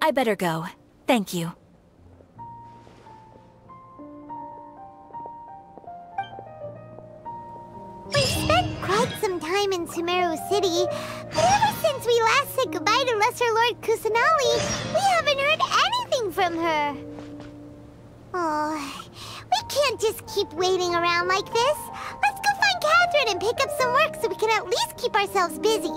I better go. Thank you. We've spent quite some time in Sumeru City, but ever since we last said goodbye to Lesser Lord Kusanali, we haven't heard anything from her. Oh, we can't just keep waiting around like this. Let's go find Catherine and pick up some work so we can at least keep ourselves busy.